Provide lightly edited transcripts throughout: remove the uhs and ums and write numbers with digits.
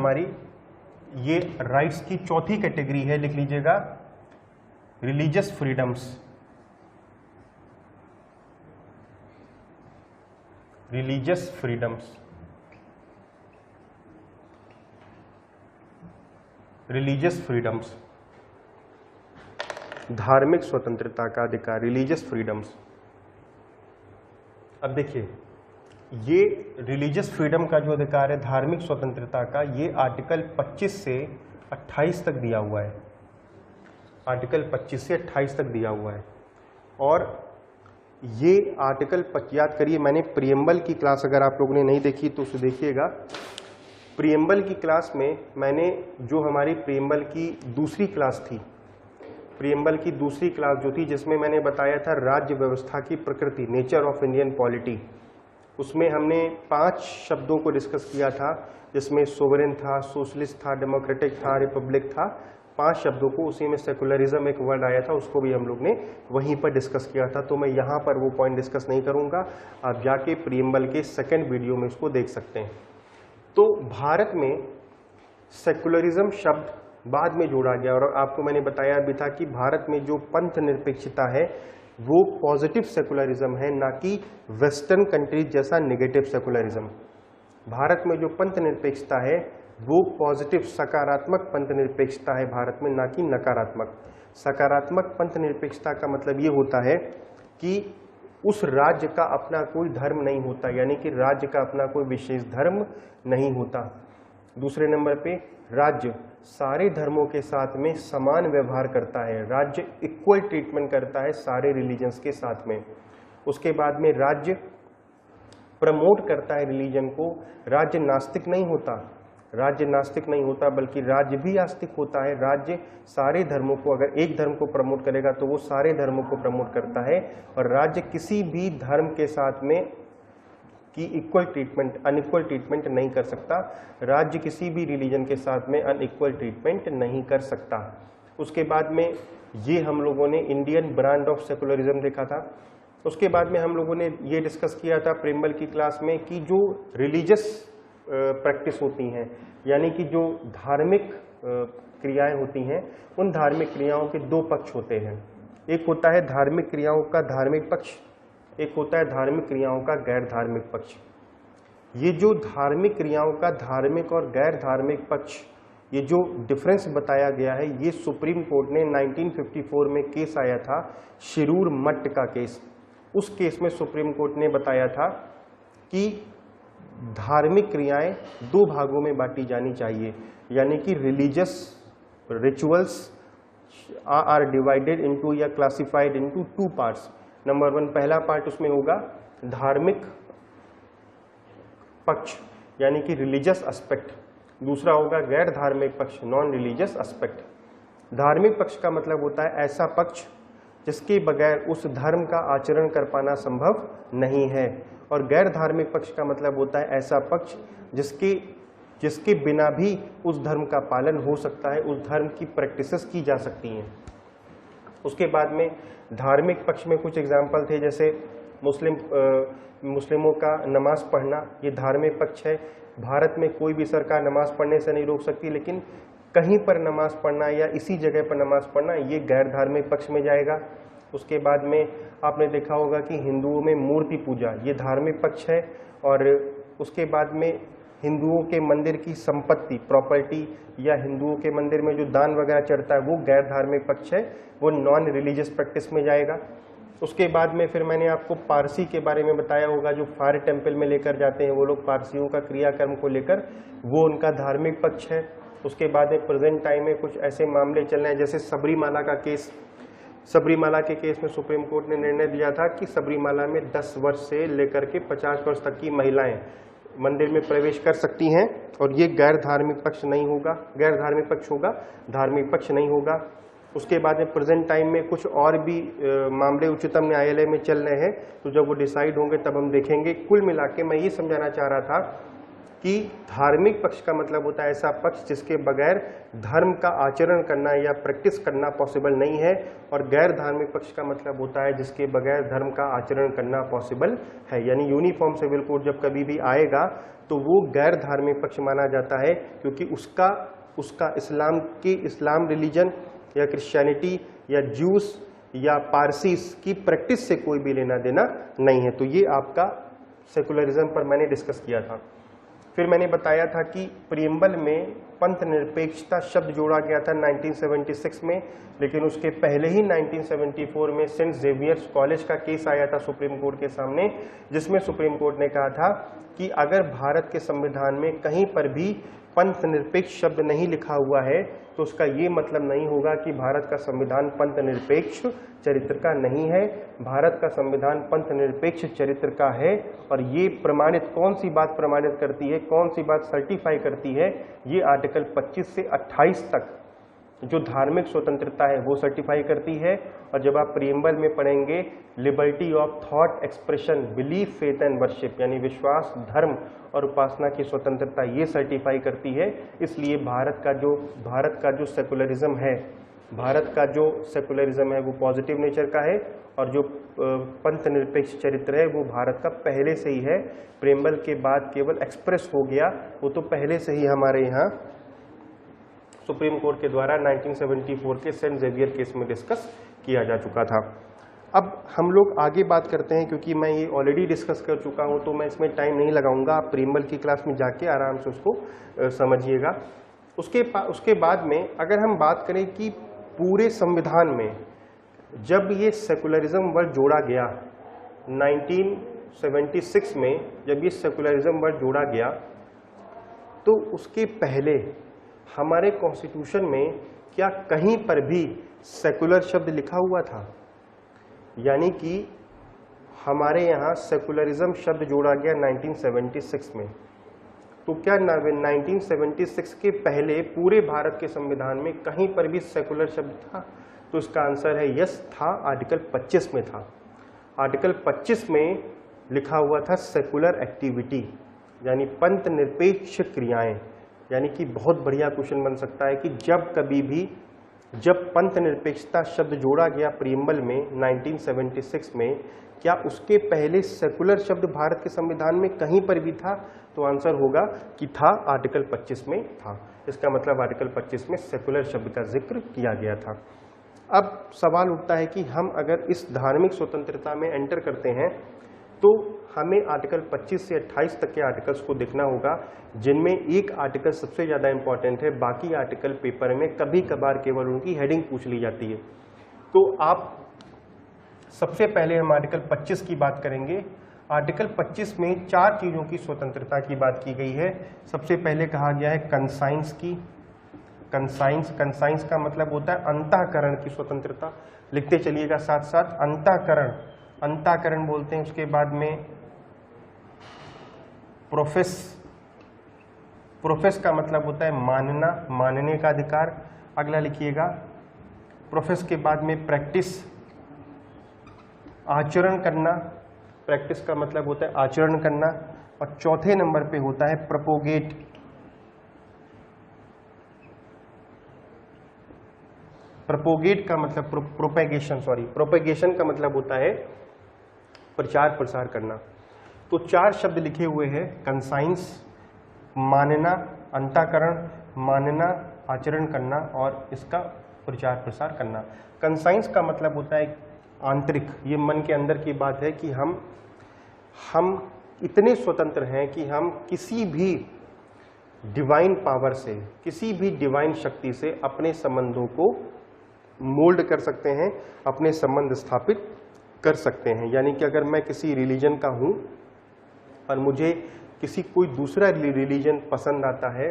हमारी ये राइट्स की चौथी कैटेगरी है, लिख लीजिएगा religious freedoms. Religious freedoms, religious freedoms, धार्मिक स्वतंत्रता का अधिकार, रिलीजियस फ्रीडम्स। अब देखिए, ये रिलीजियस फ्रीडम का जो अधिकार है, धार्मिक स्वतंत्रता का, ये आर्टिकल 25 से 28 तक दिया हुआ है। आर्टिकल 25 से 28 तक दिया हुआ है। और ये आर्टिकल याद करिए, मैंने प्रियम्बल की क्लास अगर आप लोगों ने नहीं देखी तो उसे देखिएगा। प्रियम्बल की क्लास में मैंने जो हमारी प्रियम्बल की दूसरी क्लास थी, प्रियम्बल की दूसरी क्लास जो थी, जिसमें मैंने बताया था राज्य व्यवस्था की प्रकृति, नेचर ऑफ इंडियन पॉलिटी, उसमें हमने 5 शब्दों को डिस्कस किया था, जिसमें सोवरेन था, सोशलिस्ट था, डेमोक्रेटिक था, रिपब्लिक था, 5 शब्दों को। उसी में सेकुलरिज्म एक वर्ड आया था, उसको भी हम लोग ने वहीं पर डिस्कस किया था। तो मैं यहाँ पर वो पॉइंट डिस्कस नहीं करूँगा, आप जाके प्रियम्बल के सेकेंड वीडियो में उसको देख सकते हैं। तो भारत में सेकुलरिज्म शब्द बाद में जोड़ा गया, और आपको मैंने बताया भी था कि भारत में जो पंथ निरपेक्षता है वो पॉजिटिव सेकुलरिज्म है, ना कि वेस्टर्न कंट्रीज जैसा नेगेटिव सेकुलरिज्म। भारत में जो पंथ निरपेक्षता है वो पॉजिटिव, सकारात्मक पंथ निरपेक्षता है भारत में, ना कि नकारात्मक। सकारात्मक पंथ निरपेक्षता का मतलब ये होता है कि उस राज्य का अपना कोई धर्म नहीं होता, यानी कि राज्य का अपना कोई विशेष धर्म नहीं होता। दूसरे नंबर पे, राज्य सारे धर्मों के साथ में समान व्यवहार करता है, राज्य इक्वल ट्रीटमेंट करता है सारे रिलीजन्स के साथ में। उसके बाद में राज्य प्रमोट करता है रिलीजन को, राज्य नास्तिक नहीं होता, राज्य नास्तिक नहीं होता, बल्कि राज्य भी आस्तिक होता है। राज्य सारे धर्मों को, अगर एक धर्म को प्रमोट करेगा तो वो सारे धर्मों को प्रमोट करता है, और राज्य किसी भी धर्म के साथ में की इक्वल ट्रीटमेंट, अनइक्वल ट्रीटमेंट नहीं कर सकता। राज्य किसी भी रिलीजन के साथ में अनइक्वल ट्रीटमेंट नहीं कर सकता। उसके बाद में ये हम लोगों ने इंडियन ब्रांड ऑफ सेकुलरिज्म देखा था। उसके बाद में हम लोगों ने ये डिस्कस किया था प्रियम्बल की क्लास में कि जो रिलीजियस प्रैक्टिस होती हैं, यानी कि जो धार्मिक क्रियाएं होती हैं, उन धार्मिक क्रियाओं के 2 पक्ष होते हैं। एक होता है धार्मिक क्रियाओं का धार्मिक पक्ष, एक होता है धार्मिक क्रियाओं का गैर धार्मिक पक्ष। ये जो धार्मिक क्रियाओं का धार्मिक और गैर धार्मिक पक्ष, ये जो डिफरेंस बताया गया है, ये सुप्रीम कोर्ट ने 1954 में केस आया था, शिरूर मठ का केस। उस केस में सुप्रीम कोर्ट ने बताया था कि धार्मिक क्रियाएं 2 भागों में बांटी जानी चाहिए, यानी कि religious rituals are divided into या क्लासिफाइड इनटू 2 पार्ट्स। नंबर 1, पहला पार्ट उसमें होगा धार्मिक पक्ष, यानी कि रिलीजियस एस्पेक्ट। दूसरा होगा गैर धार्मिक पक्ष, नॉन रिलीजियस एस्पेक्ट। धार्मिक पक्ष का मतलब होता है ऐसा पक्ष जिसके बगैर उस धर्म का आचरण कर पाना संभव नहीं है, और गैर धार्मिक पक्ष का मतलब होता है ऐसा पक्ष जिसके बिना भी उस धर्म का पालन हो सकता है, उस धर्म की प्रैक्टिसेस की जा सकती हैं। उसके बाद में धार्मिक पक्ष में कुछ एग्जाम्पल थे, जैसे मुस्लिमों का नमाज पढ़ना, ये धार्मिक पक्ष है। भारत में कोई भी सरकार नमाज पढ़ने से नहीं रोक सकती, लेकिन कहीं पर नमाज पढ़ना या इसी जगह पर नमाज पढ़ना, ये गैर धार्मिक पक्ष में जाएगा। उसके बाद में आपने देखा होगा कि हिंदुओं में मूर्ति पूजा, ये धार्मिक पक्ष है। और उसके बाद में हिंदुओं के मंदिर की संपत्ति, प्रॉपर्टी, या हिंदुओं के मंदिर में जो दान वगैरह चढ़ता है, वो गैर धार्मिक पक्ष है, वो नॉन रिलीजियस प्रैक्टिस में जाएगा। उसके बाद में फिर मैंने आपको पारसी के बारे में बताया होगा, जो फायर टेम्पल में लेकर जाते हैं वो लोग, पारसियों का क्रियाकर्म को लेकर, वो उनका धार्मिक पक्ष है। उसके बाद में प्रेजेंट टाइम में कुछ ऐसे मामले चल रहे हैं, जैसे सबरीमाला का केस। सबरीमाला के केस में सुप्रीम कोर्ट ने निर्णय दिया था कि सबरीमाला में 10 वर्ष से लेकर के 50 वर्ष तक की महिलाएं मंदिर में प्रवेश कर सकती हैं, और ये गैर धार्मिक पक्ष नहीं होगा, गैर धार्मिक पक्ष होगा, धार्मिक पक्ष नहीं होगा। उसके बाद में प्रेजेंट टाइम में कुछ और भी मामले उच्चतम न्यायालय में चल रहे हैं, तो जब वो डिसाइड होंगे तब हम देखेंगे। कुल मिला के मैं ये समझाना चाह रहा था कि धार्मिक पक्ष का मतलब होता है ऐसा पक्ष जिसके बगैर धर्म का आचरण करना या प्रैक्टिस करना पॉसिबल नहीं है, और गैर धार्मिक पक्ष का मतलब होता है जिसके बगैर धर्म का आचरण करना पॉसिबल है। यानी यूनिफॉर्म सिविल कोड जब कभी भी आएगा तो वो गैर धार्मिक पक्ष माना जाता है, क्योंकि उसका इस्लाम रिलीजन या क्रिश्चियनिटी या ज्यूस या पारसीस की प्रैक्टिस से कोई भी लेना देना नहीं है। तो ये आपका सेकुलरिज्म पर मैंने डिस्कस किया था। फिर मैंने बताया था कि प्रियम्बल में पंथ निरपेक्षता शब्द जोड़ा गया था 1976 में, लेकिन उसके पहले ही 1974 में सेंट जेवियर्स कॉलेज का केस आया था सुप्रीम कोर्ट के सामने, जिसमें सुप्रीम कोर्ट ने कहा था कि अगर भारत के संविधान में कहीं पर भी पंथ निरपेक्ष शब्द नहीं लिखा हुआ है तो उसका ये मतलब नहीं होगा कि भारत का संविधान पंथ निरपेक्ष चरित्र का नहीं है। भारत का संविधान पंथ निरपेक्ष चरित्र का है, और ये प्रमाणित कौन सी बात प्रमाणित करती है, कौन सी बात सर्टिफाई करती है, ये आर्टिकल 25 से 28 तक जो धार्मिक स्वतंत्रता है वो सर्टिफाई करती है। और जब आप प्रियम्बल में पढ़ेंगे liberty of thought expression belief faith and worship, यानी विश्वास धर्म और उपासना की स्वतंत्रता, ये सर्टिफाई करती है। इसलिए भारत का जो सेकुलरिज्म है, भारत का जो सेकुलरिज्म है वो पॉजिटिव नेचर का है, और जो पंथ निरपेक्ष चरित्र है वो भारत का पहले से ही है। प्रियम्बल के बाद केवल एक्सप्रेस हो गया, वो तो पहले से ही हमारे यहाँ सुप्रीम कोर्ट के द्वारा 1974 के सेंट जेवियर केस में डिस्कस किया जा चुका था। अब हम लोग आगे बात करते हैं, क्योंकि मैं ये ऑलरेडी डिस्कस कर चुका हूँ तो मैं इसमें टाइम नहीं लगाऊंगा। आप प्रियम्बल की क्लास में जाके आराम से उसको समझिएगा। उसके बाद में अगर हम बात करें कि पूरे संविधान में जब ये सेकुलरिज्म वर्ड जोड़ा गया 1976 में, जब ये सेकुलरिज्म वर्ड जोड़ा गया तो उसके पहले हमारे कॉन्स्टिट्यूशन में क्या कहीं पर भी सेकुलर शब्द लिखा हुआ था? यानी कि हमारे यहाँ सेकुलरिज्म शब्द जोड़ा गया 1976 में, तो क्या 1976 के पहले पूरे भारत के संविधान में कहीं पर भी सेकुलर शब्द था? तो इसका आंसर है यस, था। आर्टिकल 25 में था। आर्टिकल 25 में लिखा हुआ था सेकुलर एक्टिविटी, यानी पंथ निरपेक्ष क्रियाएं। यानी कि बहुत बढ़िया क्वेश्चन बन सकता है कि जब पंथ निरपेक्षता शब्द जोड़ा गया प्रियम्बल में 1976 में, क्या उसके पहले सेकुलर शब्द भारत के संविधान में कहीं पर भी था? तो आंसर होगा कि था, आर्टिकल 25 में था। इसका मतलब आर्टिकल 25 में सेकुलर शब्द का जिक्र किया गया था। अब सवाल उठता है कि हम अगर इस धार्मिक स्वतंत्रता में एंटर करते हैं तो हमें आर्टिकल 25 से 28 तक के आर्टिकल्स को देखना होगा, जिनमें एक आर्टिकल सबसे ज़्यादा इंपॉर्टेंट है। बाकी आर्टिकल पेपर में कभी कभार केवल उनकी हेडिंग पूछ ली जाती है। तो आप सबसे पहले हम आर्टिकल 25 की बात करेंगे। आर्टिकल 25 में 4 चीज़ों की स्वतंत्रता की बात की गई है। सबसे पहले कहा गया है कंसाइंस की। कंसाइंस का मतलब होता है अंतःकरण की स्वतंत्रता। लिखते चलिएगा साथ साथ, अंतःकरण बोलते हैं। उसके बाद में प्रोफेस का मतलब होता है मानना, मानने का अधिकार। अगला लिखिएगा, प्रोफेस के बाद में प्रैक्टिस, आचरण करना। प्रैक्टिस का मतलब होता है आचरण करना। और चौथे नंबर पे होता है प्रोपोगेट। प्रोपोगेट का मतलब प्रोपेगेशन का मतलब होता है प्रचार प्रसार करना। तो 4 शब्द लिखे हुए हैं, कंसाइंस, मानना, अंतःकरण, मानना, आचरण करना और इसका प्रचार प्रसार करना। कंसाइंस का मतलब होता है आंतरिक, ये मन के अंदर की बात है कि हम इतने स्वतंत्र हैं कि हम किसी भी डिवाइन पावर से, किसी भी डिवाइन शक्ति से अपने संबंधों को मोल्ड कर सकते हैं, अपने संबंध स्थापित कर सकते हैं। यानी कि अगर मैं किसी रिलीजन का हूं और मुझे कोई दूसरा रिलीजन पसंद आता है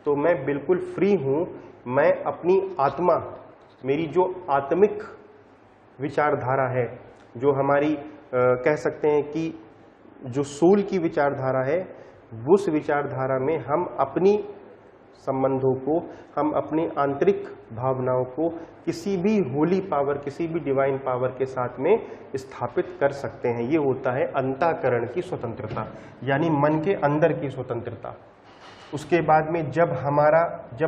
तो मैं बिल्कुल फ्री हूं। मैं अपनी आत्मा, मेरी जो आत्मिक विचारधारा है, जो हमारी कह सकते हैं कि जो सोल की विचारधारा है, उस विचारधारा में हम अपनी संबंधों को, हम अपनी आंतरिक भावनाओं को किसी भी होली पावर, किसी भी डिवाइन पावर के साथ में स्थापित कर सकते हैं। ये होता है अंतःकरण की स्वतंत्रता, यानी मन के अंदर की स्वतंत्रता। उसके बाद में जब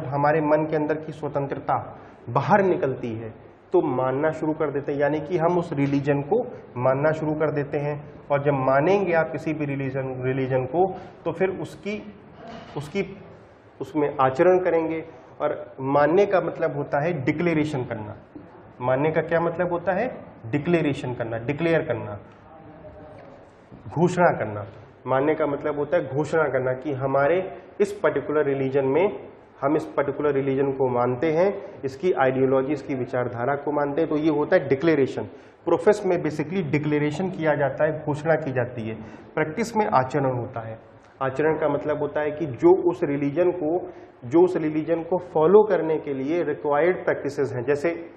हमारे मन के अंदर की स्वतंत्रता बाहर निकलती है तो मानना शुरू कर देते हैं, यानी कि हम उस रिलीजन को मानना शुरू कर देते हैं। और जब मानेंगे आप किसी भी रिलीजन को तो फिर उसमें आचरण करेंगे। और मानने का मतलब होता है डिक्लेरेशन करना। मानने का क्या मतलब होता है? डिक्लेरेशन करना, डिक्लेयर करना, घोषणा करना। मानने का मतलब होता है घोषणा करना कि हमारे इस पर्टिकुलर रिलीजन में, हम इस पर्टिकुलर रिलीजन को मानते हैं, इसकी आइडियोलॉजी, इसकी विचारधारा को मानते हैं। तो ये होता है डिक्लेरेशन। प्रोफेस में बेसिकली डिक्लेरेशन किया जाता है, घोषणा की जाती है। प्रैक्टिस में आचरण होता है। आचरण का मतलब होता है कि जो उस रिलीजन को फॉलो करने के लिए रिक्वायर्ड प्रैक्टिसेस हैं। जैसे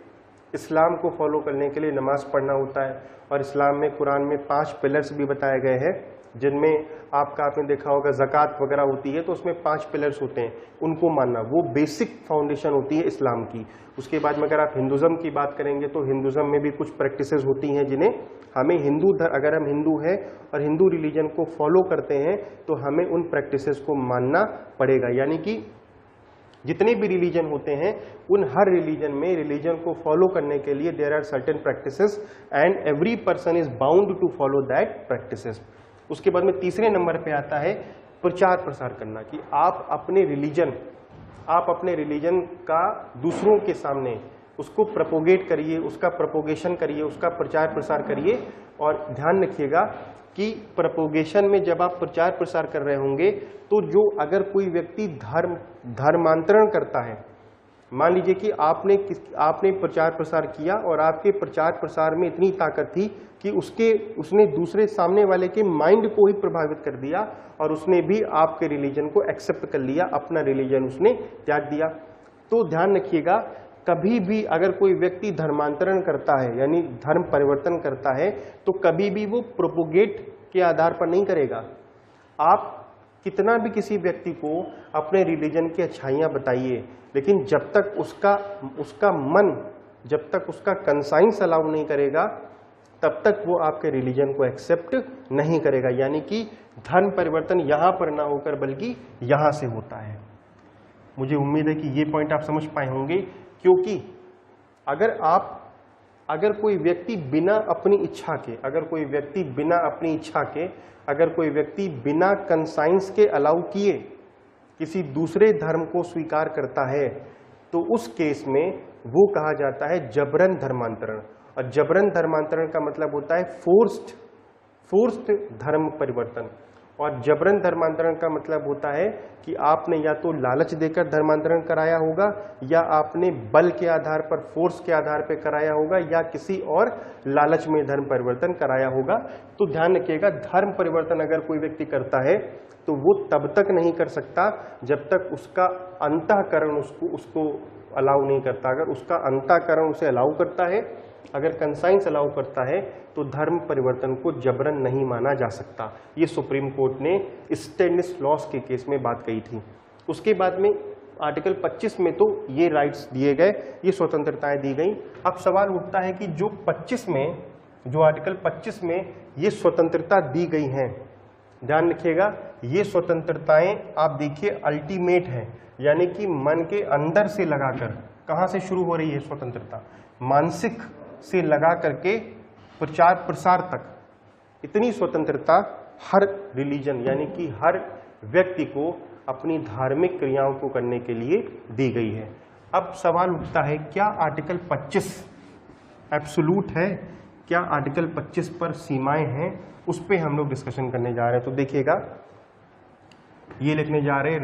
इस्लाम को फॉलो करने के लिए नमाज पढ़ना होता है, और इस्लाम में कुरान में 5 पिलर्स भी बताए गए हैं, जिनमें आपने देखा होगा ज़कात वगैरह होती है, तो उसमें 5 पिलर्स होते हैं। उनको मानना, वो बेसिक फाउंडेशन होती है इस्लाम की। उसके बाद में अगर आप हिंदुज़म की बात करेंगे तो हिंदुज़म में भी कुछ प्रैक्टिसेस होती हैं जिन्हें हमें अगर हम हिंदू हैं और हिंदू रिलीजन को फॉलो करते हैं तो हमें उन प्रैक्टिसेस को मानना पड़ेगा। यानी कि जितने भी रिलीजन होते हैं, उन हर रिलीजन को फॉलो करने के लिए there are certain practices and every person is bound to follow that practices. उसके बाद में तीसरे नंबर पे आता है प्रचार प्रसार करना, कि आप अपने रिलीजन का दूसरों के सामने उसको प्रोपोगेट करिए, उसका प्रोपोगेशन करिए, उसका प्रचार प्रसार करिए। और ध्यान रखिएगा कि प्रोपोगेशन में जब आप प्रचार प्रसार कर रहे होंगे तो अगर कोई व्यक्ति धर्मांतरण करता है, मान लीजिए कि आपने प्रचार प्रसार किया और आपके प्रचार प्रसार में इतनी ताकत थी कि उसने दूसरे सामने वाले के माइंड को ही प्रभावित कर दिया और उसने भी आपके रिलीजन को एक्सेप्ट कर लिया, अपना रिलीजन उसने त्याग दिया। तो ध्यान रखिएगा, कभी भी अगर कोई व्यक्ति धर्मांतरण करता है, यानी धर्म परिवर्तन करता है, तो कभी भी वो प्रोपोगेट के आधार पर नहीं करेगा। आप कितना भी किसी व्यक्ति को अपने रिलीजन की अच्छाइयाँ बताइए, लेकिन जब तक उसका मन, जब तक उसका कंसाइंस अलाउ नहीं करेगा, तब तक वो आपके रिलीजन को एक्सेप्ट नहीं करेगा। यानी कि धर्म परिवर्तन यहाँ पर ना होकर बल्कि यहाँ से होता है। मुझे उम्मीद है कि ये पॉइंट आप समझ पाए होंगे, क्योंकि अगर कोई व्यक्ति बिना अपनी इच्छा के, अगर कोई व्यक्ति बिना कंसाइंस के अलाउ किए किसी दूसरे धर्म को स्वीकार करता है, तो उस केस में वो कहा जाता है जबरन धर्मांतरण। और जबरन धर्मांतरण का मतलब होता है फोर्स्ड धर्म परिवर्तन। और जबरन धर्मांतरण का मतलब होता है कि आपने या तो लालच देकर धर्मांतरण कराया होगा, या आपने बल के आधार पर, फोर्स के आधार पर कराया होगा, या किसी और लालच में धर्म परिवर्तन कराया होगा। तो ध्यान रखिएगा, धर्म परिवर्तन अगर कोई व्यक्ति करता है तो वो तब तक नहीं कर सकता जब तक उसका अंतःकरण उसको अलाउ नहीं करता। अगर उसका अंतःकरण उसे अलाउ करता है, अगर कंसाइंस अलाउ करता है, तो धर्म परिवर्तन को जबरन नहीं माना जा सकता। ये सुप्रीम कोर्ट ने स्टेनिस्लॉस के केस में बात कही थी। उसके बाद में आर्टिकल 25 में तो ये राइट्स दिए गए, ये स्वतंत्रताएं दी गई। अब सवाल उठता है कि जो आर्टिकल 25 में ये स्वतंत्रता दी गई हैं, ध्यान रखिएगा, ये स्वतंत्रताएं आप देखिए अल्टीमेट है, यानी कि मन के अंदर से लगाकर, कहां से शुरू हो रही है स्वतंत्रता? मानसिक से लगा करके प्रचार प्रसार तक, इतनी स्वतंत्रता हर रिलीजन, यानी कि हर व्यक्ति को अपनी धार्मिक क्रियाओं को करने के लिए दी गई है। अब सवाल उठता है, क्या आर्टिकल 25 एब्सोल्यूट है? क्या आर्टिकल 25 पर सीमाएं हैं? उस पे हम लोग डिस्कशन करने जा रहे हैं। तो देखिएगा, ये लिखने जा रहे हैं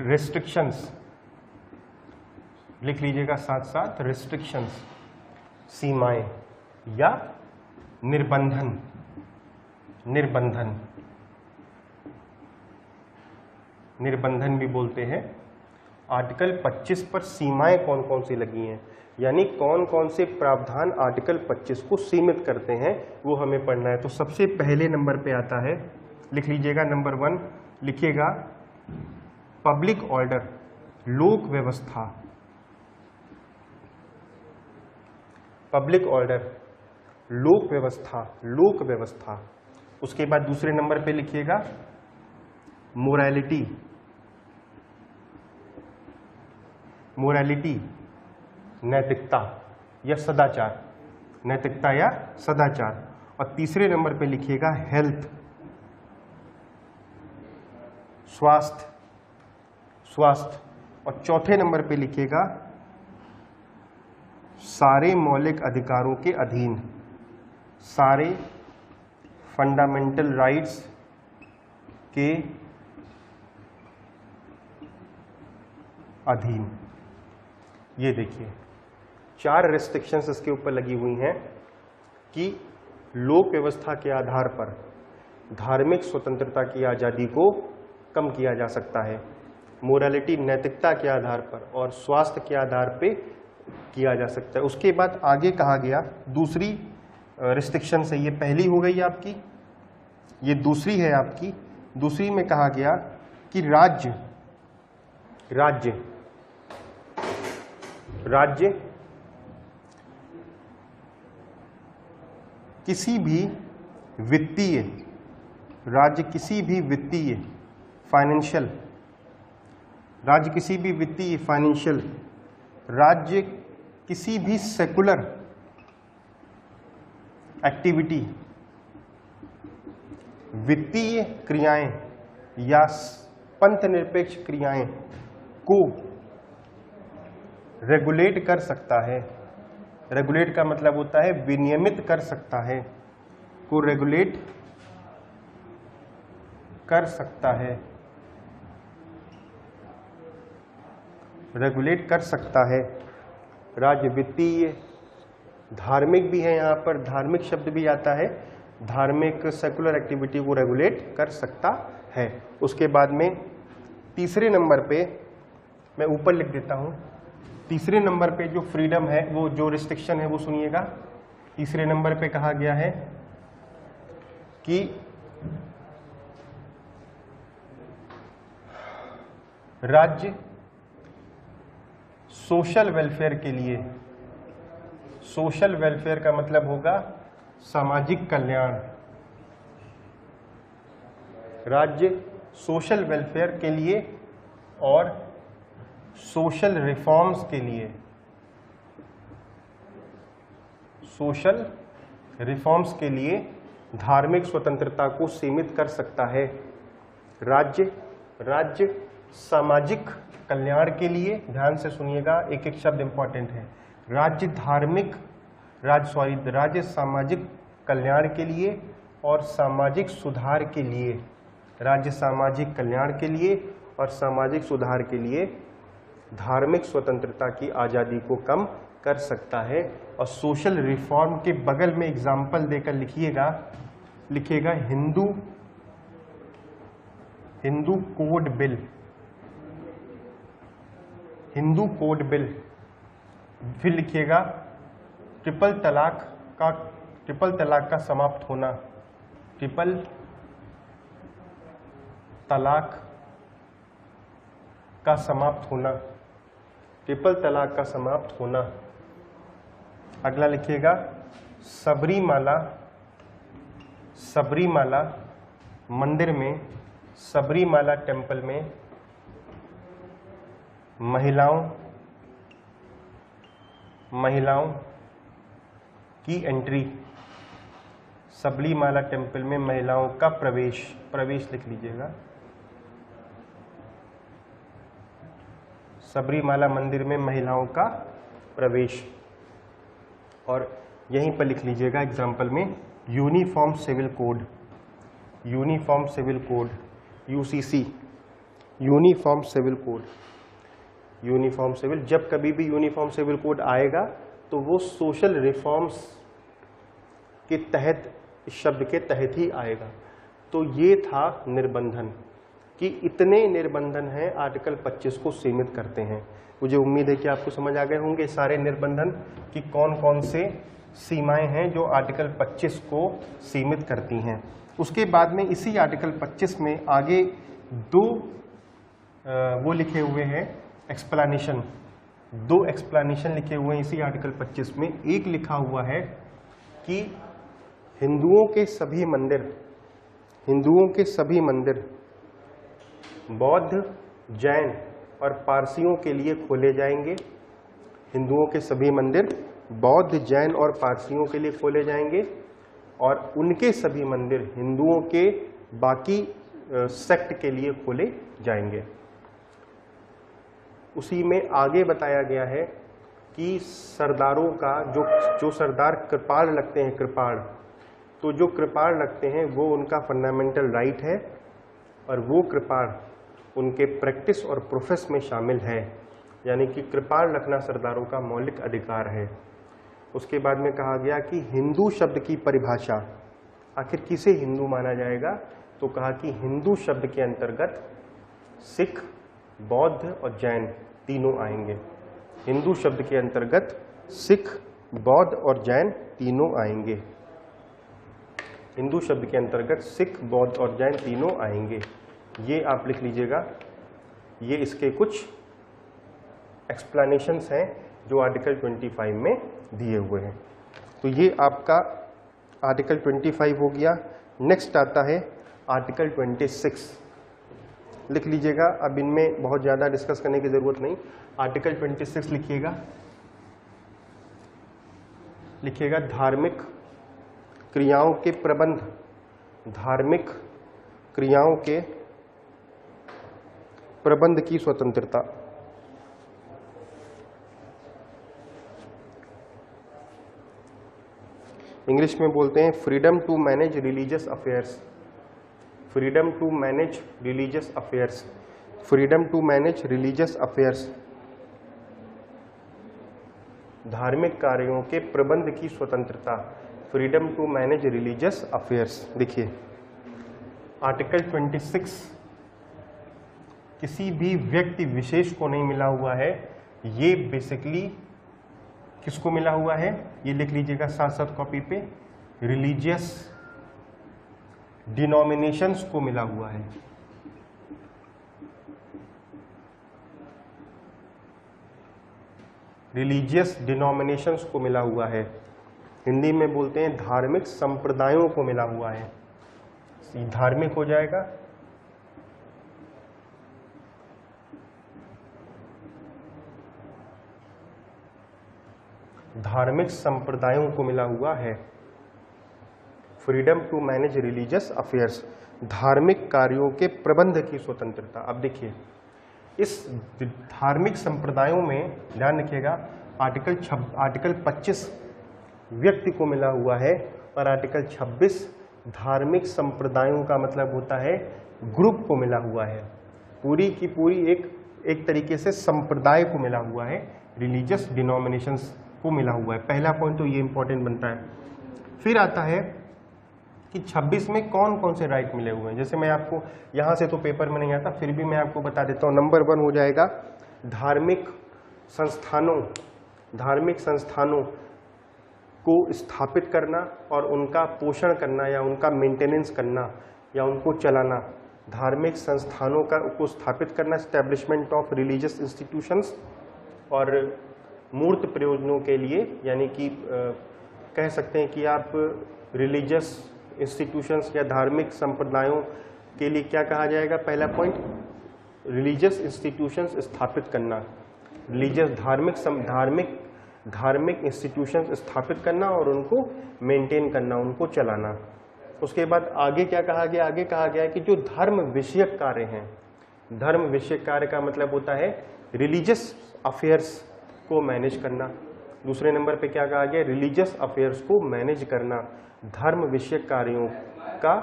रेस्ट्रिक्शंस, लिख लीजिएगा साथ साथ, रेस्ट्रिक्शंस, सीमाएं या निर्बंधन भी बोलते हैं। आर्टिकल 25 पर सीमाएं कौन कौन सी लगी हैं, यानी कौन कौन से प्रावधान आर्टिकल 25 को सीमित करते हैं, वो हमें पढ़ना है। तो सबसे पहले नंबर पे आता है, लिख लीजिएगा, नंबर 1 लिखिएगा, पब्लिक ऑर्डर लोक व्यवस्था, पब्लिक ऑर्डर, लोक व्यवस्था, लोक व्यवस्था। उसके बाद दूसरे नंबर पे लिखिएगा मोरालिटी, मोरालिटी नैतिकता या सदाचार, नैतिकता या सदाचार। और तीसरे नंबर पे लिखिएगा हेल्थ, स्वास्थ्य, स्वास्थ्य। और चौथे नंबर पे लिखिएगा सारे मौलिक अधिकारों के अधीन, सारे फंडामेंटल राइट्स के अधीन। ये देखिए 4 रेस्ट्रिक्शंस इसके ऊपर लगी हुई हैं कि लोक व्यवस्था के आधार पर धार्मिक स्वतंत्रता की आज़ादी को कम किया जा सकता है, मोरालिटी नैतिकता के आधार पर और स्वास्थ्य के आधार पे किया जा सकता है। उसके बाद आगे कहा गया दूसरी रिस्ट्रिक्शन से, ये पहली हो गई आपकी, ये दूसरी है आपकी। दूसरी में कहा गया कि राज्य, राज्य, राज्य किसी भी वित्तीय, राज्य किसी भी वित्तीय फाइनेंशियल, राज्य किसी भी वित्तीय फाइनेंशियल, राज्य किसी भी सेकुलर एक्टिविटी, वित्तीय क्रियाएं या पंथ निरपेक्ष क्रियाएं को रेगुलेट कर सकता है। रेगुलेट का मतलब होता है विनियमित कर सकता है, को रेगुलेट कर सकता है, रेगुलेट कर सकता है। राज्य वित्तीय, धार्मिक भी है, यहाँ पर धार्मिक शब्द भी आता है, धार्मिक सेकुलर एक्टिविटी को रेगुलेट कर सकता है। उसके बाद में तीसरे नंबर पे मैं ऊपर लिख देता हूँ, तीसरे नंबर पे जो फ्रीडम है, वो जो रिस्ट्रिक्शन है वो सुनिएगा। तीसरे नंबर पे कहा गया है कि राज्य सोशल वेलफेयर के लिए, सोशल वेलफेयर का मतलब होगा सामाजिक कल्याण, राज्य सोशल वेलफेयर के लिए और सोशल रिफॉर्म्स के लिए, सोशल रिफॉर्म्स के लिए धार्मिक स्वतंत्रता को सीमित कर सकता है। राज्य सामाजिक कल्याण के लिए, ध्यान से सुनिएगा, एक एक शब्द इंपॉर्टेंट है। राज्य सामाजिक कल्याण के लिए और सामाजिक सुधार के लिए, राज्य सामाजिक कल्याण के लिए और सामाजिक सुधार के लिए धार्मिक स्वतंत्रता की आज़ादी को कम कर सकता है। और सोशल रिफॉर्म के बगल में एग्जाम्पल देकर लिखिएगा Hindu code bill, Hindu code bill. फिर लिखिएगा ट्रिपल तलाक का समाप्त होना, ट्रिपल तलाक का समाप्त होना, ट्रिपल तलाक का समाप्त होना। अगला लिखिएगा सबरीमाला मंदिर में, सबरीमाला टेम्पल में महिलाओं की एंट्री, सबरीमाला टेम्पल में महिलाओं का प्रवेश लिख लीजिएगा। सबरीमाला मंदिर में महिलाओं का प्रवेश। और यहीं पर लिख लीजिएगा एग्जाम्पल में uniform civil code, uniform civil code, UCC, uniform civil code, uniform civil. जब कभी भी यूनिफॉर्म सिविल कोड आएगा तो वो सोशल रिफॉर्म्स के तहत, इस शब्द के तहत ही आएगा। तो ये था निर्बंधन, कि इतने निर्बंधन हैं आर्टिकल 25 को सीमित करते हैं। मुझे उम्मीद है कि आपको समझ आ गए होंगे सारे निर्बंधन कि कौन कौन से सीमाएं हैं जो आर्टिकल 25 को सीमित करती हैं। उसके बाद में इसी आर्टिकल 25 में आगे दो वो लिखे हुए हैं एक्सप्लेनेशन, 2 एक्सप्लेनेशन लिखे हुए हैं इसी आर्टिकल 25 में। एक लिखा हुआ है कि हिंदुओं के सभी मंदिर बौद्ध, जैन और पारसियों के लिए खोले जाएंगे। हिंदुओं के सभी मंदिर बौद्ध, जैन और पारसियों के लिए खोले जाएंगे और उनके सभी मंदिर हिंदुओं के बाकी सेक्ट के लिए खोले जाएंगे। उसी में आगे बताया गया है कि सरदारों का जो सरदार कृपाण लगते हैं, तो जो कृपाण लगते हैं वो उनका फंडामेंटल राइट है और वो कृपाण उनके प्रैक्टिस और प्रोफेस में शामिल है, यानी कि कृपाण रखना सरदारों का मौलिक अधिकार है। उसके बाद में कहा गया कि हिंदू शब्द की परिभाषा, आखिर किसे हिंदू माना जाएगा, तो कहा कि हिंदू शब्द के अंतर्गत सिख, बौद्ध और जैन तीनों आएंगे। हिंदू शब्द के अंतर्गत सिख, बौद्ध और जैन तीनों आएंगे। हिंदू शब्द के अंतर्गत सिख, बौद्ध और जैन तीनों आएंगे। ये आप लिख लीजिएगा, ये इसके कुछ एक्सप्लेनेशंस हैं जो आर्टिकल 25 में दिए हुए हैं। तो ये आपका आर्टिकल 25 हो गया। नेक्स्ट आता है आर्टिकल 26, लिख लीजिएगा। अब इनमें बहुत ज़्यादा डिस्कस करने की ज़रूरत नहीं। आर्टिकल 26 लिखिएगा धार्मिक क्रियाओं के प्रबंध, धार्मिक क्रियाओं के प्रबंध की स्वतंत्रता। इंग्लिश में बोलते हैं freedom to manage religious affairs, freedom to manage religious affairs, freedom to manage religious affairs, धार्मिक कार्यों के प्रबंध की स्वतंत्रता, freedom to manage religious affairs. देखिए आर्टिकल 26 किसी भी व्यक्ति विशेष को नहीं मिला हुआ है, ये बेसिकली किसको मिला हुआ है, ये लिख लीजिएगा साथ साथ कॉपी पे, रिलीजियस डिनोमिनेशंस को मिला हुआ है। रिलीजियस डिनोमिनेशंस को मिला हुआ है। हिंदी में बोलते हैं धार्मिक संप्रदायों को मिला हुआ है। धार्मिक हो जाएगा, धार्मिक संप्रदायों को मिला हुआ है। Freedom to manage religious affairs, धार्मिक कार्यों के प्रबंध की स्वतंत्रता। अब देखिए इस धार्मिक संप्रदायों में ध्यान रखिएगा, आर्टिकल 25 व्यक्ति को मिला हुआ है और आर्टिकल 26 धार्मिक संप्रदायों का मतलब होता है ग्रुप को मिला हुआ है। पूरी की पूरी एक तरीके से संप्रदाय को मिला हुआ है, रिलीजियस डिनोमिनेशंस को मिला हुआ है। पहला पॉइंट तो ये इंपॉर्टेंट बनता है। फिर आता है कि 26 में कौन कौन से राइट मिले हुए हैं। जैसे मैं आपको यहाँ से तो पेपर में नहीं आता, फिर भी मैं आपको बता देता हूँ। नंबर 1 हो जाएगा धार्मिक संस्थानों को स्थापित करना और उनका पोषण करना या उनका मेंटेनेंस करना या उनको चलाना। धार्मिक संस्थानों को स्थापित करना, एस्टेब्लिशमेंट ऑफ रिलीजियस इंस्टीट्यूशंस, और मूर्त प्रयोजनों के लिए, यानी कि कह सकते हैं कि आप रिलीजियस इंस्टीट्यूशंस या धार्मिक संप्रदायों के लिए क्या कहा जाएगा, पहला पॉइंट रिलीजियस इंस्टीट्यूशंस स्थापित करना, रिलीजियस धार्मिक इंस्टीट्यूशंस स्थापित करना और उनको मेंटेन करना, उनको चलाना। उसके बाद आगे क्या कहा गया, आगे कहा गया है कि जो धर्म विषयक कार्य हैं, धर्म विषयक कार्य का मतलब होता है रिलीजियस अफेयर्स को मैनेज करना। दूसरे नंबर पे क्या कहा गया, रिलीजियस अफेयर्स को मैनेज करना, धर्म विषयक कार्यों का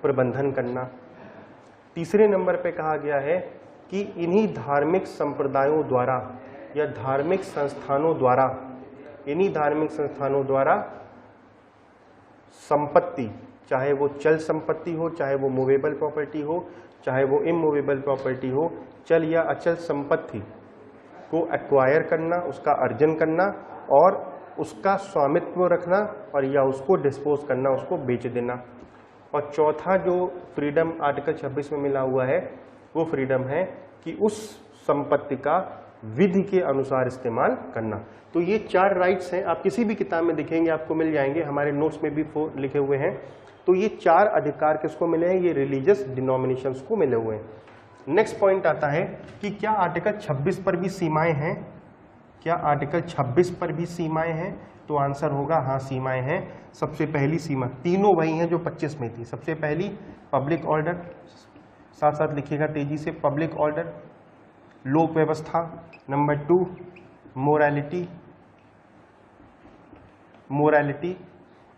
प्रबंधन करना। तीसरे नंबर पे कहा गया है कि इन्हीं धार्मिक संप्रदायों द्वारा या धार्मिक संस्थानों द्वारा, इन्हीं धार्मिक संस्थानों द्वारा संपत्ति, चाहे वो चल संपत्ति हो, चाहे वो मूवेबल प्रॉपर्टी हो, चाहे वो इमूवेबल प्रॉपर्टी हो, चल या अचल संपत्ति को एक्वायर करना, उसका अर्जन करना और उसका स्वामित्व रखना और या उसको डिस्पोज करना, उसको बेच देना। और चौथा जो फ्रीडम आर्टिकल 26 में मिला हुआ है वो फ्रीडम है कि उस संपत्ति का विधि के अनुसार इस्तेमाल करना। तो ये 4 राइट्स हैं, आप किसी भी किताब में दिखेंगे आपको मिल जाएंगे, हमारे नोट्स में भी 4 लिखे हुए हैं। तो ये 4 अधिकार किसको मिले हैं, ये रिलीजियस डिनोमिनेशंस को मिले हुए हैं। नेक्स्ट पॉइंट आता है कि क्या आर्टिकल 26 पर भी सीमाएं हैं, क्या आर्टिकल 26 पर भी सीमाएं हैं? तो आंसर होगा हाँ, सीमाएं हैं। सबसे पहली सीमा, तीनों वही हैं जो 25 में थी। सबसे पहली पब्लिक ऑर्डर, साथ साथ लिखिएगा तेजी से, पब्लिक ऑर्डर, लोक व्यवस्था। Number 2 morality, morality.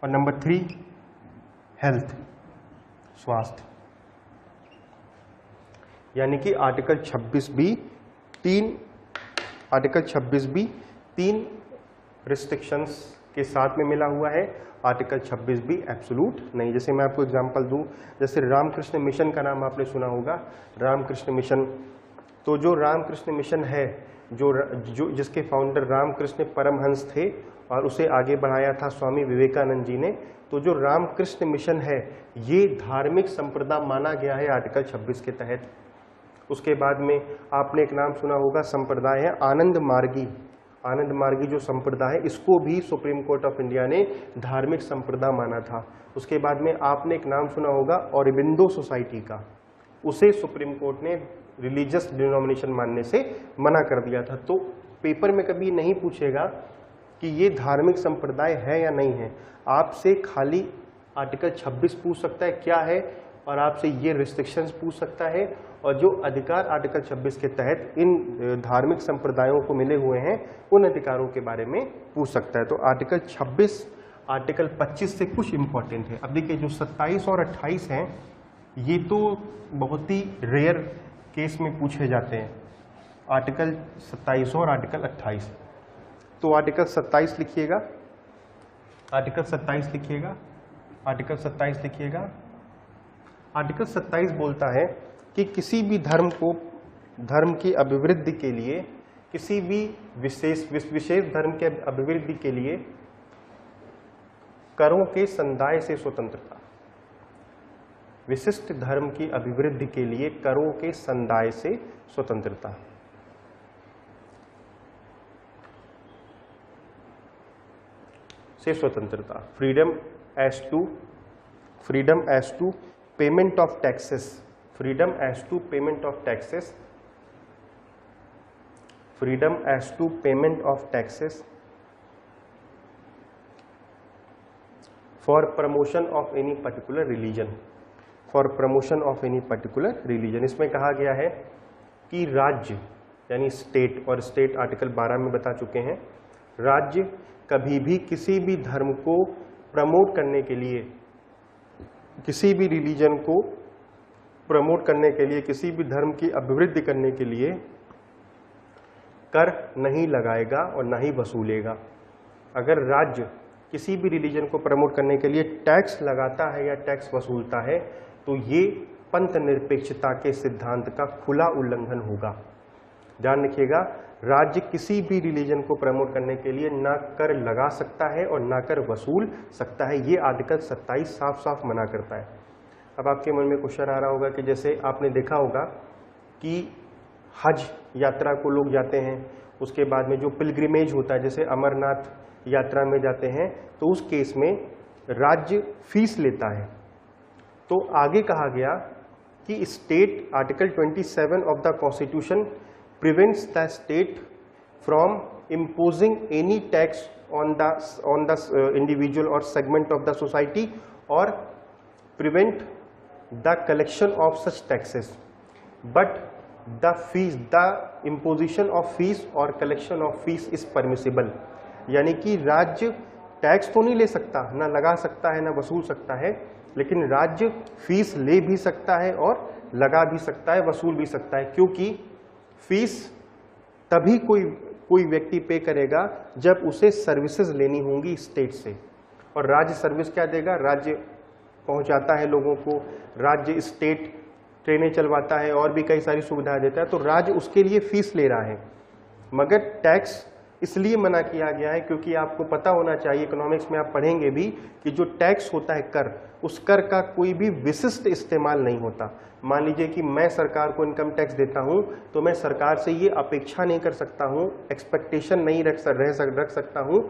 और नंबर 3 हेल्थ, स्वास्थ्य। यानी कि आर्टिकल 26 भी 3, आर्टिकल 26 भी 3 रिस्ट्रिक्शंस के साथ में मिला हुआ है। आर्टिकल 26 भी एब्सोल्यूट नहीं। जैसे मैं आपको एग्जांपल दूं, जैसे रामकृष्ण मिशन का नाम आपने सुना होगा, रामकृष्ण मिशन। तो जो रामकृष्ण मिशन है, जो जिसके फाउंडर रामकृष्ण परमहंस थे और उसे आगे बढ़ाया था स्वामी विवेकानंद जी ने, तो जो रामकृष्ण मिशन है ये धार्मिक संप्रदाय माना गया है आर्टिकल 26 के तहत। उसके बाद में आपने एक नाम सुना होगा, संप्रदाय है आनंद मार्गी। आनंद मार्गी जो संप्रदाय है, इसको भी सुप्रीम कोर्ट ऑफ इंडिया ने धार्मिक संप्रदाय माना था। उसके बाद में आपने एक नाम सुना होगा औरबिंदो सोसाइटी का, उसे सुप्रीम कोर्ट ने रिलीजियस डिनोमिनेशन मानने से मना कर दिया था। तो पेपर में कभी नहीं पूछेगा कि ये धार्मिक संप्रदाय है या नहीं है, आपसे खाली आर्टिकल 26 पूछ सकता है क्या है, और आपसे ये रिस्ट्रिक्शंस पूछ सकता है, और जो अधिकार आर्टिकल 26 के तहत इन धार्मिक संप्रदायों को मिले हुए हैं उन अधिकारों के बारे में पूछ सकता है। तो आर्टिकल 26 आर्टिकल 25 से कुछ इंपॉर्टेंट है। अब देखिए जो 27 और 28 हैं ये तो बहुत ही रेयर केस में पूछे जाते हैं, आर्टिकल 27 और आर्टिकल 28। तो आर्टिकल 27 लिखिएगा, आर्टिकल 27 लिखिएगा, आर्टिकल 27 लिखिएगा। आर्टिकल 27 बोलता है कि किसी भी धर्म को, धर्म की अभिवृद्धि के लिए, किसी भी विशेष धर्म के अभिवृद्धि के लिए करों के संदाय से स्वतंत्रता। विशिष्ट धर्म की अभिवृद्धि के लिए करों के संदाय से स्वतंत्रता। से स्वतंत्रता। Freedom as to payment of taxes, freedom as to payment of taxes, freedom as to payment of taxes for promotion of any particular religion, for promotion of any particular religion. इसमें कहा गया है कि राज्य यानी स्टेट, और state article 12 में बता चुके हैं, राज्य कभी भी किसी भी धर्म को प्रमोट करने के लिए, किसी भी रिलीजन को प्रमोट करने के लिए, किसी भी धर्म की अभिवृद्धि करने के लिए कर नहीं लगाएगा और ना ही वसूलेगा। अगर राज्य किसी भी रिलीजन को प्रमोट करने के लिए टैक्स लगाता है या टैक्स वसूलता है तो ये पंथ निरपेक्षता के सिद्धांत का खुला उल्लंघन होगा। ध्यान रखिएगा, राज्य किसी भी रिलीजन को प्रमोट करने के लिए ना कर लगा सकता है और ना कर वसूल सकता है। ये आर्टिकल 27 साफ साफ मना करता है। अब आपके मन में क्वेश्चन आ रहा होगा कि जैसे आपने देखा होगा कि हज यात्रा को लोग जाते हैं, उसके बाद में जो पिलग्रिमेज होता है, जैसे अमरनाथ यात्रा में जाते हैं, तो उस केस में राज्य फीस लेता है। तो आगे कहा गया कि state, article 27 of the constitution prevents the state from imposing any tax on the individual or segment of the society or prevent the collection of such taxes, but the imposition of fees or collection of fees is permissible। यानी कि राज्य tax तो नहीं ले सकता, ना लगा सकता है, ना वसूल सकता है, लेकिन राज्य फीस ले भी सकता है और लगा भी सकता है, वसूल भी सकता है, क्योंकि फीस तभी कोई व्यक्ति पे करेगा जब उसे सर्विसेज लेनी होंगी स्टेट से। और राज्य सर्विस क्या देगा? राज्य पहुंचाता है लोगों को, राज्य स्टेट ट्रेनें चलवाता है और भी कई सारी सुविधाएं देता है, तो राज्य उसके लिए फीस ले रहा है। मगर टैक्स इसलिए मना किया गया है क्योंकि आपको पता होना चाहिए, इकोनॉमिक्स में आप पढ़ेंगे भी, कि जो टैक्स होता है कर, उस कर का कोई भी विशिष्ट इस्तेमाल नहीं होता। मान लीजिए कि मैं सरकार को इनकम टैक्स देता हूं, तो मैं सरकार से ये अपेक्षा नहीं कर सकता हूं, एक्सपेक्टेशन नहीं रख सकता हूं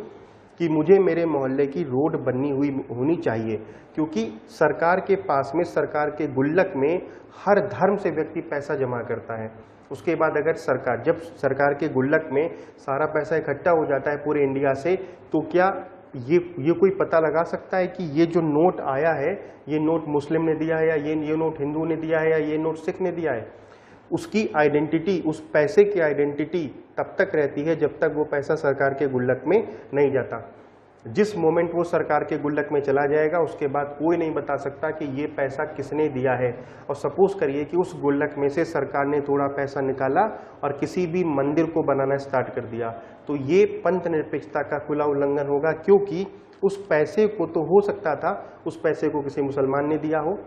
कि मुझे मेरे मोहल्ले की रोड बननी हुई होनी चाहिए, क्योंकि सरकार के पास में, सरकार के गुल्लक में हर धर्म से व्यक्ति पैसा जमा करता है। उसके बाद अगर सरकार, जब सरकार के गुल्लक में सारा पैसा इकट्ठा हो जाता है पूरे इंडिया से, तो क्या ये कोई पता लगा सकता है कि ये जो नोट आया है, ये नोट मुस्लिम ने दिया है, या ये नोट हिंदू ने दिया है, या ये नोट सिख ने दिया है? उसकी आइडेंटिटी, उस पैसे की आइडेंटिटी तब तक रहती है जब तक वो पैसा सरकार के गुल्लक में नहीं जाता। जिस मोमेंट वो सरकार के गुल्लक में चला जाएगा, उसके बाद कोई नहीं बता सकता कि ये पैसा किसने दिया है। और सपोज करिए कि उस गुल्लक में से सरकार ने थोड़ा पैसा निकाला और किसी भी मंदिर को बनाना स्टार्ट कर दिया, तो ये पंथ निरपेक्षता का खुला उल्लंघन होगा, क्योंकि उस पैसे को तो हो सकता था उस पैसे को किसी मुसलमान ने दिया हो,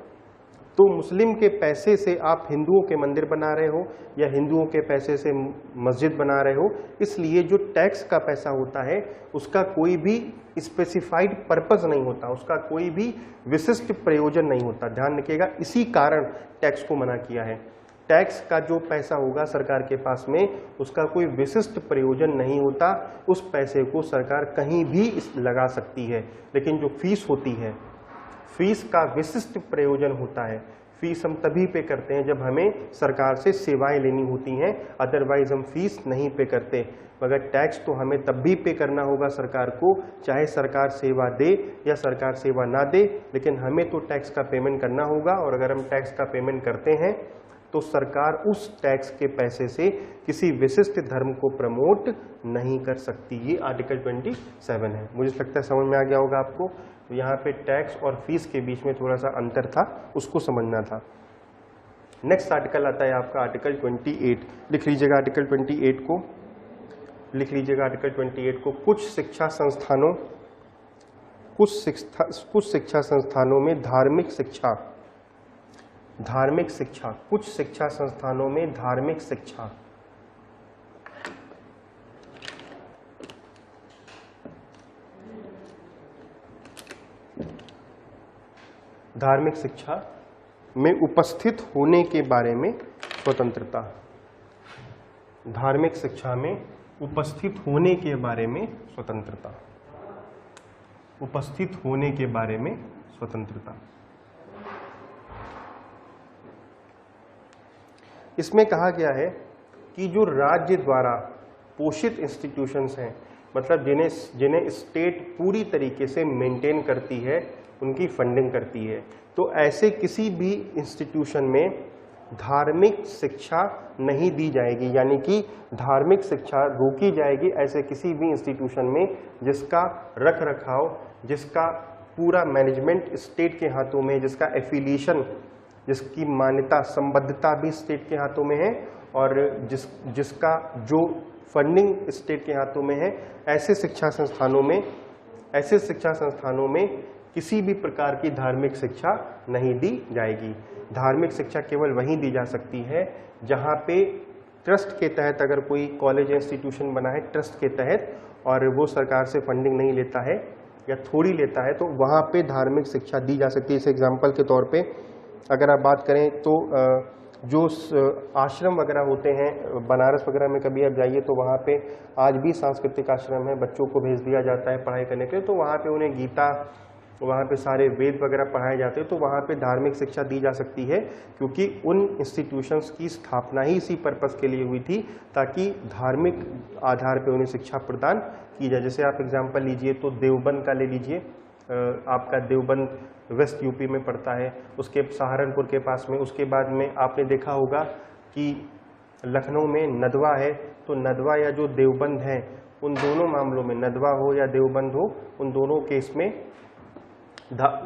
तो मुस्लिम के पैसे से आप हिंदुओं के मंदिर बना रहे हो या हिंदुओं के पैसे से मस्जिद बना रहे हो। इसलिए जो टैक्स का पैसा होता है उसका कोई भी स्पेसिफाइड पर्पस नहीं होता, उसका कोई भी विशिष्ट प्रयोजन नहीं होता। ध्यान रखिएगा, इसी कारण टैक्स को मना किया है। टैक्स का जो पैसा होगा सरकार के पास में, उसका कोई विशिष्ट प्रयोजन नहीं होता, उस पैसे को सरकार कहीं भी लगा सकती है। लेकिन जो फीस होती है, फीस का विशिष्ट प्रयोजन होता है। फीस हम तभी पे करते हैं जब हमें सरकार से सेवाएं लेनी होती हैं, अदरवाइज हम फीस नहीं पे करते। मगर टैक्स तो हमें तब भी पे करना होगा सरकार को, चाहे सरकार सेवा दे या सरकार सेवा ना दे, लेकिन हमें तो टैक्स का पेमेंट करना होगा। और अगर हम टैक्स का पेमेंट करते हैं तो सरकार उस टैक्स के पैसे से किसी विशिष्ट धर्म को प्रमोट नहीं कर सकती। ये आर्टिकल 27 है। मुझे लगता है समझ में आ गया होगा आपको। तो यहाँ पे टैक्स और फीस के बीच में थोड़ा सा अंतर था, उसको समझना था। नेक्स्ट आर्टिकल आता है आपका आर्टिकल 28। लिख लीजिएगा आर्टिकल 28 को, लिख लीजिएगा आर्टिकल 28 को। कुछ शिक्षा संस्थानों में धार्मिक शिक्षा, कुछ शिक्षा संस्थानों में धार्मिक शिक्षा, धार्मिक शिक्षा में उपस्थित होने के बारे में स्वतंत्रता। धार्मिक शिक्षा में उपस्थित होने के बारे में स्वतंत्रता, उपस्थित होने के बारे में स्वतंत्रता। इसमें कहा गया है कि जो राज्य द्वारा पोषित इंस्टीट्यूशंस हैं, मतलब जिन्हें स्टेट पूरी तरीके से मेंटेन करती है, उनकी फंडिंग करती है, तो ऐसे किसी भी इंस्टीट्यूशन में धार्मिक शिक्षा नहीं दी जाएगी, यानी कि धार्मिक शिक्षा रोकी जाएगी ऐसे किसी भी इंस्टीट्यूशन में जिसका रख रखाव, जिसका पूरा मैनेजमेंट स्टेट के हाथों में, जिसका एफिलिएशन, जिसकी मान्यता, संबद्धता भी स्टेट के हाथों में है, और जिसका जो फंडिंग स्टेट के हाथों में है। ऐसे शिक्षा संस्थानों में किसी भी प्रकार की धार्मिक शिक्षा नहीं दी जाएगी। धार्मिक शिक्षा केवल वहीं दी जा सकती है जहाँ पे ट्रस्ट के तहत, अगर कोई कॉलेज इंस्टीट्यूशन बना है ट्रस्ट के तहत और वो सरकार से फंडिंग नहीं लेता है या थोड़ी लेता है, तो वहाँ पे धार्मिक शिक्षा दी जा सकती है। इस एग्जाम्पल के तौर पे अगर आप बात करें तो जो आश्रम वगैरह होते हैं, बनारस वगैरह में कभी आप जाइए तो वहाँ पे आज भी सांस्कृतिक आश्रम है, बच्चों को भेज दिया जाता है पढ़ाई करने के लिए, तो वहाँ पे उन्हें गीता, वहाँ पे सारे वेद वगैरह पढ़ाए जाते हैं, तो वहाँ पे धार्मिक शिक्षा दी जा सकती है, क्योंकि उन इंस्टीट्यूशंस की स्थापना ही इसी पर्पस के लिए हुई थी ताकि धार्मिक आधार पे उन्हें शिक्षा प्रदान की जाए। जैसे आप एग्जाम्पल लीजिए तो देवबंद का ले लीजिए, आपका देवबंद वेस्ट यूपी में पड़ता है, उसके सहारनपुर के पास में। उसके बाद में आपने देखा होगा कि लखनऊ में नदवा है, तो नदवा या जो देवबंद है, उन दोनों मामलों में, नदवा हो या देवबंद हो, उन दोनों केस में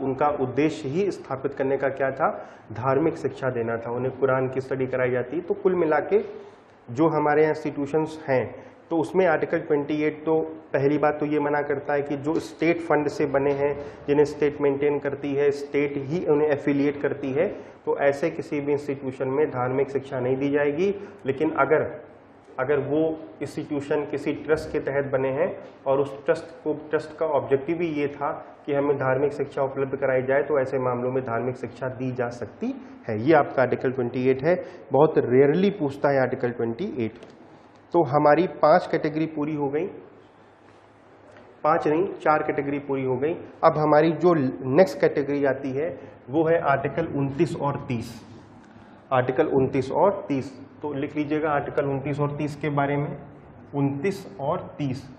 उनका उद्देश्य ही स्थापित करने का क्या था, धार्मिक शिक्षा देना था, उन्हें कुरान की स्टडी कराई जाती। तो कुल मिला के जो हमारे यहाँ इंस्टीट्यूशंस हैं, तो उसमें आर्टिकल 28 तो पहली बात तो ये मना करता है कि जो स्टेट फंड से बने हैं, जिन्हें स्टेट मेंटेन करती है, स्टेट ही उन्हें एफिलिएट करती है, तो ऐसे किसी भी इंस्टीट्यूशन में धार्मिक शिक्षा नहीं दी जाएगी। लेकिन अगर वो इंस्टीट्यूशन किसी ट्रस्ट के तहत बने हैं और उस ट्रस्ट का ऑब्जेक्टिव ही ये था कि हमें धार्मिक शिक्षा उपलब्ध कराई जाए, तो ऐसे मामलों में धार्मिक शिक्षा दी जा सकती है। ये आपका आर्टिकल 28 है, बहुत रेयरली पूछता है आर्टिकल 28। तो हमारी 5 कैटेगरी पूरी हो गई, 5 नहीं 4 कैटेगरी पूरी हो गई। अब हमारी जो नेक्स्ट कैटेगरी आती है वो है आर्टिकल 29 और 30। आर्टिकल 29 और 30, तो लिख लीजिएगा आर्टिकल 29 और 30 के बारे में। 29 और 30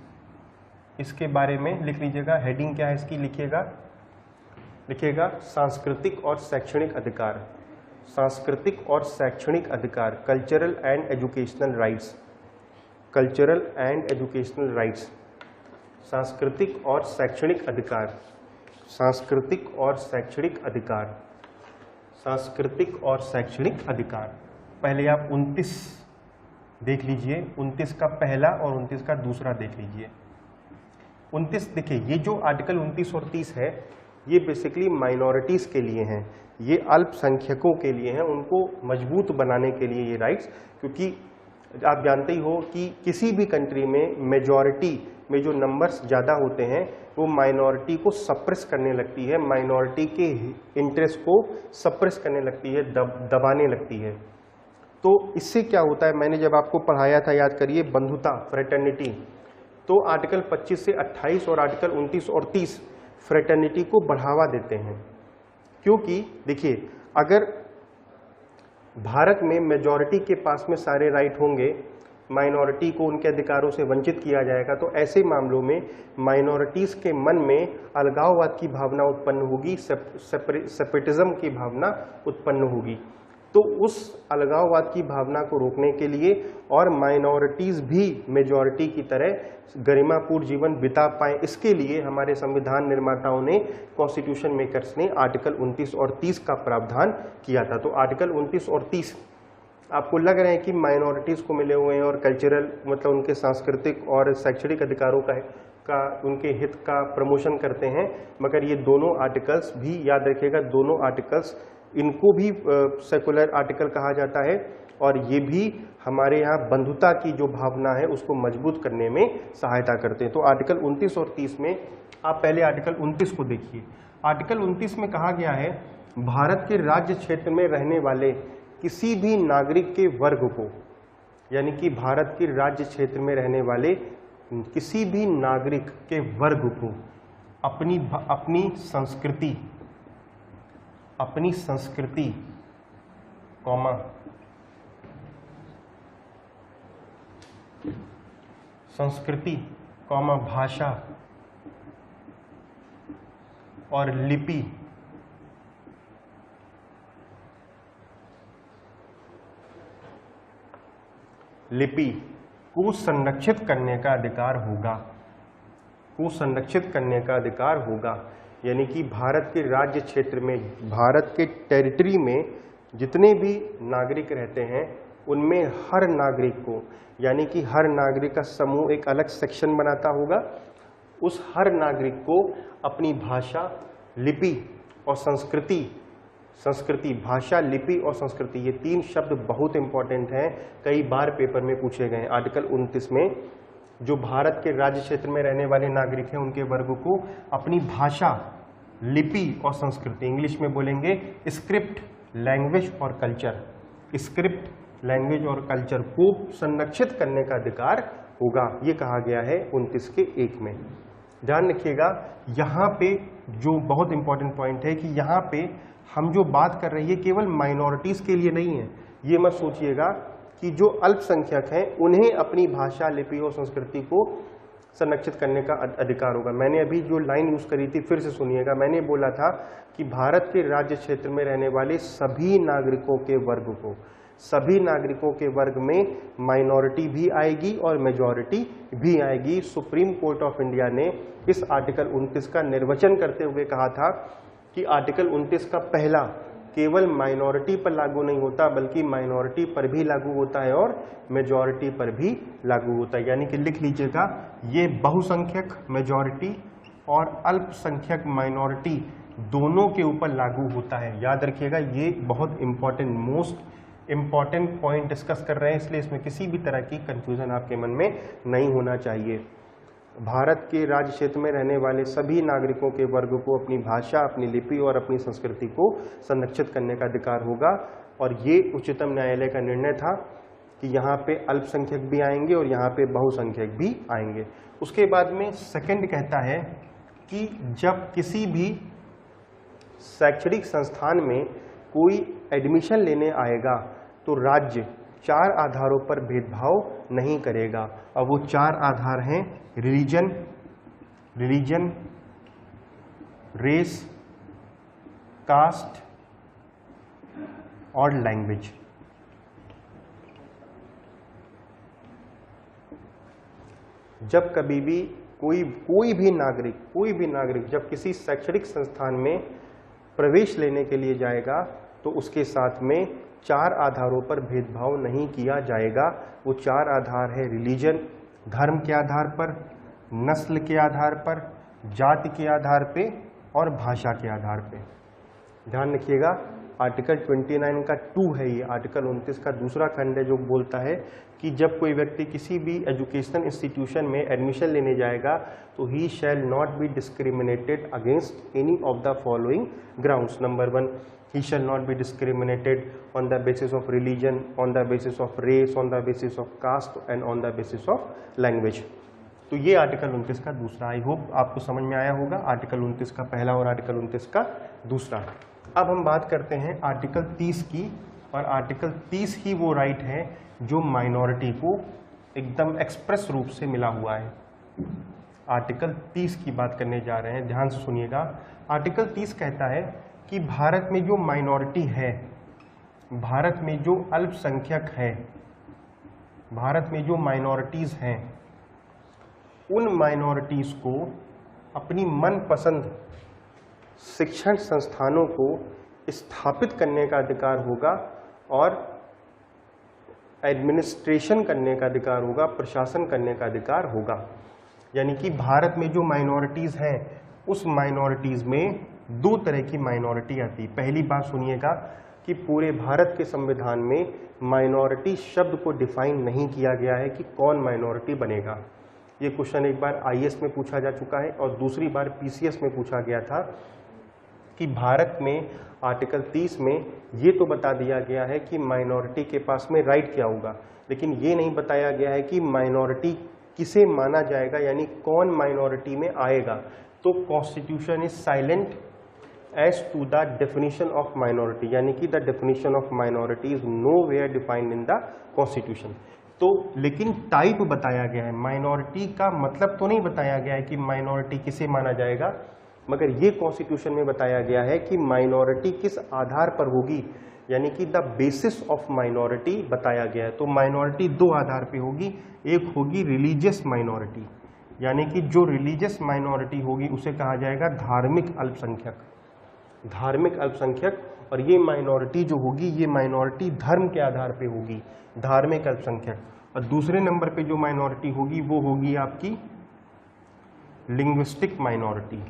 इसके बारे में लिख लीजिएगा। हेडिंग क्या है इसकी, लिखिएगा सांस्कृतिक और शैक्षणिक अधिकार। सांस्कृतिक और शैक्षणिक अधिकार, cultural and educational rights. Cultural and educational rights, सांस्कृतिक और शैक्षणिक अधिकार। सांस्कृतिक और शैक्षणिक अधिकार, सांस्कृतिक और शैक्षणिक अधिकार। पहले आप 29 देख लीजिए, 29 का पहला और 29 का दूसरा देख लीजिए। 29 देखिए, ये जो आर्टिकल 29 और 30 है ये बेसिकली माइनॉरिटीज़ के लिए हैं, ये अल्पसंख्यकों के लिए हैं, उनको मजबूत बनाने के लिए ये राइट्स। क्योंकि आप जानते ही हो कि किसी भी कंट्री में मेजॉरिटी में जो नंबर्स ज़्यादा होते हैं वो माइनॉरिटी को सप्रेस करने लगती है, माइनॉरिटी के इंटरेस्ट को सप्रेस करने लगती है, दबाने लगती है। तो इससे क्या होता है, मैंने जब आपको पढ़ाया था याद करिए बंधुता, फ्रेटर्निटी, तो आर्टिकल 25 से 28 और आर्टिकल 29 और 30 फ्रेटर्निटी को बढ़ावा देते हैं। क्योंकि देखिए, अगर भारत में मेजॉरिटी के पास में सारे राइट होंगे, माइनॉरिटी को उनके अधिकारों से वंचित किया जाएगा, तो ऐसे मामलों में माइनॉरिटीज़ के मन में अलगाववाद की भावना उत्पन्न होगी, सेपरेटिज्म की भावना उत्पन्न होगी। तो उस अलगाववाद की भावना को रोकने के लिए और माइनॉरिटीज़ भी मेजॉरिटी की तरह गरिमापूर्ण जीवन बिता पाएँ, इसके लिए हमारे संविधान निर्माताओं ने, कॉन्स्टिट्यूशन मेकर्स ने आर्टिकल 29 और 30 का प्रावधान किया था। तो आर्टिकल 29 और 30 आपको लग रहे हैं कि माइनॉरिटीज़ को मिले हुए हैं और कल्चरल मतलब उनके सांस्कृतिक और शैक्षणिक अधिकारों का उनके हित का प्रमोशन करते हैं, मगर ये दोनों आर्टिकल्स भी याद रखिएगा, दोनों आर्टिकल्स इनको भी सेकुलर आर्टिकल कहा जाता है और ये भी हमारे यहाँ बंधुता की जो भावना है उसको मजबूत करने में सहायता करते हैं। तो आर्टिकल 29 और 30 में आप पहले आर्टिकल 29 को देखिए। आर्टिकल 29 में कहा गया है, भारत के राज्य क्षेत्र में रहने वाले किसी भी नागरिक के वर्ग को, यानी कि भारत के राज्य क्षेत्र में रहने वाले किसी भी नागरिक के वर्ग को अपनी संस्कृति कॉमा भाषा और लिपि को संरक्षित करने का अधिकार होगा। यानी कि भारत के राज्य क्षेत्र में, भारत के टेरिटरी में जितने भी नागरिक रहते हैं उनमें हर नागरिक को, यानी कि हर नागरिक का समूह एक अलग सेक्शन बनाता होगा, उस हर नागरिक को अपनी भाषा, लिपि और संस्कृति, भाषा, लिपि और संस्कृति, ये 3 शब्द बहुत इंपॉर्टेंट हैं, कई बार पेपर में पूछे गए हैं। आर्टिकल 29 में जो भारत के राज्य क्षेत्र में रहने वाले नागरिक हैं उनके वर्ग को अपनी भाषा, लिपि और संस्कृति, इंग्लिश में बोलेंगे स्क्रिप्ट, लैंग्वेज और कल्चर, स्क्रिप्ट, लैंग्वेज और कल्चर को संरक्षित करने का अधिकार होगा। ये कहा गया है 29 के 1 में। ध्यान रखिएगा, यहाँ पे जो बहुत इंपॉर्टेंट पॉइंट है कि यहाँ पे हम जो बात कर रहे हैं केवल माइनॉरिटीज़ के लिए नहीं है। ये मत सोचिएगा कि जो अल्पसंख्यक हैं उन्हें अपनी भाषा, लिपि और संस्कृति को संरक्षित करने का अधिकार होगा। मैंने अभी जो लाइन यूज़ करी थी फिर से सुनिएगा, मैंने बोला था कि भारत के राज्य क्षेत्र में रहने वाले सभी नागरिकों के वर्ग को, सभी नागरिकों के वर्ग में माइनॉरिटी भी आएगी और मेजॉरिटी भी आएगी। सुप्रीम कोर्ट ऑफ इंडिया ने इस आर्टिकल 29 का निर्वचन करते हुए कहा था कि आर्टिकल 29 का पहला केवल माइनॉरिटी पर लागू नहीं होता बल्कि माइनॉरिटी पर भी लागू होता है और मेजॉरिटी पर भी लागू होता है। यानी कि लिख लीजिएगा, ये बहुसंख्यक मेजॉरिटी और अल्पसंख्यक माइनॉरिटी दोनों के ऊपर लागू होता है। याद रखिएगा, ये बहुत important, most important point discuss कर रहे हैं, इसलिए इसमें किसी भी तरह की कंफ्यूजन आपके मन में नहीं होना चाहिए। भारत के राज्य क्षेत्र में रहने वाले सभी नागरिकों के वर्ग को अपनी भाषा, अपनी लिपि और अपनी संस्कृति को संरक्षित करने का अधिकार होगा। और ये उच्चतम न्यायालय का निर्णय था कि यहाँ पे अल्पसंख्यक भी आएंगे और यहाँ पे बहुसंख्यक भी आएंगे। उसके बाद में सेकंड कहता है कि जब किसी भी शैक्षणिक संस्थान में कोई एडमिशन लेने आएगा तो राज्य 4 आधारों पर भेदभाव नहीं करेगा। और वो 4 आधार हैं रिलीजन, रेस, कास्ट और लैंग्वेज। जब कभी भी कोई भी नागरिक जब किसी शैक्षणिक संस्थान में प्रवेश लेने के लिए जाएगा तो उसके साथ में 4 आधारों पर भेदभाव नहीं किया जाएगा। वो 4 आधार है रिलीजन, धर्म के आधार पर, नस्ल के आधार पर, जाति के आधार पे और भाषा के आधार पे। ध्यान रखिएगा, आर्टिकल 29 का 2 है ये, आर्टिकल 29 का दूसरा खंड है जो बोलता है कि जब कोई व्यक्ति किसी भी एजुकेशनल इंस्टीट्यूशन में एडमिशन लेने जाएगा तो ही shall not be discriminated against any of the following grounds. Number 1, he shall not be discriminated on the basis of religion, on the basis of race, on the basis of caste and on the basis of language। तो ये article 29 का दूसरा, I hope आपको समझ में आया होगा, article 29 का पहला और आर्टिकल 29 का दूसरा। अब हम बात करते हैं आर्टिकल 30 की, और आर्टिकल 30 ही वो राइट है जो माइनॉरिटी को एकदम एक्सप्रेस रूप से मिला हुआ है। आर्टिकल 30 की बात करने जा रहे हैं, ध्यान से सुनिएगा। आर्टिकल 30 कहता है कि भारत में जो माइनॉरिटी है, भारत में जो अल्पसंख्यक है, भारत में जो माइनॉरिटीज हैं, उन माइनॉरिटीज को अपनी मनपसंद शिक्षण संस्थानों को स्थापित करने का अधिकार होगा और एडमिनिस्ट्रेशन करने का अधिकार होगा, प्रशासन करने का अधिकार होगा। यानी कि भारत में जो माइनॉरिटीज हैं उस माइनॉरिटीज में 2 तरह की माइनॉरिटी आती है। पहली बात सुनिएगा कि पूरे भारत के संविधान में माइनॉरिटी शब्द को डिफाइन नहीं किया गया है कि कौन माइनॉरिटी बनेगा। ये क्वेश्चन एक बार आईएएस में पूछा जा चुका है और दूसरी बार पीसीएस में पूछा गया था कि भारत में आर्टिकल 30 में ये तो बता दिया गया है कि माइनॉरिटी के पास में राइट क्या होगा, लेकिन ये नहीं बताया गया है कि माइनॉरिटी किसे माना जाएगा, यानी कौन माइनॉरिटी में आएगा। तो constitution is silent as to the definition of minority, यानी कि the definition of minority is nowhere defined in the constitution. तो लेकिन टाइप बताया गया है, माइनॉरिटी का मतलब तो नहीं बताया गया है कि माइनॉरिटी किसे माना जाएगा, मगर ये कॉन्स्टिट्यूशन में बताया गया है कि माइनॉरिटी किस आधार पर होगी, यानी कि द बेसिस ऑफ माइनॉरिटी बताया गया है। तो माइनॉरिटी 2 आधार पे होगी, एक होगी रिलीजियस माइनॉरिटी, यानी कि जो रिलीजियस माइनॉरिटी होगी उसे कहा जाएगा धार्मिक अल्पसंख्यक, धार्मिक अल्पसंख्यक। और ये माइनॉरिटी जो होगी ये माइनॉरिटी धर्म के आधार पे होगी, धार्मिक अल्पसंख्यक। और दूसरे नंबर पे जो माइनॉरिटी होगी वो होगी आपकी linguistic minority.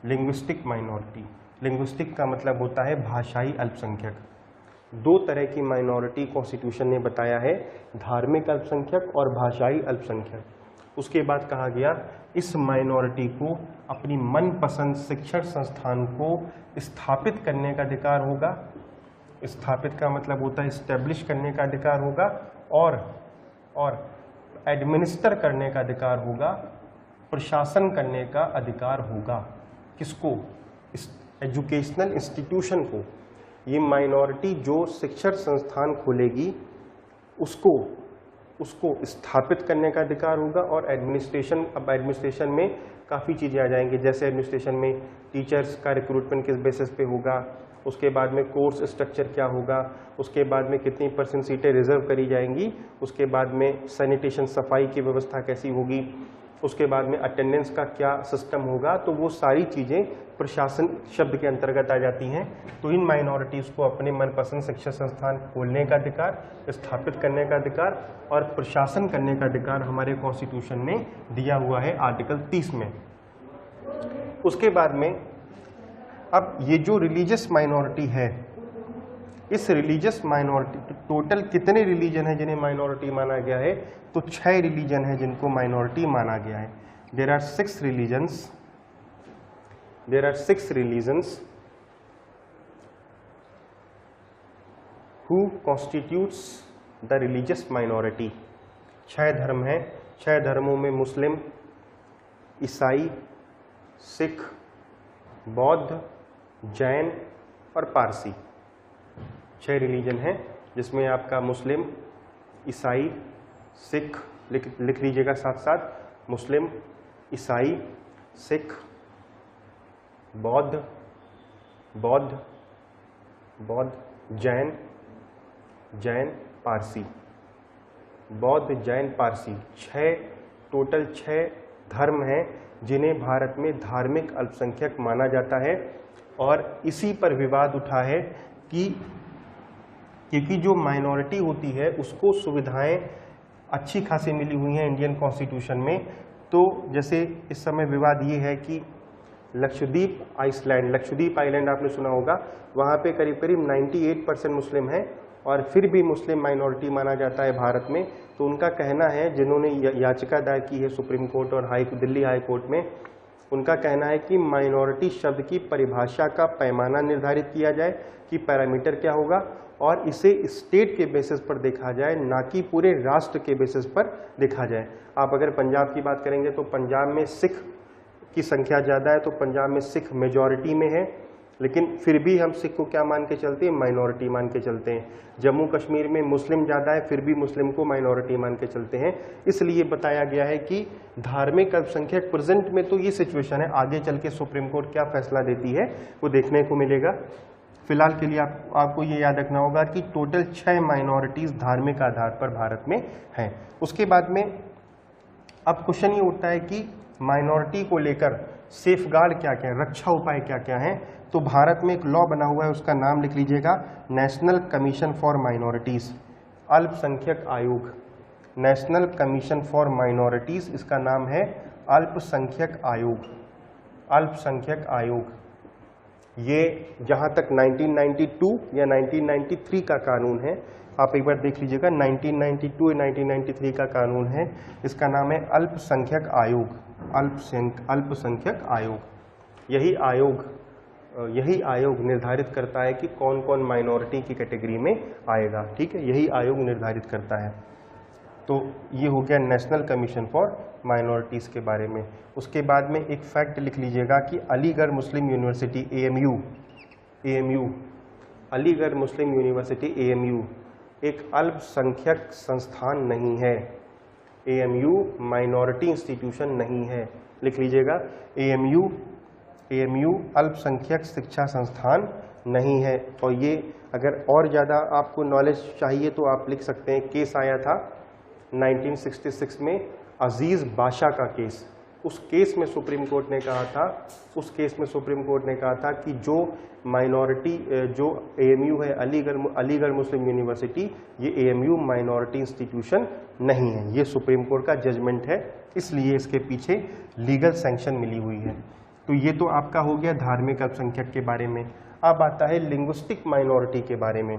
Linguistic minority, linguistic का मतलब होता है भाषाई अल्पसंख्यक। 2 तरह की माइनॉरिटी कॉन्स्टिट्यूशन ने बताया है, धार्मिक अल्पसंख्यक और भाषाई अल्पसंख्यक। उसके बाद कहा गया इस माइनॉरिटी को अपनी मनपसंद शिक्षण संस्थान को स्थापित करने का अधिकार होगा। स्थापित का मतलब होता है इस्टेब्लिश करने का अधिकार होगा, और एडमिनिस्टर करने का अधिकार होगा, प्रशासन करने का अधिकार होगा। किसको? एजुकेशनल इंस्टीट्यूशन को। ये माइनॉरिटी जो शिक्षण संस्थान खोलेगी उसको स्थापित करने का अधिकार होगा और एडमिनिस्ट्रेशन। अब एडमिनिस्ट्रेशन में काफ़ी चीज़ें आ जाएंगी, जैसे एडमिनिस्ट्रेशन में टीचर्स का रिक्रूटमेंट किस बेसिस पे होगा, उसके बाद में कोर्स स्ट्रक्चर क्या होगा, उसके बाद में कितनी % सीटें रिजर्व करी जाएंगी, उसके बाद में सैनिटेशन सफाई की व्यवस्था कैसी होगी, उसके बाद में अटेंडेंस का क्या सिस्टम होगा। तो वो सारी चीज़ें प्रशासन शब्द के अंतर्गत आ जाती हैं। तो इन माइनॉरिटीज़ को अपने मनपसंद शिक्षा संस्थान खोलने का अधिकार, स्थापित करने का अधिकार और प्रशासन करने का अधिकार हमारे कॉन्स्टिट्यूशन ने दिया हुआ है आर्टिकल 30 में। उसके बाद में अब ये जो रिलीजियस माइनॉरिटी है, इस रिलीजियस माइनॉरिटी, टोटल कितने रिलीजन है जिन्हें माइनॉरिटी माना गया है? तो 6 रिलीजन है जिनको माइनॉरिटी माना गया है। There are 6 religions who constitutes the religious minority. 6 धर्म हैं। 6 धर्मों में मुस्लिम, ईसाई, सिख, बौद्ध, जैन और पारसी। 6 रिलीजन हैं जिसमें आपका मुस्लिम, ईसाई, सिख, लिख लीजिएगा साथ साथ, मुस्लिम, ईसाई, सिख, बौद्ध, जैन, पारसी। बौद्ध, जैन, पारसी, 6 धर्म हैं जिन्हें भारत में धार्मिक अल्पसंख्यक माना जाता है। और इसी पर विवाद उठा है कि क्योंकि जो माइनॉरिटी होती है उसको सुविधाएं अच्छी खासी मिली हुई हैं इंडियन कॉन्स्टिट्यूशन में। तो जैसे इस समय विवाद ये है कि लक्षद्वीप आइलैंड आपने सुना होगा, वहाँ पे करीब करीब 98% मुस्लिम हैं और फिर भी मुस्लिम माइनॉरिटी माना जाता है भारत में। तो उनका कहना है, जिन्होंने याचिका दायर की है सुप्रीम कोर्ट और दिल्ली हाई कोर्ट में, उनका कहना है कि माइनॉरिटी शब्द की परिभाषा का पैमाना निर्धारित किया जाए कि पैरामीटर क्या होगा, और इसे स्टेट के बेसिस पर देखा जाए, ना कि पूरे राष्ट्र के बेसिस पर देखा जाए। आप अगर पंजाब की बात करेंगे तो पंजाब में सिख की संख्या ज़्यादा है, तो पंजाब में सिख मेजॉरिटी में है, लेकिन फिर भी हम सिख को क्या मान के चलते हैं? माइनॉरिटी मान के चलते हैं। जम्मू कश्मीर में मुस्लिम ज़्यादा है, फिर भी मुस्लिम को माइनॉरिटी मान के चलते हैं। इसलिए बताया गया है कि धार्मिक अल्पसंख्यक, प्रेजेंट में तो ये सिचुएशन है, आगे चल के सुप्रीम कोर्ट क्या फैसला देती है वो देखने को मिलेगा। फिलहाल के लिए आपको ये याद रखना होगा कि टोटल 6 माइनॉरिटीज़ धार्मिक आधार पर भारत में हैं। उसके बाद में अब क्वेश्चन ये उठता है कि माइनॉरिटी को लेकर सेफगार्ड क्या क्या है, रक्षा उपाय क्या क्या हैं। तो भारत में एक लॉ बना हुआ है, उसका नाम लिख लीजिएगा, नेशनल कमीशन फॉर माइनॉरिटीज़, अल्पसंख्यक आयोग। नेशनल कमीशन फॉर माइनॉरिटीज़, इसका नाम है अल्पसंख्यक आयोग। अल्पसंख्यक आयोग ये जहाँ तक 1992 या 1993 का कानून है, आप एक बार देख लीजिएगा, 1992 या 1993 का कानून है, इसका नाम है अल्पसंख्यक आयोग। अल्पसंख्यक आयोग, यही आयोग निर्धारित करता है कि कौन कौन माइनॉरिटी की कैटेगरी में आएगा। ठीक है, यही आयोग निर्धारित करता है। तो ये हो गया नेशनल कमीशन फॉर माइनॉरिटीज़ के बारे में। उसके बाद में एक फैक्ट लिख लीजिएगा कि अलीगढ़ मुस्लिम यूनिवर्सिटी AMU, अलीगढ़ मुस्लिम यूनिवर्सिटी AMU एक अल्पसंख्यक संस्थान नहीं है। AMU माइनॉरिटी इंस्टीट्यूशन नहीं है, लिख लीजिएगा, AMU अल्पसंख्यक शिक्षा संस्थान नहीं है। और ये अगर और ज़्यादा आपको नॉलेज चाहिए तो आप लिख सकते हैं, केस आया था 1966 में, अजीज़ बाशा का केस। उस केस में सुप्रीम कोर्ट ने कहा था कि जो माइनॉरिटी, जो AMU है, अलीगढ़ मुस्लिम यूनिवर्सिटी, ये AMU माइनॉरिटी इंस्टीट्यूशन नहीं है। ये सुप्रीम कोर्ट का जजमेंट है, इसलिए इसके पीछे लीगल सैंक्शन मिली हुई है। तो ये तो आपका हो गया धार्मिक अल्पसंख्यक के बारे में। अब आता है लिंग्विस्टिक माइनॉरिटी के बारे में।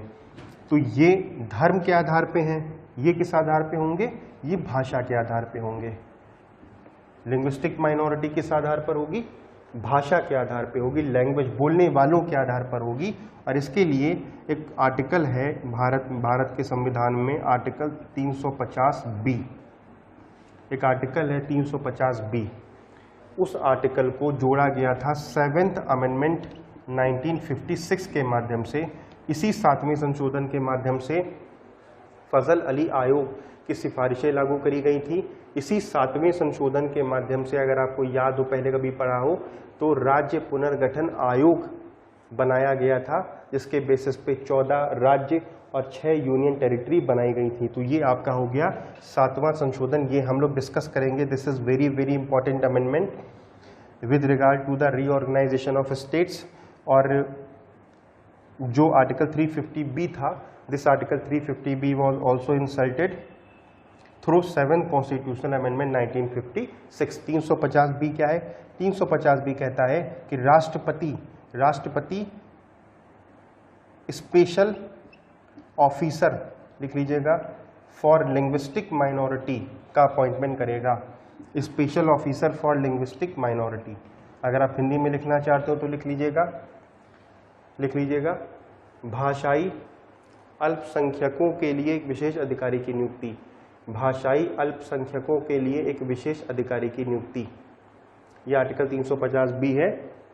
तो ये धर्म के आधार पे हैं, ये किस आधार पे होंगे? ये भाषा के आधार पे होंगे। लिंग्विस्टिक माइनॉरिटी किस आधार पर होगी? भाषा के आधार पे होगी, लैंग्वेज, बोलने वालों के आधार पर होगी। और इसके लिए एक आर्टिकल है भारत के संविधान में, आर्टिकल 350B, एक आर्टिकल है 350B। उस आर्टिकल को जोड़ा गया था 7th अमेंडमेंट 1956 के माध्यम से। इसी 7वें संशोधन के माध्यम से फजल अली आयोग की सिफारिशें लागू करी गई थी। इसी 7वें संशोधन के माध्यम से, अगर आपको याद हो, पहले कभी पढ़ा हो, तो राज्य पुनर्गठन आयोग बनाया गया था, जिसके बेसिस पे 14 राज्य और 6 यूनियन टेरिटरी बनाई गई थी। तो ये आपका हो गया 7वां संशोधन, ये हम लोग डिस्कस करेंगे। This is very very important amendment with regard to the reorganisation of states. और जो आर्टिकल 350B था, this article 350B was also inserted through 7th constitutional amendment 1956। 350B क्या है? 350B कहता है कि राष्ट्रपति स्पेशल ऑफिसर लिख लीजिएगा फॉर लिंग्विस्टिक माइनॉरिटी का अपॉइंटमेंट करेगा, special officer for linguistic minority. अगर आप हिंदी में लिखना चाहते हो तो लिख लीजिएगा भाषाई अल्पसंख्यकों के लिए एक विशेष अधिकारी की नियुक्ति, भाषाई अल्पसंख्यकों के लिए एक विशेष अधिकारी की नियुक्ति। यह आर्टिकल 350B है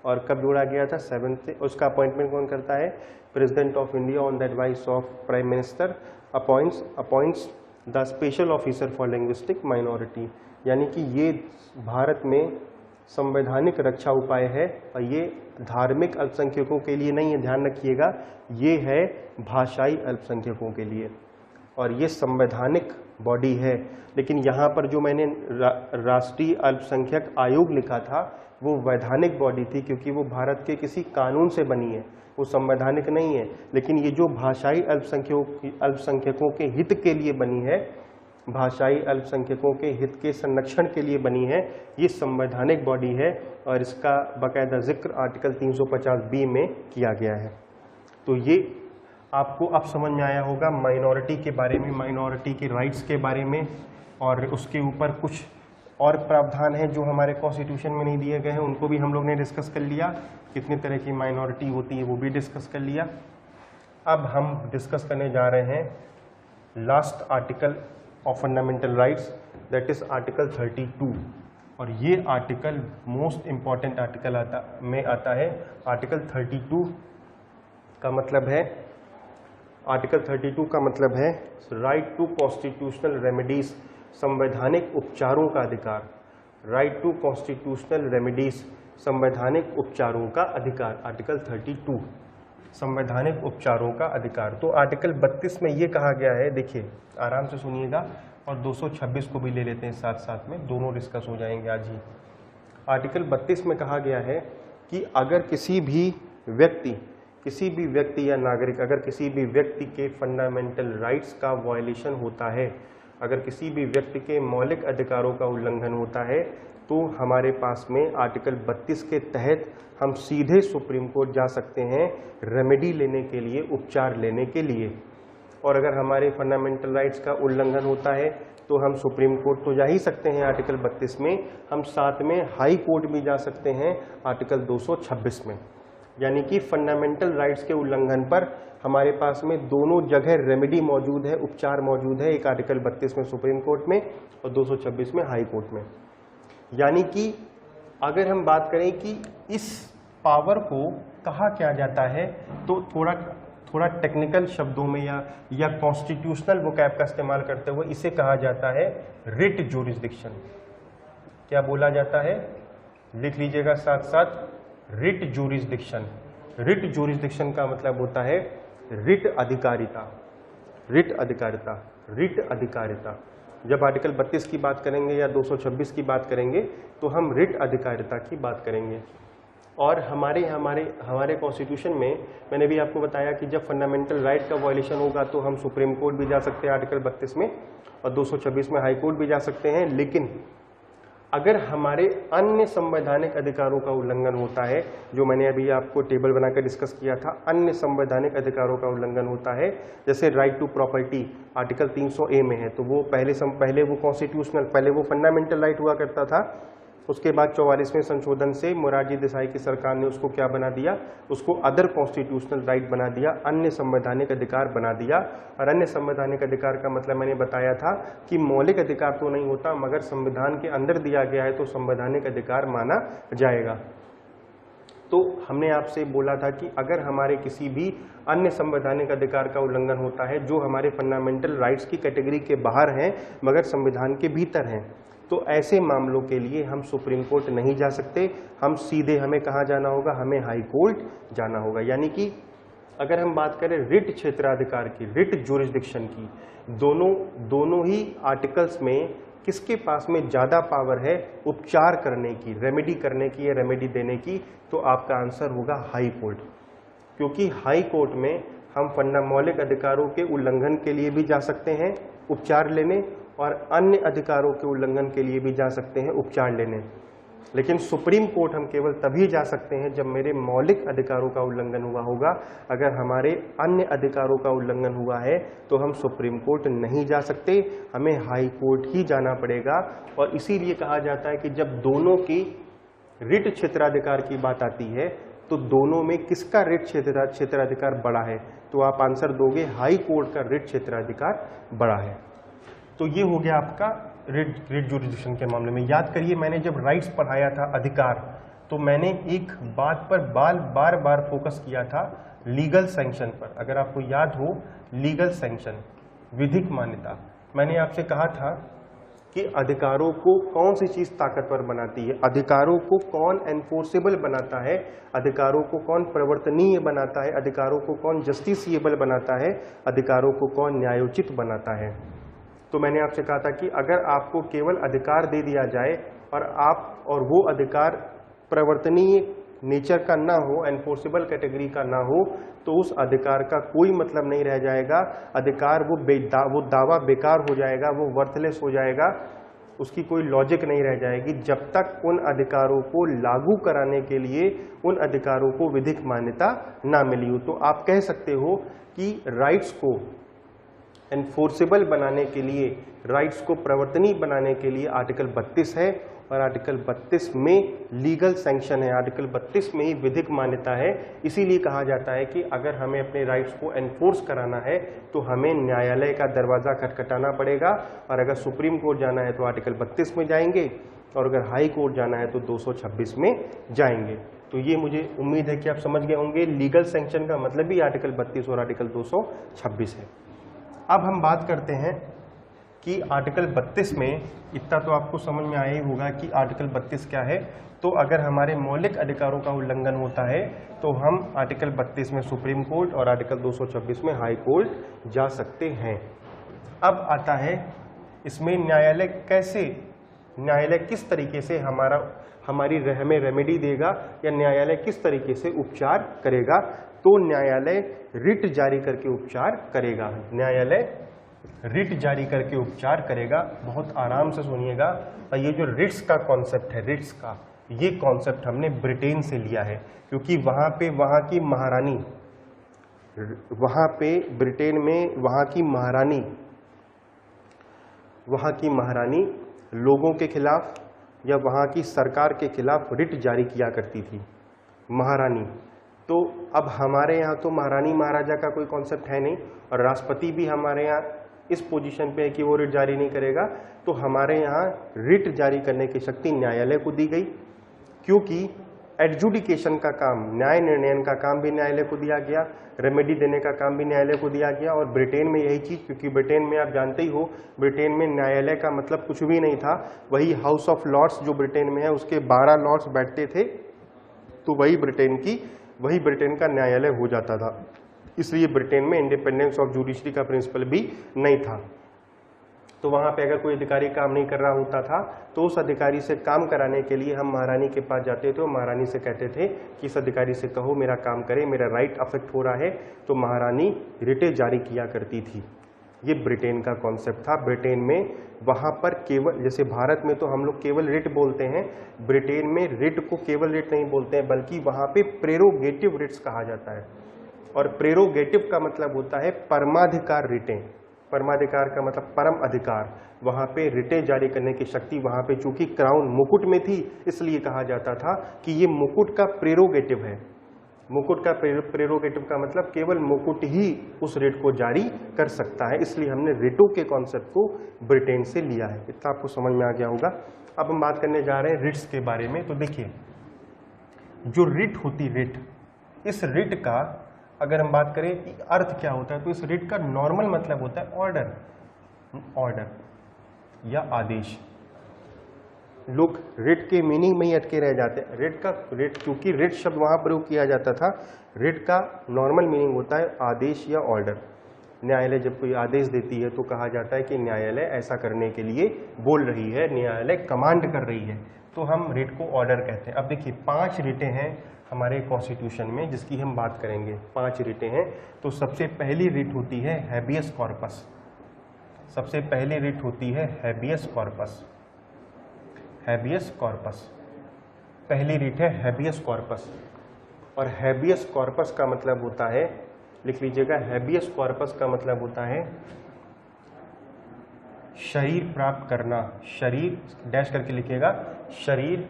और कब जोड़ा गया था 7 से। उसका अपॉइंटमेंट कौन करता है? President of India on the advice of prime minister appoints the special officer for linguistic minority. यानी कि ये भारत में संवैधानिक रक्षा उपाय है और ये धार्मिक अल्पसंख्यकों के लिए नहीं है, ध्यान रखिएगा, ये है भाषाई अल्पसंख्यकों के लिए और ये संवैधानिक बॉडी है। लेकिन यहाँ पर जो मैंने राष्ट्रीय अल्पसंख्यक आयोग लिखा था वो वैधानिक बॉडी थी, क्योंकि वो भारत के किसी कानून से बनी है, वो संवैधानिक नहीं है। लेकिन ये जो भाषाई अल्पसंख्यकों के हित के लिए बनी है, भाषाई अल्पसंख्यकों के हित के संरक्षण के लिए बनी है, ये संवैधानिक बॉडी है और इसका बाकायदा जिक्र आर्टिकल 350B में किया गया है। तो ये आपको अब समझ में आया होगा माइनॉरिटी के बारे में, माइनॉरिटी के राइट्स के बारे में, और उसके ऊपर कुछ और प्रावधान हैं जो हमारे कॉन्स्टिट्यूशन में नहीं दिए गए हैं, उनको भी हम लोग ने डिस्कस कर लिया। कितने तरह की माइनॉरिटी होती है वो भी डिस्कस कर लिया। अब हम डिस्कस करने जा रहे हैं last article of fundamental rights, that is article 32। और ये आर्टिकल मोस्ट इम्पॉर्टेंट आर्टिकल आता है। आर्टिकल 32 का मतलब है, आर्टिकल 32 का मतलब है राइट टू कॉन्स्टिट्यूशनल रेमेडीज, संवैधानिक उपचारों का अधिकार। राइट टू कॉन्स्टिट्यूशनल रेमेडीज, संवैधानिक उपचारों का अधिकार। आर्टिकल 32 संवैधानिक उपचारों का अधिकार। तो आर्टिकल 32 में ये कहा गया है, देखिए आराम से सुनिएगा, और 226 को भी ले लेते हैं साथ साथ में, दोनों डिस्कस हो जाएंगे आज ही। आर्टिकल 32 में कहा गया है कि अगर किसी भी व्यक्ति या नागरिक, अगर किसी भी व्यक्ति के फंडामेंटल राइट्स का वायलेशन होता है, अगर किसी भी व्यक्ति के मौलिक अधिकारों का उल्लंघन होता है, तो हमारे पास में आर्टिकल 32 के तहत हम सीधे सुप्रीम कोर्ट जा सकते हैं रेमेडी लेने के लिए, उपचार लेने के लिए। और अगर हमारे फंडामेंटल राइट्स का उल्लंघन होता है तो हम सुप्रीम कोर्ट तो जा ही सकते हैं आर्टिकल 32 में, हम साथ में हाई कोर्ट भी जा सकते हैं आर्टिकल 226 में। यानी कि फंडामेंटल राइट्स के उल्लंघन पर हमारे पास में दोनों जगह रेमेडी मौजूद है, उपचार मौजूद है, एक आर्टिकल 32 में सुप्रीम कोर्ट में और 226 में हाई कोर्ट में। यानी कि अगर हम बात करें कि इस पावर को कहा क्या जाता है, तो थोड़ा टेक्निकल शब्दों में या कॉन्स्टिट्यूशनल वोकैब का इस्तेमाल करते हुए इसे कहा जाता है रिट ज्यूरिसडिक्शन। क्या बोला जाता है? लिख लीजिएगा साथ साथ, रिट ज्यूरिसडिक्शन। रिट ज्यूरिसडिक्शन का मतलब होता है रिट अधिकारिता। रिट अधिकारिता, रिट अधिकारिता। जब आर्टिकल 32 की बात करेंगे या 226 की बात करेंगे तो हम रिट अधिकारिता की बात करेंगे। और हमारे कॉन्स्टिट्यूशन में मैंने भी आपको बताया कि जब फंडामेंटल राइट का वायलेशन होगा तो हम सुप्रीम कोर्ट भी जा सकते हैं आर्टिकल 32 में, और 226 में हाई कोर्ट भी जा सकते हैं। लेकिन अगर हमारे अन्य संवैधानिक अधिकारों का उल्लंघन होता है, जो मैंने अभी आपको टेबल बनाकर डिस्कस किया था, अन्य संवैधानिक अधिकारों का उल्लंघन होता है, जैसे right to property article 300A में है, तो वो पहले वो कॉन्स्टिट्यूशनल, पहले वो फंडामेंटल राइट हुआ करता था। उसके बाद 44वें संशोधन से मोरारजी देसाई की सरकार ने उसको क्या बना दिया, उसको अदर कॉन्स्टिट्यूशनल राइट बना दिया, अन्य संवैधानिक अधिकार बना दिया। और अन्य संवैधानिक अधिकार का मतलब मैंने बताया था कि मौलिक अधिकार तो नहीं होता, मगर संविधान के अंदर दिया गया है तो संवैधानिक अधिकार माना जाएगा। तो हमने आपसे बोला था कि अगर हमारे किसी भी अन्य संवैधानिक अधिकार का उल्लंघन होता है जो हमारे फंडामेंटल राइट्स की कैटेगरी के बाहर हैं मगर संविधान के भीतर हैं, तो ऐसे मामलों के लिए हम सुप्रीम कोर्ट नहीं जा सकते, हम सीधे, हमें कहाँ जाना होगा, हमें हाई कोर्ट जाना होगा। यानी कि अगर हम बात करें रिट क्षेत्राधिकार की, रिट ज्यूरिसडिक्शन की, दोनों ही आर्टिकल्स में किसके पास में ज़्यादा पावर है उपचार करने की, रेमेडी करने की या रेमेडी देने की, तो आपका आंसर होगा हाई कोर्ट। क्योंकि हाई कोर्ट में हम मौलिक अधिकारों के उल्लंघन के लिए भी जा सकते हैं उपचार लेने, और अन्य अधिकारों के उल्लंघन के लिए भी जा सकते हैं उपचार लेने। लेकिन सुप्रीम कोर्ट हम केवल तभी जा सकते हैं जब मेरे मौलिक अधिकारों का उल्लंघन हुआ होगा। अगर हमारे अन्य अधिकारों का उल्लंघन हुआ है तो हम सुप्रीम कोर्ट नहीं जा सकते, हमें हाई कोर्ट ही जाना पड़ेगा। और इसीलिए कहा जाता है कि जब दोनों की रिट क्षेत्राधिकार की बात आती है तो दोनों में किसका रिट क्षेत्राधिकार बड़ा है, तो आप आंसर दोगे हाई कोर्ट का रिट क्षेत्राधिकार बड़ा है। तो ये हो गया आपका रिट जुरिडिक्शन के मामले में। याद करिए, मैंने जब राइट्स पढ़ाया था अधिकार, तो मैंने एक बात पर बार बार फोकस किया था, लीगल सैंक्शन पर। अगर आपको याद हो, लीगल सैंक्शन, विधिक मान्यता। मैंने आपसे कहा था कि अधिकारों को कौन सी चीज ताकतवर बनाती है, अधिकारों को कौन एनफोर्सेबल बनाता है, अधिकारों को कौन प्रवर्तनीय बनाता है, अधिकारों को कौन जस्टिसिएबल बनाता है, अधिकारों को कौन न्यायोचित बनाता है। तो मैंने आपसे कहा था कि अगर आपको केवल अधिकार दे दिया जाए और वो अधिकार प्रवर्तनीय नेचर का ना हो, एनफोर्सेबल कैटेगरी का ना हो, तो उस अधिकार का कोई मतलब नहीं रह जाएगा। अधिकार वो दावा बेकार हो जाएगा, वो वर्थलेस हो जाएगा, उसकी कोई लॉजिक नहीं रह जाएगी जब तक उन अधिकारों को लागू कराने के लिए उन अधिकारों को विधिक मान्यता ना मिली हो। तो आप कह सकते हो कि राइट्स को एनफोर्सेबल बनाने के लिए, राइट्स को प्रवर्तनीय बनाने के लिए आर्टिकल 32 है, और आर्टिकल 32 में लीगल सैंक्शन है, आर्टिकल 32 में ही विधिक मान्यता है। इसीलिए कहा जाता है कि अगर हमें अपने राइट्स को एनफोर्स कराना है तो हमें न्यायालय का दरवाज़ा खटखटाना पड़ेगा, और अगर सुप्रीम कोर्ट जाना है तो आर्टिकल 32 में जाएंगे, और अगर हाई कोर्ट जाना है तो 226 में जाएंगे। तो ये मुझे उम्मीद है कि आप समझ गए होंगे, लीगल सैंक्शन का मतलब भी आर्टिकल 32 और आर्टिकल 226 है। अब हम बात करते हैं कि आर्टिकल 32 में, इतना तो आपको समझ में आया ही होगा कि आर्टिकल 32 क्या है। तो अगर हमारे मौलिक अधिकारों का उल्लंघन होता है तो हम आर्टिकल 32 में सुप्रीम कोर्ट और आर्टिकल 226 में हाई कोर्ट जा सकते हैं। अब आता है इसमें न्यायालय किस तरीके से हमारी हमें रेमेडी देगा, या न्यायालय किस तरीके से उपचार करेगा। तो न्यायालय रिट जारी करके उपचार करेगा, न्यायालय रिट जारी करके उपचार करेगा। बहुत आराम से सुनिएगा। और ये जो रिट्स का कॉन्सेप्ट है, रिट्स का ये कॉन्सेप्ट हमने ब्रिटेन से लिया है, क्योंकि वहाँ पे ब्रिटेन में वहाँ की महारानी लोगों के खिलाफ या वहाँ की सरकार के खिलाफ रिट जारी किया करती थी, महारानी। तो अब हमारे यहाँ तो महारानी महाराजा का कोई कॉन्सेप्ट है नहीं, और राष्ट्रपति भी हमारे यहाँ इस पोजीशन पे है कि वो रिट जारी नहीं करेगा। तो हमारे यहाँ रिट जारी करने की शक्ति न्यायालय को दी गई, क्योंकि एडजुडिकेशन का काम, न्याय निर्णयन का काम भी न्यायालय को दिया गया, रेमेडी देने का काम भी न्यायालय को दिया गया। और ब्रिटेन में यही चीज़, क्योंकि ब्रिटेन में आप जानते ही हो, ब्रिटेन में न्यायालय का मतलब कुछ भी नहीं था। वही हाउस ऑफ लॉर्ड्स जो ब्रिटेन में है, उसके 12 लॉर्ड्स बैठते थे, तो वही ब्रिटेन का न्यायालय हो जाता था। इसलिए ब्रिटेन में इंडिपेंडेंस ऑफ जुडिशरी का प्रिंसिपल भी नहीं था। तो वहाँ पे अगर कोई अधिकारी काम नहीं कर रहा होता था तो उस अधिकारी से काम कराने के लिए हम महारानी के पास जाते थे, और महारानी से कहते थे कि इस अधिकारी से कहो मेरा काम करे, मेरा राइट अफेक्ट हो रहा है। तो महारानी रिटें जारी किया करती थी। ये ब्रिटेन का कॉन्सेप्ट था। ब्रिटेन में वहाँ पर केवल, जैसे भारत में तो हम लोग केवल रिट बोलते हैं, ब्रिटेन में रिट को केवल रिट नहीं बोलते हैं, बल्कि वहाँ पे प्रेरोगेटिव रिट्स कहा जाता है। और प्रेरोगेटिव का मतलब होता है परमाधिकार रिटें। परमाधिकार का मतलब परम अधिकार। वहाँ पे रिटें जारी करने की शक्ति, वहाँ पे चूंकि क्राउन मुकुट में थी, इसलिए कहा जाता था कि ये मुकुट का प्रेरोगेटिव है। मुकुट का प्रेरोगेटिव का मतलब केवल मुकुट ही उस रिट को जारी कर सकता है। इसलिए हमने रिटों के कॉन्सेप्ट को ब्रिटेन से लिया है। इतना आपको समझ में आ गया होगा। अब हम बात करने जा रहे हैं रिट्स के बारे में। तो देखिए, जो रिट होती, इस रिट का अगर हम बात करें कि अर्थ क्या होता है, तो इस रिट का नॉर्मल मतलब होता है ऑर्डर या आदेश। लोग रिट के मीनिंग में ही अटके रह जाते हैं। रिट क्योंकि रिट शब्द वहाँ प्रयोग किया जाता था, रिट का नॉर्मल मीनिंग होता है आदेश या ऑर्डर। न्यायालय जब कोई आदेश देती है तो कहा जाता है कि न्यायालय ऐसा करने के लिए बोल रही है, न्यायालय कमांड कर रही है, तो हम रिट को ऑर्डर कहते हैं। अब देखिए, 5 रिटें हैं हमारे कॉन्स्टिट्यूशन में जिसकी हम बात करेंगे। 5 रिटें हैं। तो सबसे पहली रिट होती है हैबियस कॉर्पस। सबसे पहली रिट होती है हैबियस कॉर्पस। हैबियस कॉर्पस पहली रिट है हैबियस कॉर्पस, और हैबियस कॉर्पस का मतलब होता है, लिख लीजिएगा, हैबियस कॉर्पस का मतलब होता है शरीर प्राप्त करना। शरीर डैश करके लिखिएगा, शरीर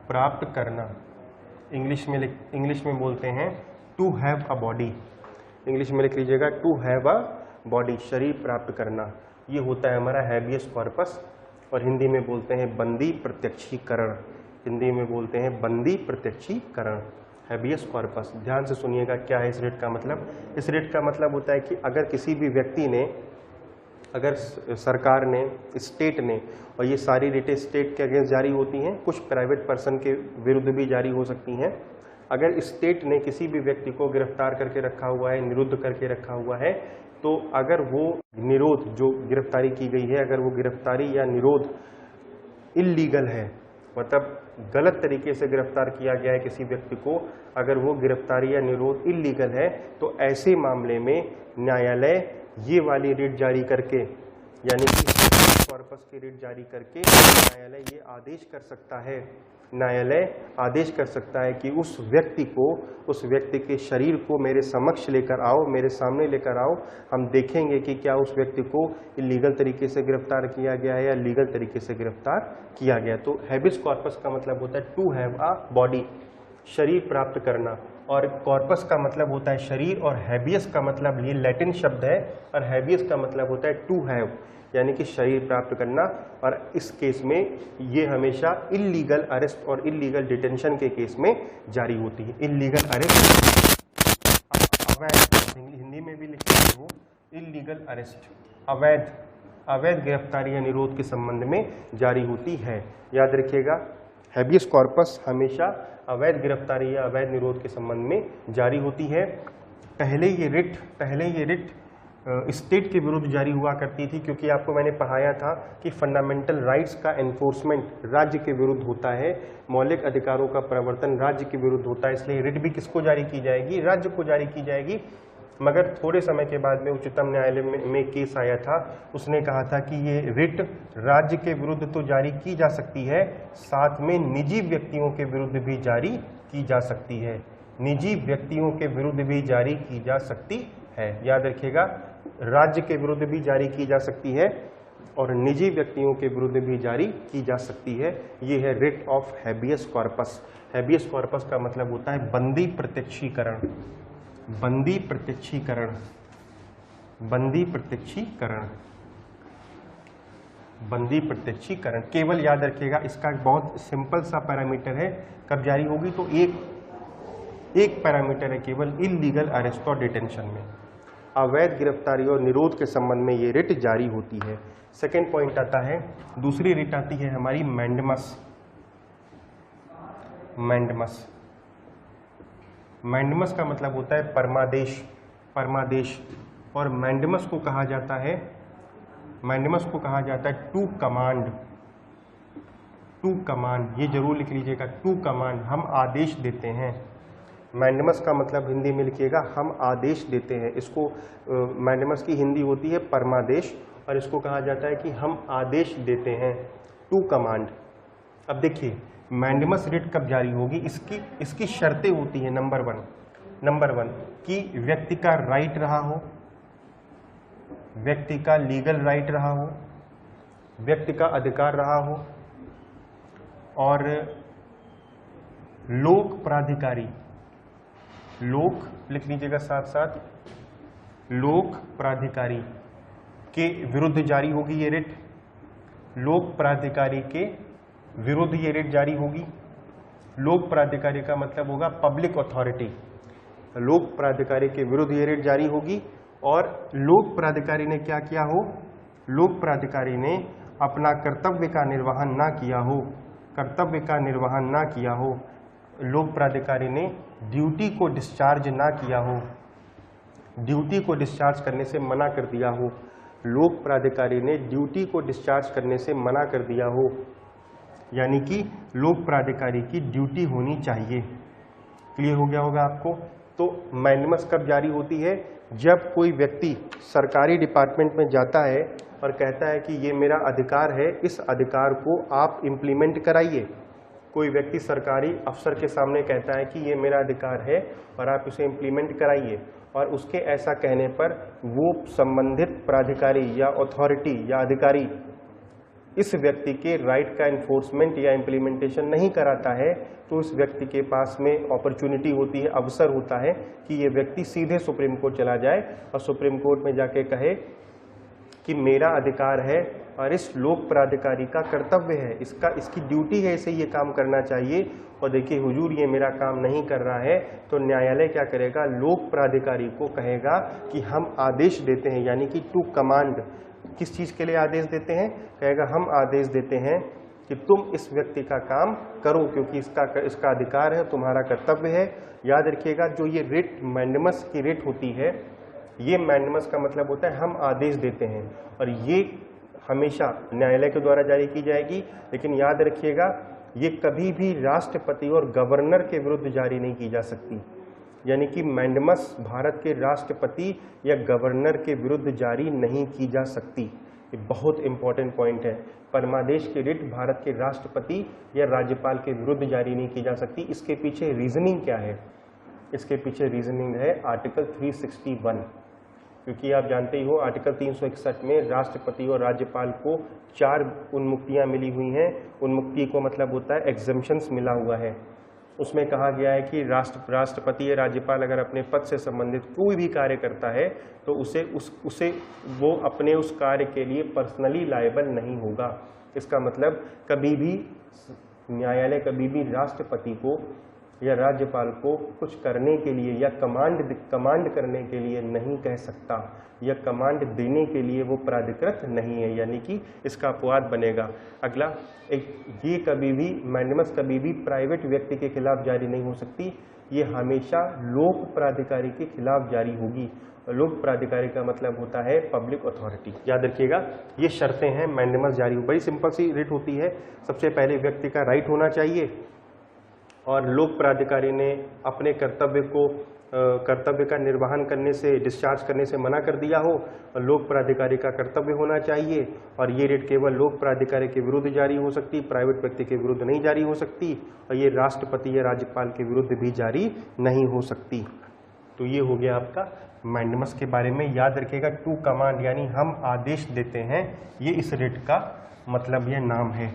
प्राप्त करना। इंग्लिश में बोलते हैं to have a body. English में लिख लीजिएगा टू हैव अ बॉडी, शरीर प्राप्त करना, ये होता है हमारा हैबियस कॉर्पस। और हिंदी में बोलते हैं बंदी प्रत्यक्षीकरण। हिंदी में बोलते हैं बंदी प्रत्यक्षीकरण, हैबियस कॉर्पस। ध्यान से सुनिएगा क्या है इस रिट का मतलब। इस रिट का मतलब होता है कि अगर किसी भी व्यक्ति ने, अगर सरकार ने, स्टेट ने, और ये सारी रिटें स्टेट के अगेंस्ट जारी होती हैं, कुछ प्राइवेट पर्सन के विरुद्ध भी जारी हो सकती हैं। अगर स्टेट ने किसी भी व्यक्ति को गिरफ्तार करके रखा हुआ है, निरुद्ध करके रखा हुआ है, तो अगर वो निरोध, जो गिरफ्तारी की गई है, अगर वो गिरफ्तारी या निरोध इल्लीगल है, मतलब गलत तरीके से गिरफ्तार किया गया है किसी व्यक्ति को, अगर वो गिरफ्तारी या निरोध इल्लीगल है, तो ऐसे मामले में न्यायालय ये वाली रिट जारी करके, यानी कि कॉर्पस की रिट जारी करके न्यायालय ये आदेश कर सकता है, न्यायालय आदेश कर सकता है कि उस व्यक्ति को, उस व्यक्ति के शरीर को मेरे समक्ष लेकर आओ, मेरे सामने लेकर आओ, हम देखेंगे कि क्या उस व्यक्ति को इलीगल तरीके से गिरफ्तार किया गया है या लीगल तरीके से गिरफ्तार किया गया। तो हैबियस कॉर्पस का मतलब होता है टू हैव अ बॉडी, शरीर प्राप्त करना, और कॉर्पस का मतलब होता है शरीर, और हैबियस का मतलब, ये लैटिन शब्द है, और हैबियस का मतलब होता है टू हैव, यानी कि शरीर प्राप्त करना। और इस केस में ये हमेशा इल्लीगल अरेस्ट और इल्लीगल डिटेंशन के केस में जारी होती है। इल्लीगल अरेस्ट, अवैध, हिंदी में भी लिखते हो इल्लीगल अरेस्ट, अवैध गिरफ्तारी या निरोध के संबंध में जारी होती है। याद रखिएगा, हैबियस कॉर्पस हमेशा अवैध गिरफ्तारी या अवैध निरोध के संबंध में जारी होती है। पहले ये रिट स्टेट के विरुद्ध जारी हुआ करती थी, क्योंकि आपको मैंने पढ़ाया था कि फंडामेंटल राइट्स का एनफोर्समेंट राज्य के विरुद्ध होता है, मौलिक अधिकारों का प्रवर्तन राज्य के विरुद्ध होता है, इसलिए रिट भी किसको जारी की जाएगी, राज्य को जारी की जाएगी। मगर थोड़े समय के बाद में उच्चतम न्यायालय में केस आया था, उसने कहा था कि ये रिट राज्य के विरुद्ध तो जारी की जा सकती है, साथ में निजी व्यक्तियों के विरुद्ध भी जारी की जा सकती है, निजी व्यक्तियों के विरुद्ध भी जारी की जा सकती है। याद रखिएगा, राज्य के विरुद्ध भी जारी की जा सकती है और निजी व्यक्तियों के विरुद्ध भी जारी की जा सकती है। ये है writ of habeas corpus. Habeas corpus का मतलब होता है बंदी प्रत्यक्षीकरण, बंदी प्रत्यक्षीकरण, बंदी प्रत्यक्षीकरण, बंदी प्रत्यक्षीकरण। केवल याद रखिएगा, इसका बहुत सिंपल सा पैरामीटर है कब जारी होगी, तो एक पैरामीटर है केवल, इल्लीगल अरेस्ट और डिटेंशन में, अवैध गिरफ्तारी और निरोध के संबंध में ये रिट जारी होती है। सेकेंड पॉइंट आता है, दूसरी रिट आती है हमारी मैंडमस। मैंडमस, मैंडमस का मतलब होता है परमादेश, परमादेश। और मैंडमस को कहा जाता है, मैंडमस को कहा जाता है टू कमांड, टू कमांड, ये जरूर लिख लीजिएगा, टू कमांड, हम आदेश देते हैं। मैंडमस का मतलब हिंदी में लिखिएगा, हम आदेश देते हैं। इसको मैंडमस की हिंदी होती है परमादेश, और इसको कहा जाता है कि हम आदेश देते हैं, टू कमांड। अब देखिए, मैंडमस रिट कब जारी होगी, इसकी शर्तें होती हैं। नंबर वन कि व्यक्ति का राइट रहा हो, व्यक्ति का लीगल राइट रहा हो, व्यक्ति का अधिकार रहा हो, और लोक प्राधिकारी, लोक लिख लीजिएगा साथ साथ, लोक प्राधिकारी के विरुद्ध जारी होगी ये रिट, लोक प्राधिकारी के विरुद्ध ये रिट जारी होगी। लोक प्राधिकारी का मतलब होगा पब्लिक अथॉरिटी, लोक प्राधिकारी के विरुद्ध ये रिट जारी होगी। और लोक प्राधिकारी ने क्या किया हो, लोक प्राधिकारी ने अपना कर्तव्य का निर्वहन ना किया हो, कर्तव्य का निर्वहन ना किया हो, लोक प्राधिकारी ने ड्यूटी को डिस्चार्ज ना किया हो, ड्यूटी को डिस्चार्ज करने से मना कर दिया हो, लोक प्राधिकारी ने ड्यूटी को डिस्चार्ज करने से मना कर दिया हो, यानी कि लोक प्राधिकारी की ड्यूटी होनी चाहिए। क्लियर हो गया होगा आपको। तो मैंडेमस कब जारी होती है? जब कोई व्यक्ति सरकारी डिपार्टमेंट में जाता है और कहता है कि ये मेरा अधिकार है, इस अधिकार को आप इम्प्लीमेंट कराइए। कोई व्यक्ति सरकारी अफसर के सामने कहता है कि ये मेरा अधिकार है और आप इसे इम्प्लीमेंट कराइए, और उसके ऐसा कहने पर वो संबंधित प्राधिकारी या अथॉरिटी या अधिकारी इस व्यक्ति के राइट का इन्फोर्समेंट या इम्प्लीमेंटेशन नहीं कराता है, तो उस व्यक्ति के पास में अपॉर्चुनिटी होती है, अवसर होता है कि ये व्यक्ति सीधे सुप्रीम कोर्ट चला जाए और सुप्रीम कोर्ट में जाके कहे कि मेरा अधिकार है और इस लोक प्राधिकारी का कर्तव्य है, इसकी ड्यूटी है, इसे ये काम करना चाहिए, और देखिए हुजूर ये मेरा काम नहीं कर रहा है, तो न्यायालय क्या करेगा? लोक प्राधिकारी को कहेगा कि हम आदेश देते हैं, यानी कि टू कमांड। किस चीज़ के लिए आदेश देते हैं? कहेगा हम आदेश देते हैं कि तुम इस व्यक्ति का काम करो, क्योंकि इसका अधिकार है, तुम्हारा कर्तव्य है। याद रखिएगा, जो ये रिट मैंडेमस की रिट होती है, ये मैंडेमस का मतलब होता है हम आदेश देते हैं, और ये हमेशा न्यायालय के द्वारा जारी की जाएगी। लेकिन याद रखिएगा, ये कभी भी राष्ट्रपति और गवर्नर के विरुद्ध जारी नहीं की जा सकती। यानी कि मैंडेमस भारत के राष्ट्रपति या गवर्नर के विरुद्ध जारी नहीं की जा सकती। ये बहुत इंपॉर्टेंट पॉइंट है। परमादेश की रिट भारत के राष्ट्रपति या राज्यपाल के विरुद्ध जारी नहीं की जा सकती। इसके पीछे रीजनिंग क्या है? इसके पीछे रीजनिंग है आर्टिकल 361, क्योंकि आप जानते ही हो आर्टिकल 361 में राष्ट्रपति और राज्यपाल को 4 उन्मुक्तियां मिली हुई हैं। उन्मुक्ति को मतलब होता है एग्जम्पशंस मिला हुआ है। उसमें कहा गया है कि राष्ट्रपति या राज्यपाल अगर अपने पद से संबंधित कोई भी कार्य करता है तो उसे वो अपने उस कार्य के लिए पर्सनली लायबल नहीं होगा। इसका मतलब कभी भी न्यायालय कभी भी राष्ट्रपति को या राज्यपाल को कुछ करने के लिए या कमांड करने के लिए नहीं कह सकता, या कमांड देने के लिए वो प्राधिकृत नहीं है, यानी कि इसका अपवाद बनेगा। अगला, ये कभी भी मैंडेमस कभी भी प्राइवेट व्यक्ति के खिलाफ जारी नहीं हो सकती, ये हमेशा लोक प्राधिकारी के खिलाफ जारी होगी। लोक प्राधिकारी का मतलब होता है पब्लिक अथॉरिटी। याद रखिएगा, ये शर्तें हैं मैंडेमस जारी हो। बड़ी सिंपल सी रिट होती है। सबसे पहले व्यक्ति का राइट होना चाहिए और लोक प्राधिकारी ने अपने कर्तव्य का निर्वहन करने से, डिस्चार्ज करने से मना कर दिया हो, और लोक प्राधिकारी का कर्तव्य होना चाहिए। और ये रिट केवल लोक प्राधिकारी के विरुद्ध जारी हो सकती, प्राइवेट व्यक्ति के विरुद्ध नहीं जारी हो सकती, और ये राष्ट्रपति या राज्यपाल के विरुद्ध भी जारी नहीं हो सकती। तो ये हो गया आपका मैंडेमस के बारे में। याद रखिएगा, टू कमांड यानी हम आदेश देते हैं, ये इस रिट का मतलब, ये नाम है।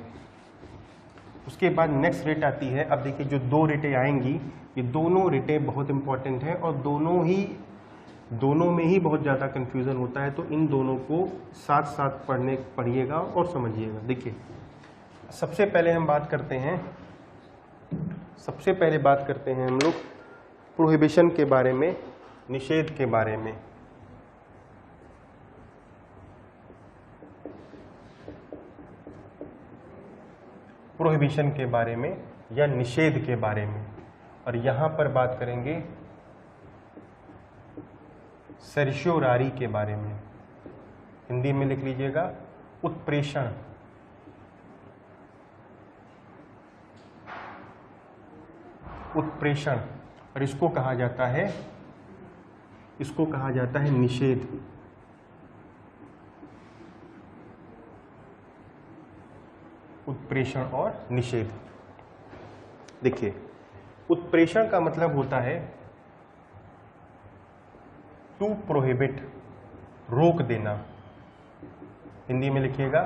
उसके बाद नेक्स्ट रिट आती है। अब देखिए, जो 2 रिटें आएंगी, ये दोनों रिटें बहुत इंपॉर्टेंट हैं और दोनों में ही बहुत ज़्यादा कन्फ्यूज़न होता है, तो इन दोनों को साथ साथ पढ़िएगा और समझिएगा। देखिए, सबसे पहले बात करते हैं हम लोग प्रोहिबिशन के बारे में, निषेध के बारे में। प्रोहिबिशन के बारे में या निषेध के बारे में, और यहां पर बात करेंगे सर्शियोरारी के बारे में। हिंदी में लिख लीजिएगा उत्प्रेषण। उत्प्रेषण, और इसको कहा जाता है निषेध। उत्प्रेषण और निषेध। देखिए, उत्प्रेषण का मतलब होता है टू प्रोहिबिट, रोक देना। हिंदी में लिखिएगा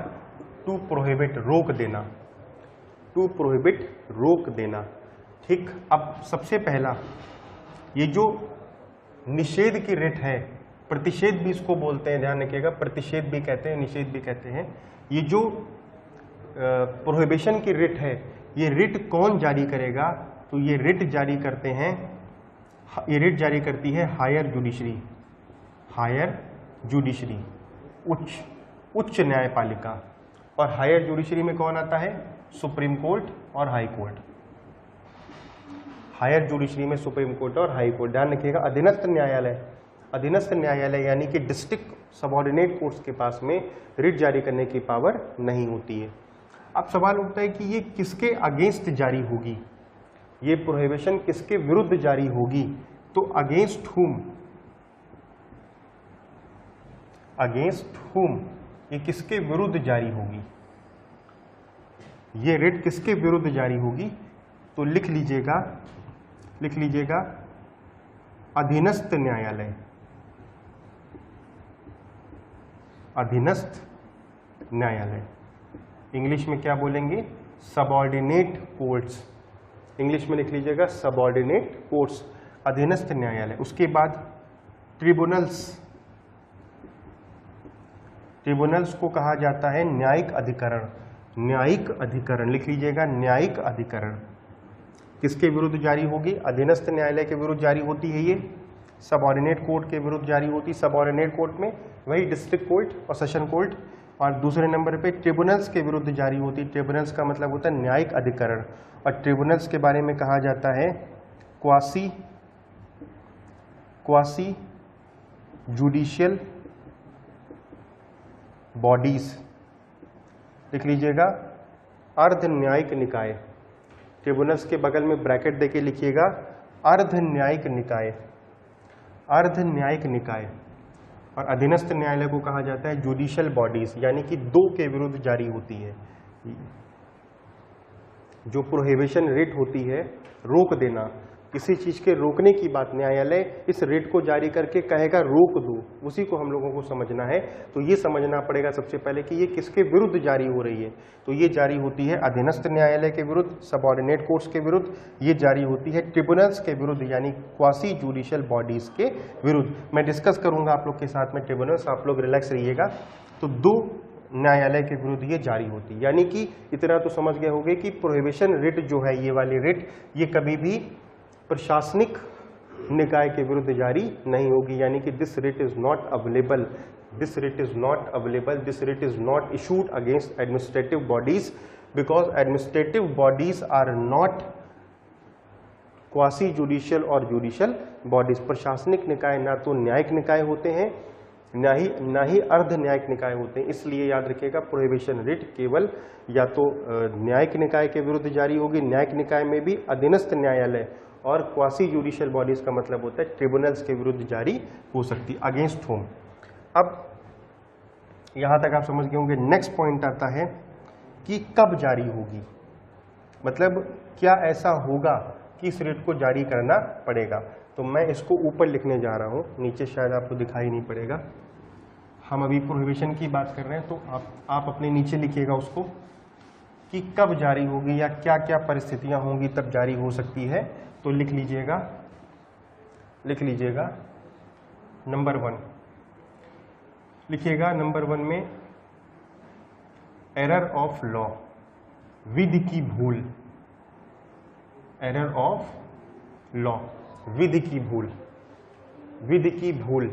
टू प्रोहिबिट, रोक देना। टू प्रोहिबिट, रोक देना। ठीक। अब सबसे पहला, ये जो निषेध की रिट है, प्रतिषेध भी इसको बोलते हैं, ध्यान रखिएगा, प्रतिषेध भी कहते हैं, निषेध भी कहते हैं। ये जो प्रोहिबिशन की रिट है, ये रिट कौन जारी करेगा? तो ये रिट जारी करते हैं, ये रिट जारी करती है हायर जुडिशरी। हायर जुडिशरी, उच्च न्यायपालिका। और हायर जुडिशरी में कौन आता है? सुप्रीम कोर्ट और हाई कोर्ट। हायर जुडिशरी में सुप्रीम कोर्ट और हाई कोर्ट। ध्यान रखिएगा, अधीनस्थ न्यायालय यानी कि डिस्ट्रिक्ट सबऑर्डिनेट कोर्ट्स के पास में रिट जारी करने की पावर नहीं होती है। अब सवाल उठता है कि ये किसके अगेंस्ट जारी होगी, ये प्रोहिबिशन किसके विरुद्ध जारी होगी? तो अगेंस्ट हुम ये किसके विरुद्ध जारी होगी, ये रिट किसके विरुद्ध जारी होगी, तो लिख लीजिएगा अधीनस्थ न्यायालय, अधीनस्थ न्यायालय। इंग्लिश में क्या बोलेंगे, सबऑर्डिनेट कोर्ट्स, इंग्लिश में लिख लीजिएगा सबऑर्डिनेट कोर्ट्स, अधीनस्थ न्यायालय। उसके बाद ट्रिब्यूनल्स को कहा जाता है न्यायिक अधिकरण, न्यायिक अधिकरण लिख लीजिएगा, न्यायिक अधिकरण किसके विरुद्ध जारी होगी, अधीनस्थ न्यायालय के विरुद्ध जारी होती है ये, सबऑर्डिनेट कोर्ट के विरुद्ध जारी होती, सबऑर्डिनेट कोर्ट में वही डिस्ट्रिक्ट कोर्ट और सेशन कोर्ट, और दूसरे नंबर पे ट्रिब्यूनल्स के विरुद्ध जारी होती, ट्रिब्यूनल्स का मतलब होता है न्यायिक अधिकरण, और ट्रिब्यूनल्स के बारे में कहा जाता है क्वासी जुडिशियल बॉडीज, लिख लीजिएगा अर्ध न्यायिक निकाय, ट्रिब्यूनल्स के बगल में ब्रैकेट देके लिखिएगा अर्ध न्यायिक निकाय, अर्ध न्यायिक निकाय। और अधीनस्थ न्यायालय को कहा जाता है जुडिशियल बॉडीज, यानी कि दो के विरुद्ध जारी होती है, जो प्रोहिबिशन रिट होती है, रोक देना, किसी चीज के रोकने की बात, न्यायालय इस रिट को जारी करके कहेगा रोक दो, उसी को हम लोगों को समझना है। तो ये समझना पड़ेगा सबसे पहले कि ये किसके विरुद्ध जारी हो रही है, तो ये जारी होती है अधीनस्थ न्यायालय के विरुद्ध, सबऑर्डिनेट कोर्ट्स के विरुद्ध, ये जारी होती है ट्रिब्यूनल्स के विरुद्ध, यानी क्वासी जुडिशियल बॉडीज के विरुद्ध। मैं डिस्कस करूंगा आप लोग के साथ में ट्रिब्यूनल्स, आप लोग रिलैक्स रहिएगा। तो दो न्यायालय के विरुद्ध ये जारी होती है, यानी कि इतना तो समझ गए होंगे कि प्रोहिबिशन रिट जो है, ये वाली रिट, ये कभी भी प्रशासनिक निकाय के विरुद्ध जारी नहीं होगी, यानी कि this writ is not available, this writ is not available, this writ is not issued against administrative bodies, because administrative bodies are not quasi judicial और जुडिशियल बॉडीज। प्रशासनिक निकाय ना तो न्यायिक निकाय होते हैं, ना ही अर्ध न्यायिक निकाय होते हैं, इसलिए याद रखिएगा प्रोहिबिशन रिट केवल या तो न्यायिक निकाय के विरुद्ध जारी होगी, न्यायिक निकाय में भी अधीनस्थ न्यायालय, और क्वासी जुडिशियल बॉडीज का मतलब होता है ट्रिब्यूनल्स के विरुद्ध जारी हो सकती, अगेंस्ट होम। अब यहां तक आप समझ गए होंगे। नेक्स्ट पॉइंट आता है कि कब जारी होगी, मतलब क्या ऐसा होगा कि इस रिट को जारी करना पड़ेगा। तो मैं इसको ऊपर लिखने जा रहा हूं, नीचे शायद आपको दिखाई नहीं पड़ेगा। हम अभी प्रोहिबिशन की बात कर रहे हैं, तो आप अपने नीचे लिखिएगा उसको कि कब जारी होगी या क्या क्या परिस्थितियां होंगी तब जारी हो सकती है। तो लिख लीजिएगा नंबर 1, लिखिएगा नंबर 1 में एरर ऑफ लॉ, विधि की भूल, एरर ऑफ लॉ, विधि की भूल, विधि की भूल।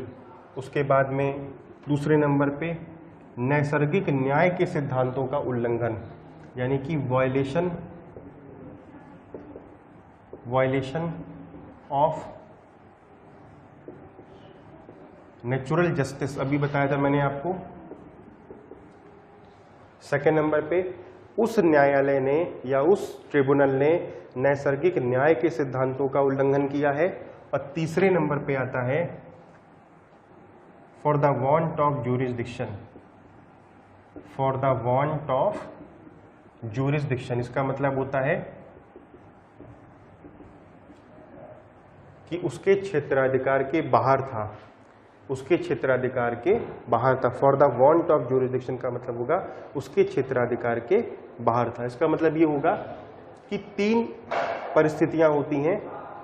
उसके बाद में दूसरे नंबर पे नैसर्गिक न्याय के सिद्धांतों का उल्लंघन, यानी कि वायलेशन ऑफ नेचुरल जस्टिस, अभी बताया था मैंने आपको। सेकेंड नंबर पे उस न्यायालय ने या उस ट्रिब्यूनल ने नैसर्गिक न्याय के सिद्धांतों का उल्लंघन किया है। और तीसरे नंबर पे आता है for the want of jurisdiction, for the want of jurisdiction. इसका मतलब होता है कि उसके क्षेत्राधिकार के बाहर था, उसके क्षेत्राधिकार के बाहर था। For the want of jurisdiction का मतलब होगा उसके क्षेत्राधिकार के बाहर था। इसका मतलब ये होगा कि 3 परिस्थितियां होती हैं।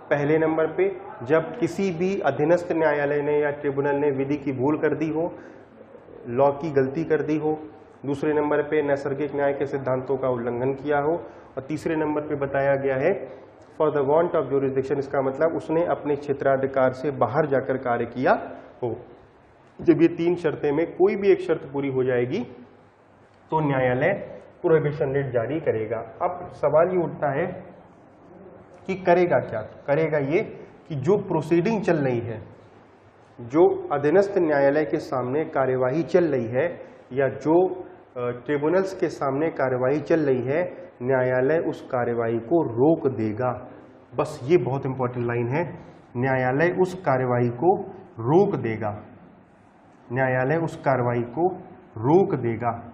पहले नंबर पे जब किसी भी अधीनस्थ न्यायालय ने या ट्रिब्यूनल ने विधि की भूल कर दी हो, लॉ की गलती कर दी हो। दूसरे नंबर पे नैसर्गिक न्याय के सिद्धांतों का उल्लंघन किया हो। और तीसरे नंबर पे बताया गया है for the want of jurisdiction, इसका मतलब उसने अपने क्षेत्राधिकार से बाहर जाकर कार्य किया हो। जब ये 3 शर्तें में कोई भी एक शर्त पूरी हो जाएगी तो न्यायालय प्रोहिबिशन रिट जारी करेगा। अब सवाल ये उठता है कि करेगा क्या? करेगा ये कि जो प्रोसीडिंग चल रही है, जो अधीनस्थ न्यायालय के सामने कार्यवाही चल रही है या जो ट्रिब्यूनल्स के सामने कार्यवाही चल रही है, न्यायालय उस कार्यवाही को रोक देगा। बस ये बहुत इंपॉर्टेंट लाइन है न्यायालय उस कार्रवाई को रोक देगा, न्यायालय उस कार्रवाई को रोक देगा,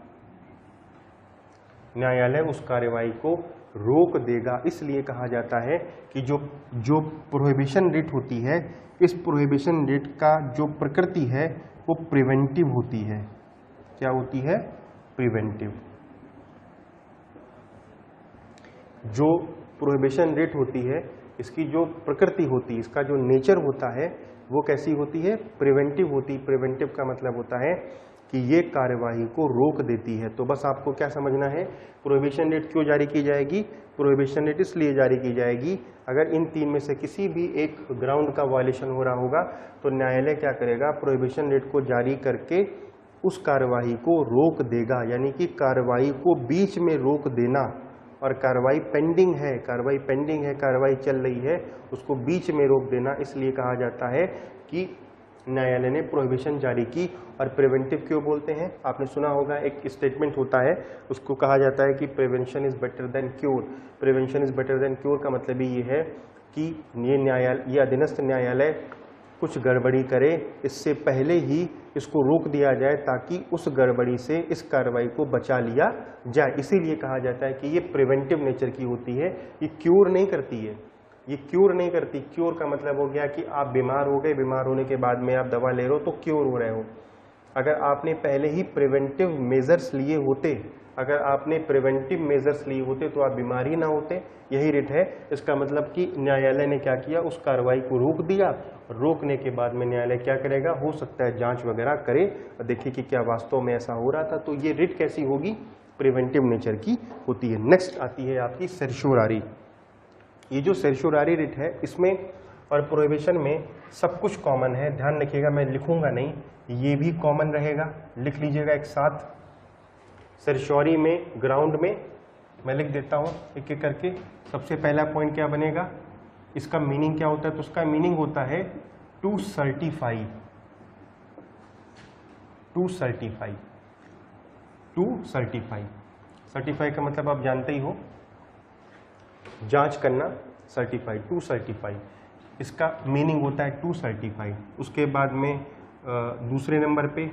न्यायालय उस कार्रवाई को रोक देगा। इसलिए कहा जाता है कि जो प्रोहिबिशन रिट होती है, इस प्रोहिबिशन रिट का जो प्रकृति है वो प्रिवेंटिव होती है। क्या होती है? प्रिवेंटिव। जो प्रोहिबिशन रिट होती है, इसकी जो प्रकृति होती है, इसका जो नेचर होता है वो कैसी होती है? प्रिवेंटिव होती है। प्रिवेंटिव का मतलब होता है कि ये कार्यवाही को रोक देती है। तो बस आपको क्या समझना है, प्रोहिबिशन रिट क्यों जारी की जाएगी? प्रोहिबिशन रिट इसलिए जारी की जाएगी अगर इन तीन में से किसी भी एक ग्राउंड का वायलेशन हो रहा होगा तो न्यायालय क्या करेगा? प्रोहिबिशन रिट को जारी करके उस कार्यवाही को रोक देगा। यानी कि कार्रवाई को बीच में रोक देना, और कार्रवाई पेंडिंग है, कार्रवाई पेंडिंग है, कार्रवाई चल रही है, उसको बीच में रोक देना। इसलिए कहा जाता है कि न्यायालय ने प्रोहिबिशन जारी की। और प्रिवेंटिव क्यों बोलते हैं? आपने सुना होगा, एक स्टेटमेंट होता है, उसको कहा जाता है कि prevention is better than cure. Prevention is better than cure का मतलब ये है कि ये अधीनस्थ न्यायालय कुछ गड़बड़ी करे, इससे पहले ही इसको रोक दिया जाए ताकि उस गड़बड़ी से इस कार्रवाई को बचा लिया जाए। इसीलिए कहा जाता है कि ये प्रिवेंटिव नेचर की होती है, ये क्योर नहीं करती है, ये क्योर नहीं करती। क्योर का मतलब हो गया कि आप बीमार हो गए, बीमार होने के बाद में आप दवा ले रहे हो तो क्योर हो रहे हो। अगर आपने पहले ही प्रिवेंटिव मेजर्स लिए होते, अगर आपने प्रिवेंटिव मेजर्स लिए होते तो आप बीमार ही ना होते। यही रिट है। इसका मतलब कि न्यायालय ने क्या किया? उस कार्रवाई को रोक दिया। रोकने के बाद में न्यायालय क्या करेगा? हो सकता है जांच वगैरह करे और देखे कि क्या वास्तव में ऐसा हो रहा था। तो ये रिट कैसी होगी? प्रिवेंटिव नेचर की होती है। नेक्स्ट आती है आपकी सर्शोरारी। ये जो सर्शोरारी रिट है, इसमें और प्रोहिबिशन में सब कुछ कॉमन है। ध्यान रखिएगा, मैं लिखूंगा नहीं, ये भी कॉमन रहेगा, लिख लीजिएगा एक साथ। सर्शोरी में, ग्राउंड में मैं लिख देता हूं एक एक करके। सबसे पहला पॉइंट क्या बनेगा? इसका मीनिंग क्या होता है? तो उसका मीनिंग होता है to certify, to certify, to certify. Certify का मतलब आप जानते ही हो, जांच करना, सर्टिफाई, टू सर्टिफाई। इसका मीनिंग होता है टू सर्टिफाई। उसके बाद में दूसरे नंबर पे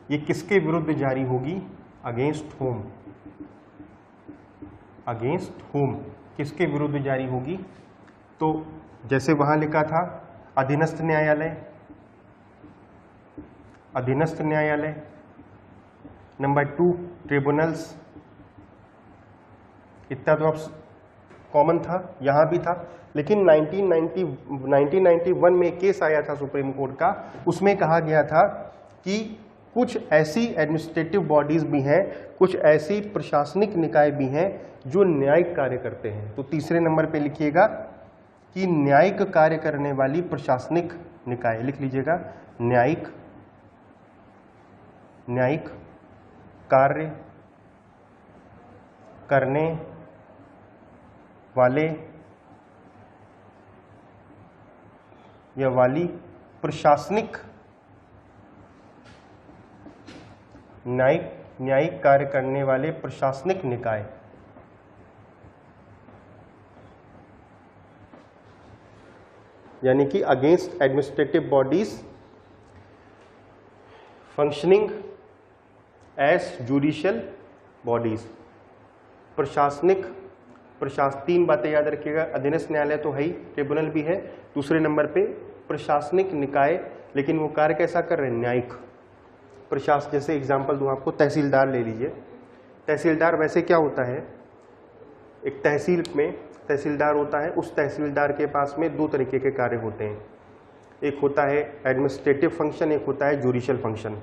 ये किसके विरुद्ध जारी होगी? अगेंस्ट होम, अगेंस्ट होम किसके विरुद्ध जारी होगी? तो जैसे वहां लिखा था अधीनस्थ न्यायालय, अधीनस्थ न्यायालय। नंबर 2 ट्रिब्यूनल्स, इतना तो अब कॉमन था, यहां भी था। लेकिन 1991 में केस आया था सुप्रीम कोर्ट का, उसमें कहा गया था कि कुछ ऐसी एडमिनिस्ट्रेटिव बॉडीज भी हैं, कुछ ऐसी प्रशासनिक निकाय भी हैं जो न्यायिक कार्य करते हैं। तो तीसरे नंबर पे लिखिएगा कि न्यायिक कार्य करने वाली प्रशासनिक निकाय, लिख लीजिएगा न्यायिक, न्यायिक कार्य करने वाले या वाली प्रशासनिक, न्यायिक कार्य करने वाले प्रशासनिक निकाय। यानी कि against administrative bodies functioning as judicial bodies. प्रशासनिक, तीन बातें याद रखिएगा, अधीनस्थ न्यायालय तो है ही, ट्रिब्यूनल भी है, दूसरे नंबर पे प्रशासनिक निकाय, लेकिन वो कार्य कैसा कर रहे हैं? न्यायिक। प्रशासन, जैसे एग्जांपल दूं आपको, तहसीलदार ले लीजिए। तहसीलदार वैसे क्या होता है, एक तहसील में तहसीलदार होता है, उस तहसीलदार के पास में दो तरीके के कार्य होते हैं, एक होता है एडमिनिस्ट्रेटिव फंक्शन, एक होता है जुडिशियल फंक्शन।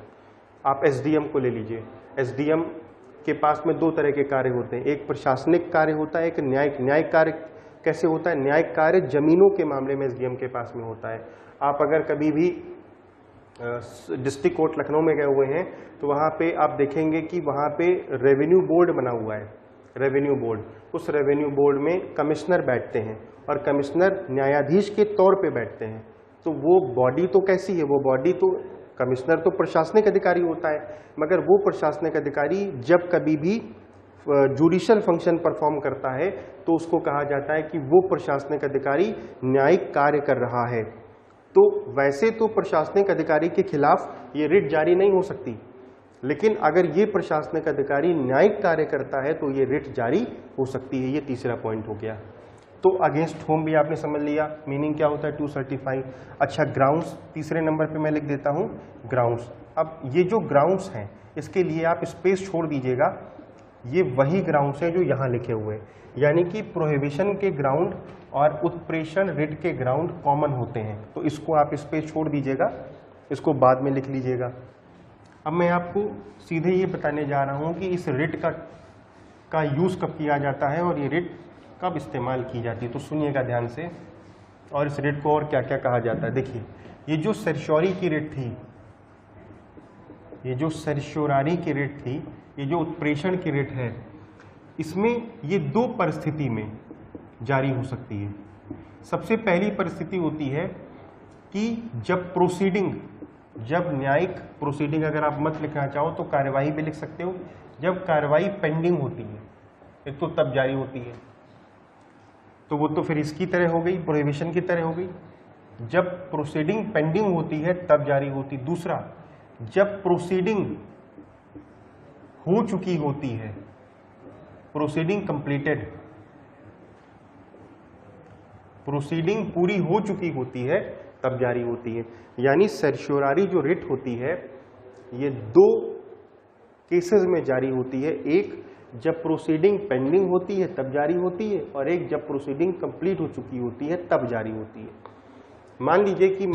आप एसडीएम को ले लीजिए, एसडीएम के पास में दो तरह के कार्य होते हैं, एक प्रशासनिक कार्य होता है, एक न्यायिक। न्यायिक कार्य कैसे होता है? न्यायिक कार्य जमीनों के मामले में एसडीएम के पास में होता है। आप अगर कभी भी डिस्ट्रिक्ट कोर्ट लखनऊ में गए हुए हैं तो वहाँ पे आप देखेंगे कि वहाँ पे रेवेन्यू बोर्ड बना हुआ है, रेवेन्यू बोर्ड। उस रेवेन्यू बोर्ड में कमिश्नर बैठते हैं और कमिश्नर न्यायाधीश के तौर पे बैठते हैं। तो वो बॉडी तो कैसी है? वो बॉडी तो, कमिश्नर तो प्रशासनिक अधिकारी होता है, मगर वो प्रशासनिक अधिकारी जब कभी भी जुडिशियल फंक्शन परफॉर्म करता है तो उसको कहा जाता है कि वो प्रशासनिक अधिकारी न्यायिक कार्य कर रहा है। तो वैसे तो प्रशासनिक अधिकारी के खिलाफ ये रिट जारी नहीं हो सकती, लेकिन अगर ये प्रशासनिक अधिकारी न्यायिक कार्य करता है तो ये रिट जारी हो सकती है। ये तीसरा पॉइंट हो गया। तो अगेंस्ट होम भी आपने समझ लिया, मीनिंग क्या होता है टू सर्टिफाई। अच्छा, ग्राउंड्स तीसरे नंबर पे मैं लिख देता हूँ ग्राउंड्स। अब ये जो ग्राउंड्स हैं इसके लिए आप स्पेस छोड़ दीजिएगा, ये वही ग्राउंड्स हैं जो यहाँ लिखे हुए हैं, यानी कि प्रोहिबिशन के ग्राउंड और उत्प्रेषण रिट के ग्राउंड कॉमन होते हैं। तो इसको आप स्पेस छोड़ दीजिएगा, इसको बाद में लिख लीजिएगा। अब मैं आपको सीधे ये बताने जा रहा हूँ कि इस रिट का यूज़ कब किया जाता है और ये रिट कब इस्तेमाल की जाती है। तो सुनिएगा ध्यान से, और इस रिट को और क्या क्या कहा जाता है। देखिए, ये जो सर्श्योरी की रिट थी, ये जो सर्श्योरारी की रिट थी, ये जो उत्प्रेषण की रिट है, इसमें ये दो परिस्थिति में जारी हो सकती है। सबसे पहली परिस्थिति होती है कि जब प्रोसीडिंग, जब न्यायिक प्रोसीडिंग, अगर आप मत लिखना चाहो तो कार्यवाही भी लिख सकते हो, जब कार्यवाही पेंडिंग होती है, एक तो तब जारी होती है। तो वो तो फिर इसकी तरह हो गई, प्रोहिबिशन की तरह हो गई। जब प्रोसीडिंग पेंडिंग होती है तब जारी होती। दूसरा, जब प्रोसीडिंग हो चुकी होती है, प्रोसीडिंग कंप्लीटेड, प्रोसीडिंग पूरी हो चुकी होती है तब जारी होती है। यानी सर्श्योरारी जो रिट होती है ये दो केसेस में जारी होती है, एक जब प्रोसीडिंग पेंडिंग होती है तब जारी होती है, और एक जब प्रोसीडिंग कंप्लीट हो चुकी होती है तब जारी होती है। मान लीजिए कि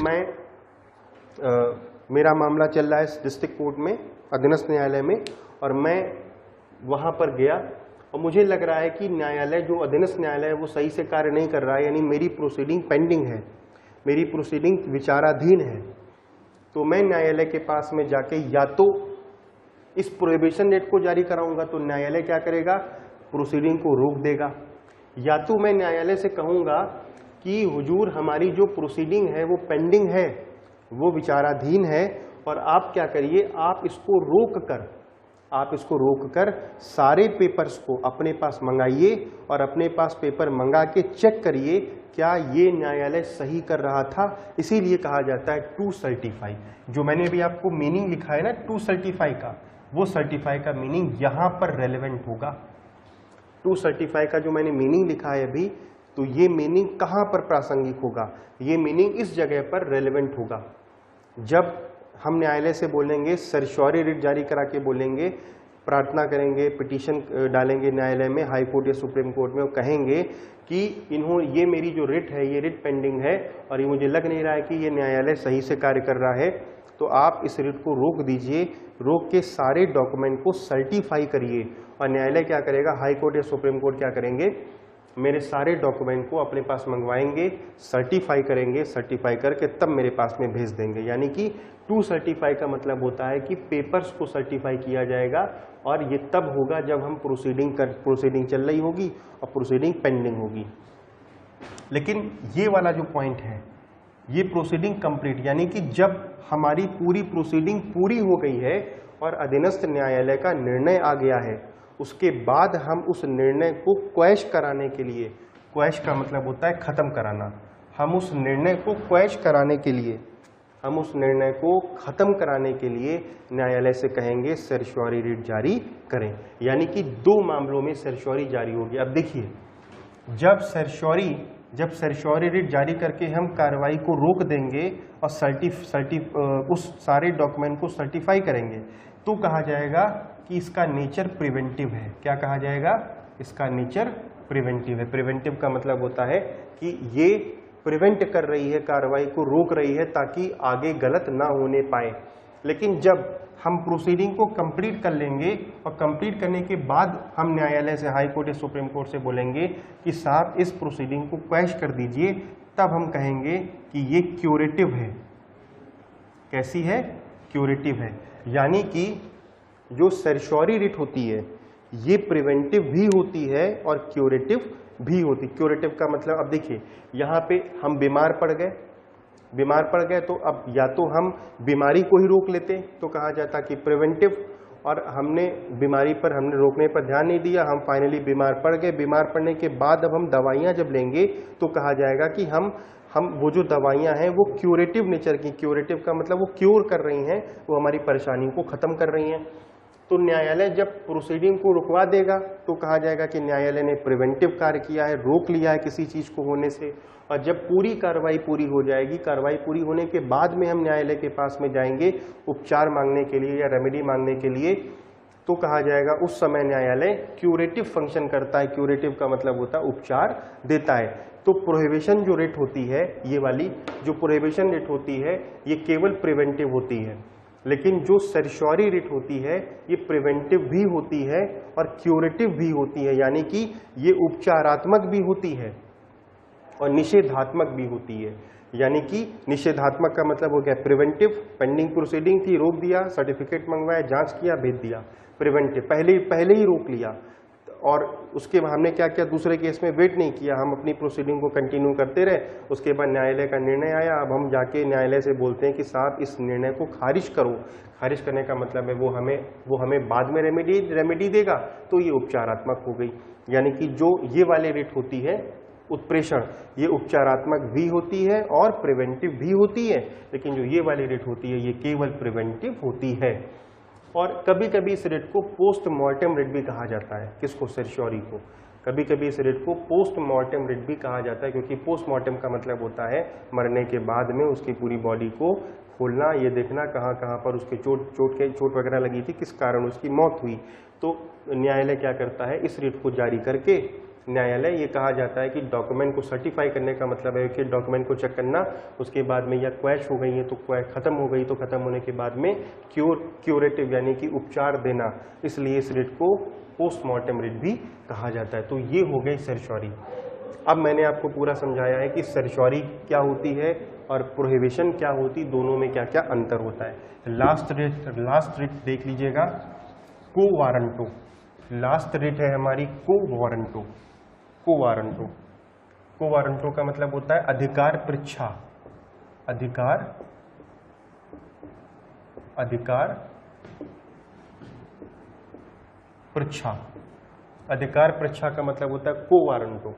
मेरा मामला चल रहा है डिस्ट्रिक्ट कोर्ट में, अधीनस्थ न्यायालय में, और मैं वहां पर गया और मुझे लग रहा है कि न्यायालय, जो अधीनस्थ न्यायालय है, वो सही से कार्य नहीं कर रहा है, यानी मेरी प्रोसीडिंग पेंडिंग है, मेरी प्रोसीडिंग विचाराधीन है। तो मैं न्यायालय के पास में जाके या तो इस प्रोहिबिशन रिट को जारी कराऊंगा, तो न्यायालय क्या करेगा, प्रोसीडिंग को रोक देगा, या तो मैं न्यायालय से कहूंगा कि हुजूर हमारी जो प्रोसीडिंग है वो पेंडिंग है, वो विचाराधीन है, और आप क्या करिए, आप इसको रोक कर सारे पेपर्स को अपने पास मंगाइए और अपने पास पेपर मंगा के चेक करिए क्या ये न्यायालय सही कर रहा था। इसीलिए कहा जाता है टू सर्टिफाई। जो मैंने अभी आपको मीनिंग लिखा है ना टू सर्टिफाई का, वो सर्टिफाई का मीनिंग यहां पर रेलेवेंट होगा। टू सर्टिफाई का जो मैंने मीनिंग लिखा है अभी, तो ये मीनिंग कहां पर प्रासंगिक होगा, ये मीनिंग इस जगह पर रेलेवेंट होगा जब हम न्यायालय से बोलेंगे, सर्श्योरी रिट जारी करा के बोलेंगे, प्रार्थना करेंगे, पिटीशन डालेंगे न्यायालय में, हाई कोर्ट या सुप्रीम कोर्ट में, और कहेंगे कि ये मेरी जो रिट है ये रिट पेंडिंग है और ये मुझे लग नहीं रहा है कि ये न्यायालय सही से कार्य कर रहा है, तो आप इस रिट को रोक दीजिए, रोक के सारे डॉक्यूमेंट को सर्टिफाई करिए। और न्यायालय क्या करेगा, हाई कोर्ट या सुप्रीम कोर्ट क्या करेंगे, मेरे सारे डॉक्यूमेंट को अपने पास मंगवाएंगे, सर्टिफाई करेंगे, सर्टिफाई करके तब मेरे पास में भेज देंगे। यानी कि टू सर्टिफाई का मतलब होता है कि पेपर्स को सर्टिफाई किया जाएगा, और ये तब होगा जब हम प्रोसीडिंग चल रही होगी और प्रोसीडिंग पेंडिंग होगी। लेकिन ये वाला जो पॉइंट है, ये प्रोसीडिंग कंप्लीट, यानी कि जब हमारी पूरी प्रोसीडिंग पूरी हो गई है और अधीनस्थ न्यायालय का निर्णय आ गया है, उसके बाद हम उस निर्णय को क्वैश कराने के लिए, क्वैश का मतलब होता है खत्म कराना, हम उस निर्णय को क्वैश कराने के लिए, हम उस निर्णय को खत्म कराने के लिए न्यायालय से कहेंगे सर्श्योरी रिट जारी करें। यानी कि दो मामलों में सर्श्योरी जारी होगी। अब देखिए, जब सर्श्योरी रिट जारी करके हम कार्रवाई को रोक देंगे और उस सारे डॉक्यूमेंट को सर्टिफाई करेंगे, तो कहा जाएगा कि इसका नेचर प्रिवेंटिव है। क्या कहा जाएगा, इसका नेचर प्रिवेंटिव है। प्रिवेंटिव का मतलब होता है कि ये प्रिवेंट कर रही है, कार्रवाई को रोक रही है ताकि आगे गलत ना होने पाए। लेकिन जब हम प्रोसीडिंग को कंप्लीट कर लेंगे और कंप्लीट करने के बाद हम न्यायालय से, हाई कोर्ट या सुप्रीम कोर्ट से बोलेंगे कि साहब इस प्रोसीडिंग को क्वैश कर दीजिए, तब हम कहेंगे कि ये क्यूरेटिव है। कैसी है, क्यूरेटिव है। यानी कि जो सर्श्योरी रिट होती है ये प्रिवेंटिव भी होती है और क्यूरेटिव भी होती। क्यूरेटिव का मतलब, अब देखिए यहाँ पे हम बीमार पड़ गए तो अब या तो हम बीमारी को ही रोक लेते तो कहा जाता कि प्रिवेंटिव, और हमने बीमारी पर हमने रोकने पर ध्यान नहीं दिया, हम फाइनली बीमार पड़ गए। बीमार पड़ने के बाद अब हम दवाइयाँ जब लेंगे तो कहा जाएगा कि हम वो जो दवाइयाँ हैं वो क्यूरेटिव नेचर की, क्यूरेटिव का मतलब वो क्योर कर रही हैं, वो हमारी परेशानी को ख़त्म कर रही हैं। तो न्यायालय जब प्रोसीडिंग को रुकवा देगा तो कहा जाएगा कि न्यायालय ने प्रिवेंटिव कार्य किया है, रोक लिया है किसी चीज़ को होने से। और जब पूरी कार्रवाई पूरी हो जाएगी, कार्रवाई पूरी होने के बाद में हम न्यायालय के पास में जाएंगे उपचार मांगने के लिए या रेमेडी मांगने के लिए, तो कहा जाएगा उस समय न्यायालय क्यूरेटिव फंक्शन करता है। क्यूरेटिव का मतलब होता है उपचार देता है। तो प्रोहिबिशन जो रेट होती है, ये वाली जो प्रोहिबिशन रेट होती है, ये केवल प्रिवेंटिव होती है, लेकिन जो सर्शोरी रेट होती है ये प्रिवेंटिव भी होती है और क्यूरेटिव भी होती है, यानी कि ये उपचारात्मक भी होती है और निषेधात्मक भी होती है। यानी कि निषेधात्मक का मतलब हो गया प्रिवेंटिव, पेंडिंग प्रोसीडिंग थी, रोक दिया, सर्टिफिकेट मंगवाया, जांच किया, भेज दिया। प्रिवेंटिव पहले ही रोक लिया और उसके बाद हमने क्या किया, दूसरे केस में वेट नहीं किया, हम अपनी प्रोसीडिंग को कंटिन्यू करते रहे। उसके बाद न्यायालय का निर्णय आया, अब हम जाके न्यायालय से बोलते हैं कि साहब इस निर्णय को खारिज करो। खारिज करने का मतलब है वो हमें बाद में रेमेडी देगा, तो ये उपचारात्मक हो गई। यानी कि जो ये वाले रेट होती है उत्प्रेषण, ये उपचारात्मक भी होती है और प्रिवेंटिव भी होती है, लेकिन जो ये वाली रेट होती है ये केवल प्रिवेंटिव होती है। और कभी कभी इस रेट को पोस्टमार्टम रेट भी कहा जाता है। किसको? सर्शोरी को। कभी कभी इस रेट को पोस्टमार्टम रेट भी कहा जाता है, क्योंकि पोस्टमार्टम का मतलब होता है मरने के बाद में उसकी पूरी बॉडी को खोलना, ये देखना कहाँ कहाँ पर उसके चोट वगैरह लगी थी, किस कारण उसकी मौत हुई। तो न्यायालय क्या करता है, इस रेट को जारी करके न्यायालय ये कहा जाता है कि डॉक्यूमेंट को सर्टिफाई करने का मतलब है कि डॉक्यूमेंट को चेक करना, उसके बाद में या क्वैश हो गई है तो क्वैश खत्म हो गई, तो खत्म होने के बाद में क्यूरेटिव यानी कि उपचार देना, इसलिए इस रेट को पोस्टमार्टम रेट भी कहा जाता है। तो ये हो गई सर्शोरी। अब मैंने आपको पूरा समझाया है कि सर्शोरी क्या होती है और प्रोहिबिशन क्या होती, दोनों में क्या क्या अंतर होता है। लास्ट रेट देख लीजिएगा, को वारंटो। लास्ट रेट है हमारी को वारंटो। को वारंटो का मतलब होता है अधिकार परीक्षा। अधिकार परीक्षा का मतलब होता है को वारंटो।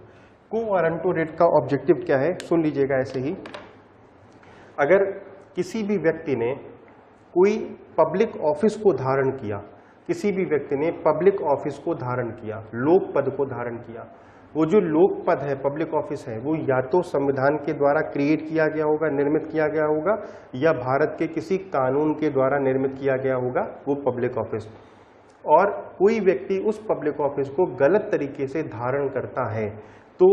को वारंटो रेट का ऑब्जेक्टिव क्या है, सुन लीजिएगा ऐसे ही। अगर किसी भी व्यक्ति ने कोई पब्लिक ऑफिस को धारण किया, किसी भी व्यक्ति ने पब्लिक ऑफिस को धारण किया, लोक पद को धारण किया, वो जो लोक पद है, पब्लिक ऑफिस है, वो या तो संविधान के द्वारा क्रिएट किया गया होगा, निर्मित किया गया होगा, या भारत के किसी कानून के द्वारा निर्मित किया गया होगा वो पब्लिक ऑफिस। और कोई व्यक्ति उस पब्लिक ऑफिस को गलत तरीके से धारण करता है, तो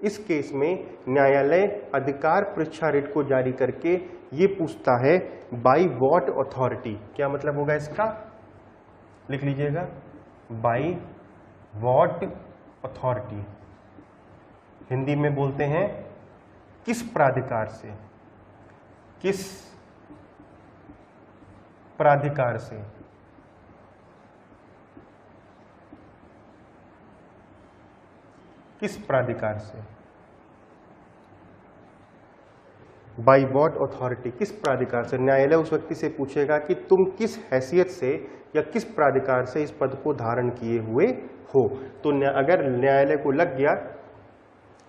इस केस में न्यायालय अधिकार परीक्षा रेट को जारी करके ये पूछता है बाय व्हाट अथॉरिटी। क्या मतलब होगा इसका, लिख लीजिएगा, बाय व्हाट अथॉरिटी। हिंदी में बोलते हैं किस प्राधिकार से, किस प्राधिकार से। किस प्राधिकार से, बाय व्हाट अथॉरिटी, किस प्राधिकार से। न्यायालय उस व्यक्ति से पूछेगा कि तुम किस हैसियत से या किस प्राधिकार से इस पद को धारण किए हुए हो। तो अगर न्यायालय को लग गया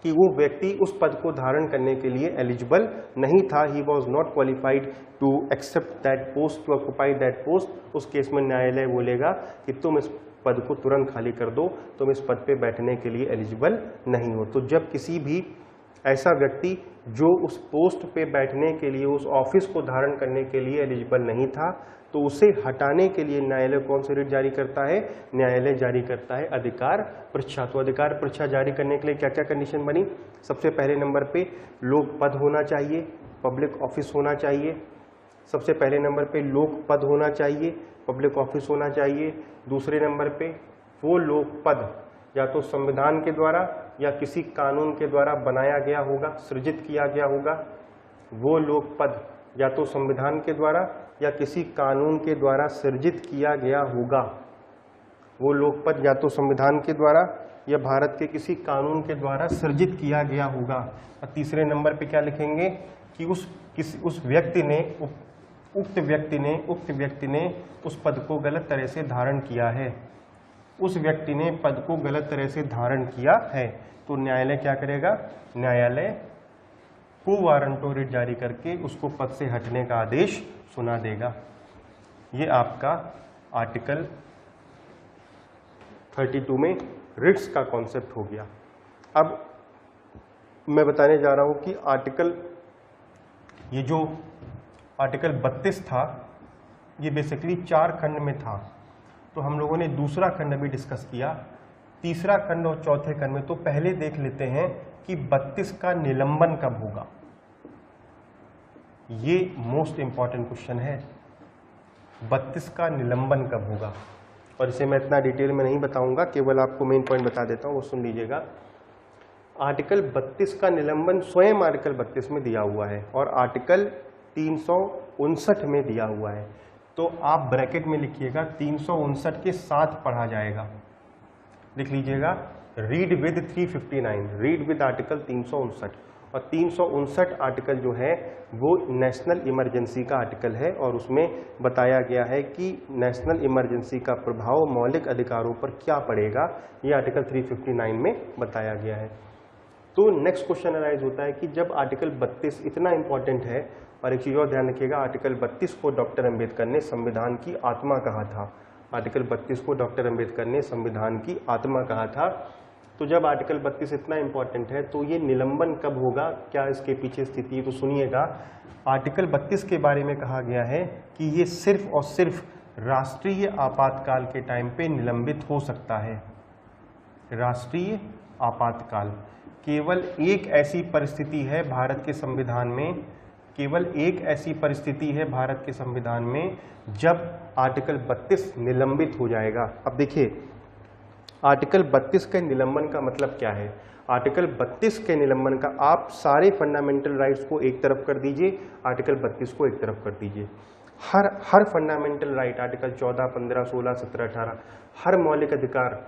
कि वो व्यक्ति उस पद को धारण करने के लिए एलिजिबल नहीं था, he was not qualified to accept that post, to occupy that post, उस केस में न्यायालय बोलेगा कि तुम इस पद को तुरंत खाली कर दो, तुम इस पद पे बैठने के लिए एलिजिबल नहीं हो। तो जब किसी भी ऐसा व्यक्ति जो उस पोस्ट पे बैठने के लिए, उस ऑफिस को धारण करने के लिए एलिजिबल नहीं था, तो उसे हटाने के लिए न्यायालय कौन सा रेट जारी करता है, न्यायालय जारी करता है अधिकार परीक्षा। तो अधिकार परीक्षा जारी करने के लिए क्या क्या कंडीशन बनी, सबसे पहले नंबर पे लोक पद होना चाहिए, पब्लिक ऑफिस होना चाहिए। सबसे पहले नंबर पे लोक पद होना चाहिए, पब्लिक ऑफिस होना चाहिए। दूसरे नंबर पे वो लोक पद या तो संविधान के द्वारा या किसी कानून के द्वारा बनाया गया होगा, सृजित किया गया होगा। वो लोक पद या तो संविधान के द्वारा या किसी कानून के द्वारा सृजित किया गया होगा। वो लोक पद या तो संविधान के द्वारा या भारत के किसी कानून के द्वारा सृजित किया गया होगा। और तीसरे नंबर पे क्या लिखेंगे कि उस व्यक्ति ने उक्त व्यक्ति ने उस पद को गलत तरह से धारण किया है, उस व्यक्ति ने पद को गलत तरह से धारण किया है, तो न्यायालय क्या करेगा? न्यायालय को वारंट ऑफ रिट जारी करके उसको पद से हटने का आदेश सुना देगा। ये आपका आर्टिकल 32 में रिट्स का कॉन्सेप्ट हो गया। अब मैं बताने जा रहा हूं कि ये जो आर्टिकल 32 था, ये बेसिकली 4 खंड में था। तो हम लोगों ने दूसरा खंड अभी डिस्कस किया, तीसरा खंड और चौथे खंड में। तो पहले देख लेते हैं कि 32 का निलंबन कब होगा। ये मोस्ट इंपॉर्टेंट क्वेश्चन है, 32 का निलंबन कब होगा। और इसे मैं इतना डिटेल में नहीं बताऊंगा, केवल आपको मेन पॉइंट बता देता हूं, वो सुन लीजिएगा। आर्टिकल 32 का निलंबन स्वयं आर्टिकल 32 में दिया हुआ है और आर्टिकल 359 में दिया हुआ है। तो आप ब्रैकेट में लिखिएगा 359 के साथ पढ़ा जाएगा, लिख लीजिएगा read with 359, read with article 359। और 359 आर्टिकल जो है वो नेशनल इमरजेंसी का आर्टिकल है और उसमें बताया गया है कि नेशनल इमरजेंसी का प्रभाव मौलिक अधिकारों पर क्या पड़ेगा, ये आर्टिकल 359 में बताया गया है। तो नेक्स्ट क्वेश्चन अराइज होता है कि जब आर्टिकल 32 इतना इंपॉर्टेंट है, और एक चीज और ध्यान रखिएगा, आर्टिकल 32 को डॉक्टर अंबेडकर ने संविधान की आत्मा कहा था। आर्टिकल 32 को डॉक्टर अंबेडकर ने संविधान की आत्मा कहा था। तो जब आर्टिकल 32 इतना इंपॉर्टेंट है तो ये निलंबन कब होगा, क्या इसके पीछे स्थिति है, तो सुनिएगा। आर्टिकल 32 के बारे में कहा गया है कि ये सिर्फ और सिर्फ राष्ट्रीय आपातकाल के टाइम पे निलंबित हो सकता है। राष्ट्रीय आपातकाल, केवल एक ऐसी परिस्थिति है भारत के संविधान में, केवल एक ऐसी परिस्थिति है भारत के संविधान में जब आर्टिकल 32 निलंबित हो जाएगा। अब देखिए आर्टिकल 32 के निलंबन का मतलब क्या है। आर्टिकल 32 के निलंबन का, आप सारे फंडामेंटल राइट्स को एक तरफ कर दीजिए, आर्टिकल 32 को एक तरफ कर दीजिए। हर फंडामेंटल राइट, आर्टिकल 14, 15, 16, 17, 18, हर मौलिक अधिकार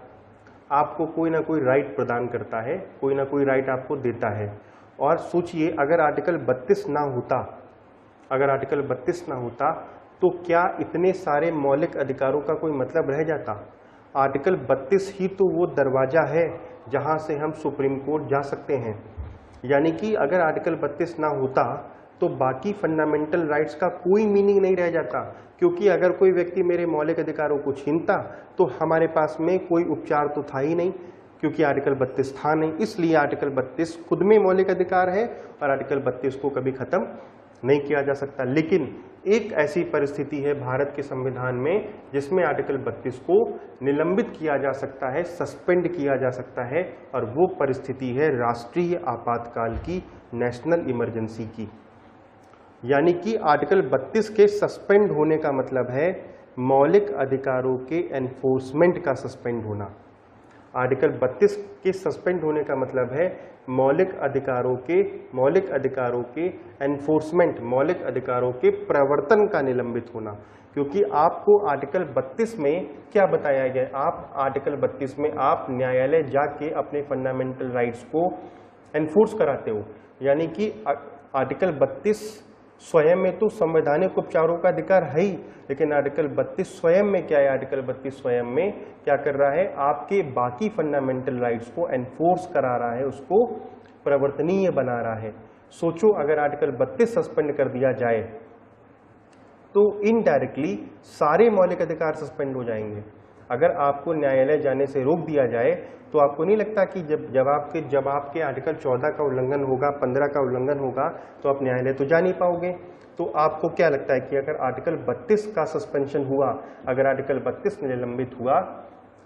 आपको कोई ना कोई राइट प्रदान करता है, कोई ना कोई राइट आपको देता है। और सोचिए अगर आर्टिकल 32 ना होता, अगर आर्टिकल 32 ना होता तो क्या इतने सारे मौलिक अधिकारों का कोई मतलब रह जाता? आर्टिकल 32 ही तो वो दरवाजा है जहां से हम सुप्रीम कोर्ट जा सकते हैं। यानी कि अगर आर्टिकल 32 ना होता तो बाकी फंडामेंटल राइट्स का कोई मीनिंग नहीं रह जाता, क्योंकि अगर कोई व्यक्ति मेरे मौलिक अधिकारों को छीनता तो हमारे पास में कोई उपचार तो था ही नहीं, क्योंकि आर्टिकल 32 था नहीं। इसलिए आर्टिकल 32 खुद में मौलिक अधिकार है और आर्टिकल 32 को कभी खत्म नहीं किया जा सकता। लेकिन एक ऐसी परिस्थिति है भारत के संविधान में जिसमें आर्टिकल 32 को निलंबित किया जा सकता है, सस्पेंड किया जा सकता है, और वो परिस्थिति है राष्ट्रीय आपातकाल की, नेशनल इमरजेंसी की। यानी कि आर्टिकल 32 के सस्पेंड होने का मतलब है मौलिक अधिकारों के एनफोर्समेंट का सस्पेंड होना। आर्टिकल 32 के सस्पेंड होने का मतलब है मौलिक अधिकारों के एनफोर्समेंट, मौलिक अधिकारों के प्रवर्तन का निलंबित होना। क्योंकि आपको आर्टिकल 32 में क्या बताया गया, आप आर्टिकल 32 में आप न्यायालय जाके अपने फंडामेंटल राइट्स को एनफोर्स कराते हो। यानी कि आर्टिकल 32 स्वयं में तो संवैधानिक उपचारों का अधिकार है ही, लेकिन आर्टिकल 32 स्वयं में क्या है, आर्टिकल 32 स्वयं में क्या कर रहा है, आपके बाकी फंडामेंटल राइट्स को एनफोर्स करा रहा है, उसको प्रवर्तनीय बना रहा है। सोचो अगर आर्टिकल 32 सस्पेंड कर दिया जाए तो इनडायरेक्टली सारे मौलिक अधिकार सस्पेंड हो जाएंगे। अगर आपको न्यायालय जाने से रोक दिया जाए तो आपको नहीं लगता कि जब आपके आर्टिकल 14 का उल्लंघन होगा, 15 का उल्लंघन होगा तो आप न्यायालय तो जा नहीं पाओगे। तो आपको क्या लगता है कि अगर आर्टिकल 32 का सस्पेंशन हुआ, अगर आर्टिकल 32 निलंबित हुआ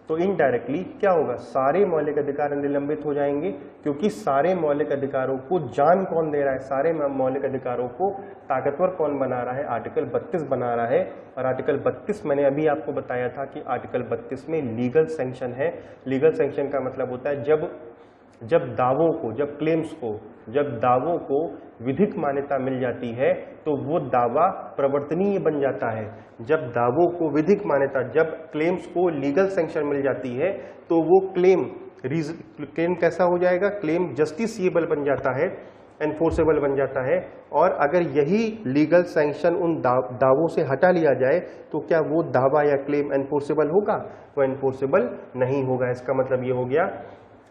तो इनडायरेक्टली क्या होगा, सारे मौलिक अधिकार निलंबित हो जाएंगे। क्योंकि सारे मौलिक अधिकारों को जान कौन दे रहा है, सारे मौलिक अधिकारों को ताकतवर कौन बना रहा है, आर्टिकल 32 बना रहा है। और आर्टिकल 32 मैंने अभी आपको बताया था कि आर्टिकल 32 में लीगल सैंक्शन है। लीगल सैंक्शन का मतलब होता है जब दावों को, जब क्लेम्स को, जब दावों को विधिक मान्यता मिल जाती है तो वो दावा प्रवर्तनीय बन जाता है। जब दावों को विधिक मान्यता, जब क्लेम्स को लीगल सैंक्शन मिल जाती है तो वो क्लेम कैसा हो जाएगा, क्लेम जस्टिसिएबल बन जाता है। एनफोर्सेबल बन जाता है। और अगर यही लीगल सैंक्शन उन दावों से हटा लिया जाए तो क्या वो दावा या क्लेम एनफोर्सेबल होगा? वो एनफोर्सेबल नहीं होगा। इसका मतलब ये हो गया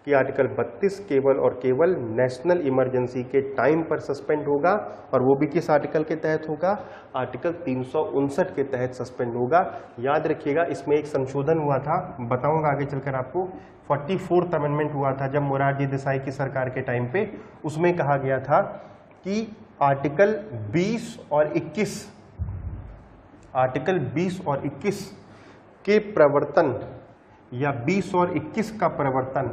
कि आर्टिकल 32 केवल और केवल नेशनल इमरजेंसी के टाइम पर सस्पेंड होगा, और वो भी किस आर्टिकल के तहत होगा? आर्टिकल 359 के तहत सस्पेंड होगा। याद रखिएगा, इसमें एक संशोधन हुआ था, बताऊंगा आगे चलकर आपको। 44th अमेंडमेंट हुआ था जब मोरारजी देसाई की सरकार के टाइम पे। उसमें कहा गया था कि आर्टिकल 20 और 21 के प्रवर्तन या 20 और 21 का प्रवर्तन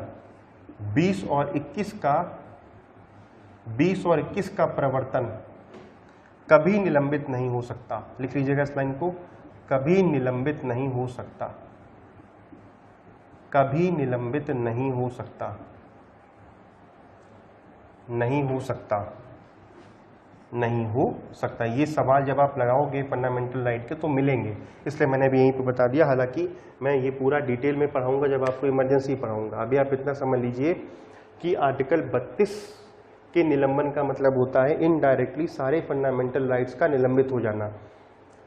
20 और 21 का प्रवर्तन कभी निलंबित नहीं हो सकता। लिख लीजिएगा इस लाइन को, कभी निलंबित नहीं हो सकता, कभी निलंबित नहीं हो सकता, नहीं हो सकता, नहीं हो सकता। ये सवाल जब आप लगाओगे फंडामेंटल राइट के तो मिलेंगे, इसलिए मैंने भी यहीं पे बता दिया। हालांकि मैं ये पूरा डिटेल में पढ़ाऊंगा जब आपको इमरजेंसी पढ़ाऊंगा। अभी आप इतना समझ लीजिए कि आर्टिकल 32 के निलंबन का मतलब होता है इनडायरेक्टली सारे फंडामेंटल राइट्स का निलंबित हो जाना।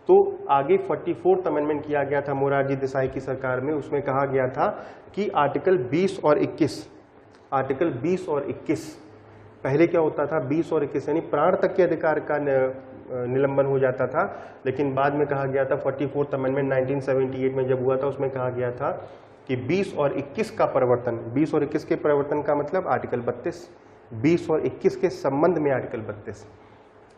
तो आगे 44th अमेंडमेंट किया गया था मोरारजी देसाई की सरकार में। उसमें कहा गया था कि आर्टिकल 20 और 21 पहले क्या होता था, 20 और 21 यानी प्राण तक के अधिकार का निलंबन हो जाता था। लेकिन बाद में कहा गया था 44th अमेंडमेंट 1978 में जब हुआ था, उसमें कहा गया था कि 20 और 21 का परिवर्तन, 20 और 21 के परिवर्तन का मतलब आर्टिकल 32, 20 और 21 के संबंध में आर्टिकल 32,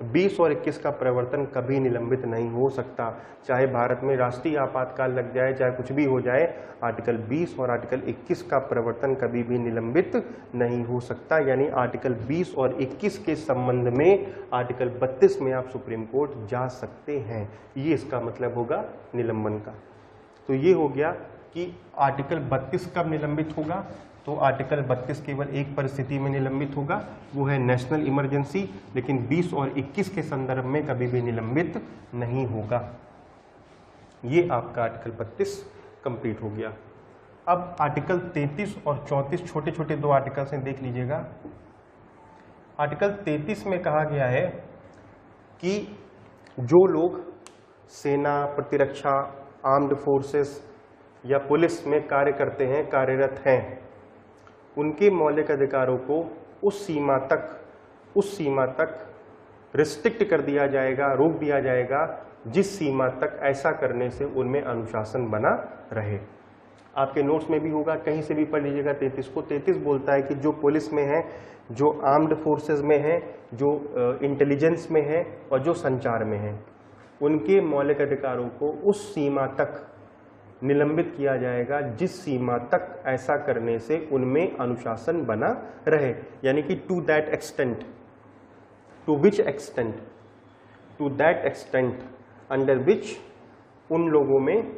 20 और 21 का परिवर्तन कभी निलंबित नहीं हो सकता। चाहे भारत में राष्ट्रीय आपातकाल लग जाए, चाहे कुछ भी हो जाए, आर्टिकल 20 और आर्टिकल 21 का परिवर्तन कभी भी निलंबित नहीं हो सकता। यानी आर्टिकल 20 और 21 के संबंध में आर्टिकल 32 में आप सुप्रीम कोर्ट जा सकते हैं। ये इसका मतलब होगा निलंबन का। तो ये हो गया कि आर्टिकल 32 कब निलंबित होगा। तो आर्टिकल 32 केवल एक परिस्थिति में निलंबित होगा, वो है नेशनल इमरजेंसी। लेकिन 20 और 21 के संदर्भ में कभी भी निलंबित नहीं होगा। ये आपका आर्टिकल 32 कंप्लीट हो गया। अब आर्टिकल 33 और 34 छोटे छोटे दो आर्टिकल्स हैं, देख लीजिएगा। आर्टिकल 33 में कहा गया है कि जो लोग सेना, प्रतिरक्षा, आर्म्ड फोर्सेस या पुलिस में कार्य करते हैं, कार्यरत हैं, उनके मौलिक अधिकारों को उस सीमा तक रिस्ट्रिक्ट कर दिया जाएगा, रोक दिया जाएगा, जिस सीमा तक ऐसा करने से उनमें अनुशासन बना रहे। आपके नोट्स में भी होगा, कहीं से भी पढ़ लीजिएगा 33 को। 33 बोलता है कि जो पुलिस में है, जो आर्म्ड फोर्सेस में है, जो इंटेलिजेंस में है और जो संचार में है, उनके मौलिक अधिकारों को उस सीमा तक निलंबित किया जाएगा जिस सीमा तक ऐसा करने से उनमें अनुशासन बना रहे। यानी कि to that extent, to which extent, to that extent under which उन लोगों में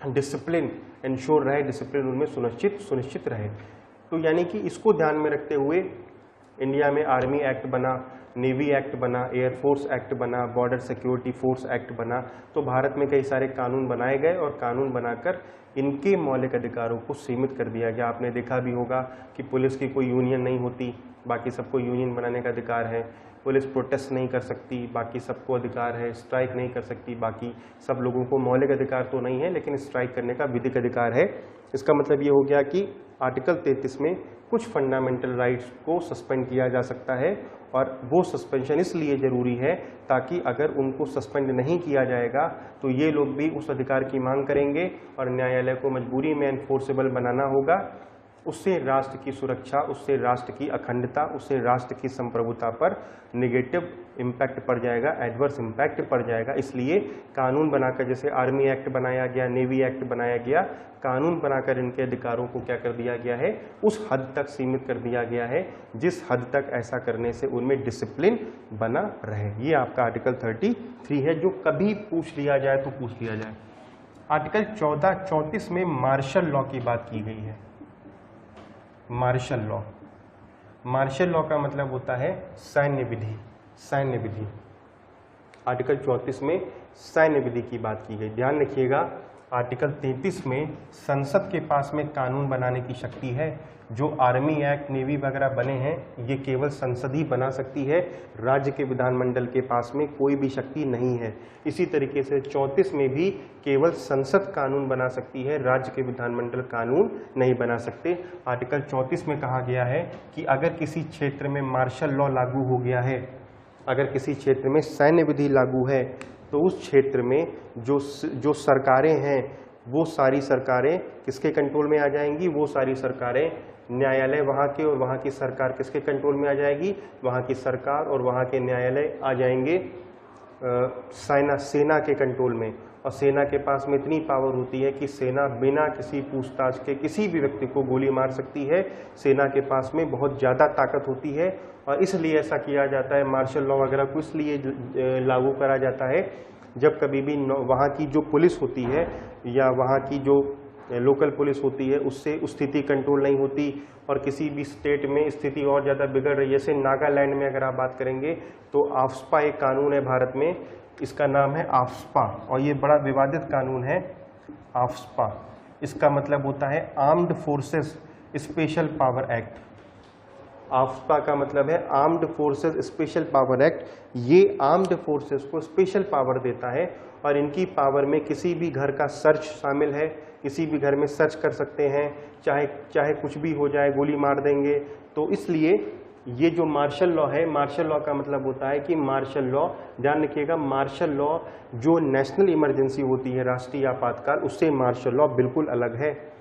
डिसिप्लिन इंश्योर रहे, डिसिप्लिन उनमें सुनिश्चित रहे। तो यानी कि इसको ध्यान में रखते हुए इंडिया में आर्मी एक्ट बना, नेवी एक्ट बना, एयरफोर्स एक्ट बना, बॉर्डर सिक्योरिटी फोर्स एक्ट बना। तो भारत में कई सारे कानून बनाए गए और कानून बनाकर इनके मौलिक अधिकारों को सीमित कर दिया गया। आपने देखा भी होगा कि पुलिस की कोई यूनियन नहीं होती, बाकी सबको यूनियन बनाने का अधिकार है। पुलिस प्रोटेस्ट नहीं कर सकती, बाकी सबको अधिकार है। स्ट्राइक नहीं कर सकती, बाकी सब लोगों को मौलिक अधिकार तो नहीं है, लेकिन स्ट्राइक करने का विधिक अधिकार है। इसका मतलब ये हो गया कि आर्टिकल 33 में कुछ फंडामेंटल राइट्स को सस्पेंड किया जा सकता है, और वो सस्पेंशन इसलिए जरूरी है ताकि अगर उनको सस्पेंड नहीं किया जाएगा तो ये लोग भी उस अधिकार की मांग करेंगे और न्यायालय को मजबूरी में एनफोर्सेबल बनाना होगा। उससे राष्ट्र की सुरक्षा, उससे राष्ट्र की अखंडता, उससे राष्ट्र की संप्रभुता पर नेगेटिव इम्पैक्ट पड़ जाएगा, एडवर्स इम्पैक्ट पड़ जाएगा। इसलिए कानून बनाकर, जैसे आर्मी एक्ट बनाया गया, नेवी एक्ट बनाया गया, कानून बनाकर इनके अधिकारों को क्या कर दिया गया है, उस हद तक सीमित कर दिया गया है जिस हद तक ऐसा करने से उनमें डिसिप्लिन बना रहे। ये आपका आर्टिकल 33 है, जो कभी पूछ लिया जाए तो पूछ लिया जाए। आर्टिकल 34 में मार्शल लॉ की बात की गई है। मार्शल लॉ, मार्शल लॉ का मतलब होता है सैन्य विधि, सैन्य विधि। आर्टिकल 34 में सैन्य विधि की बात की गई। ध्यान रखिएगा, आर्टिकल 33 में संसद के पास में कानून बनाने की शक्ति है। जो आर्मी एक्ट, नेवी वगैरह बने हैं ये केवल संसद ही बना सकती है, राज्य के विधानमंडल के पास में कोई भी शक्ति नहीं है। इसी तरीके से 34 में भी केवल संसद कानून बना सकती है, राज्य के विधानमंडल कानून नहीं बना सकते। आर्टिकल 34 में कहा गया है कि अगर किसी क्षेत्र में मार्शल लॉ लागू हो गया है, अगर किसी क्षेत्र में सैन्य विधि लागू है, तो उस क्षेत्र में जो सरकारें हैं वो सारी सरकारें किसके कंट्रोल में आ जाएंगी? वो सारी सरकारें, न्यायालय वहाँ के और वहाँ की सरकार किसके कंट्रोल में आ जाएगी? वहाँ की सरकार और वहाँ के न्यायालय आ जाएंगे सेना के कंट्रोल में। और सेना के पास में इतनी पावर होती है कि सेना बिना किसी पूछताछ के किसी भी व्यक्ति को गोली मार सकती है। सेना के पास में बहुत ज़्यादा ताकत होती है और इसलिए ऐसा किया जाता है, मार्शल लॉ वगैरह को इसलिए लागू करा जाता है जब कभी भी वहाँ की जो पुलिस होती है या वहाँ की जो लोकल पुलिस होती है उससे स्थिति कंट्रोल नहीं होती और किसी भी स्टेट में स्थिति और ज़्यादा बिगड़ रही है। जैसे नागालैंड में अगर आप बात करेंगे तो आफ्स्पा एक कानून है भारत में, इसका नाम है आफ्स्पा और ये बड़ा विवादित कानून है आफ्स्पा। इसका मतलब होता है armed forces special power act. AFSPA का मतलब है armed forces special power act. ये आर्म्ड फोर्सेस को स्पेशल पावर देता है और इनकी पावर में किसी भी घर का सर्च शामिल है, किसी भी घर में सर्च कर सकते हैं, चाहे कुछ भी हो जाए, गोली मार देंगे। तो इसलिए ये जो मार्शल लॉ है, मार्शल लॉ का मतलब होता है कि मार्शल लॉ, ध्यान रखिएगा, मार्शल लॉ जो नेशनल इमरजेंसी होती है, राष्ट्रीय आपातकाल, उससे मार्शल लॉ बिल्कुल अलग है।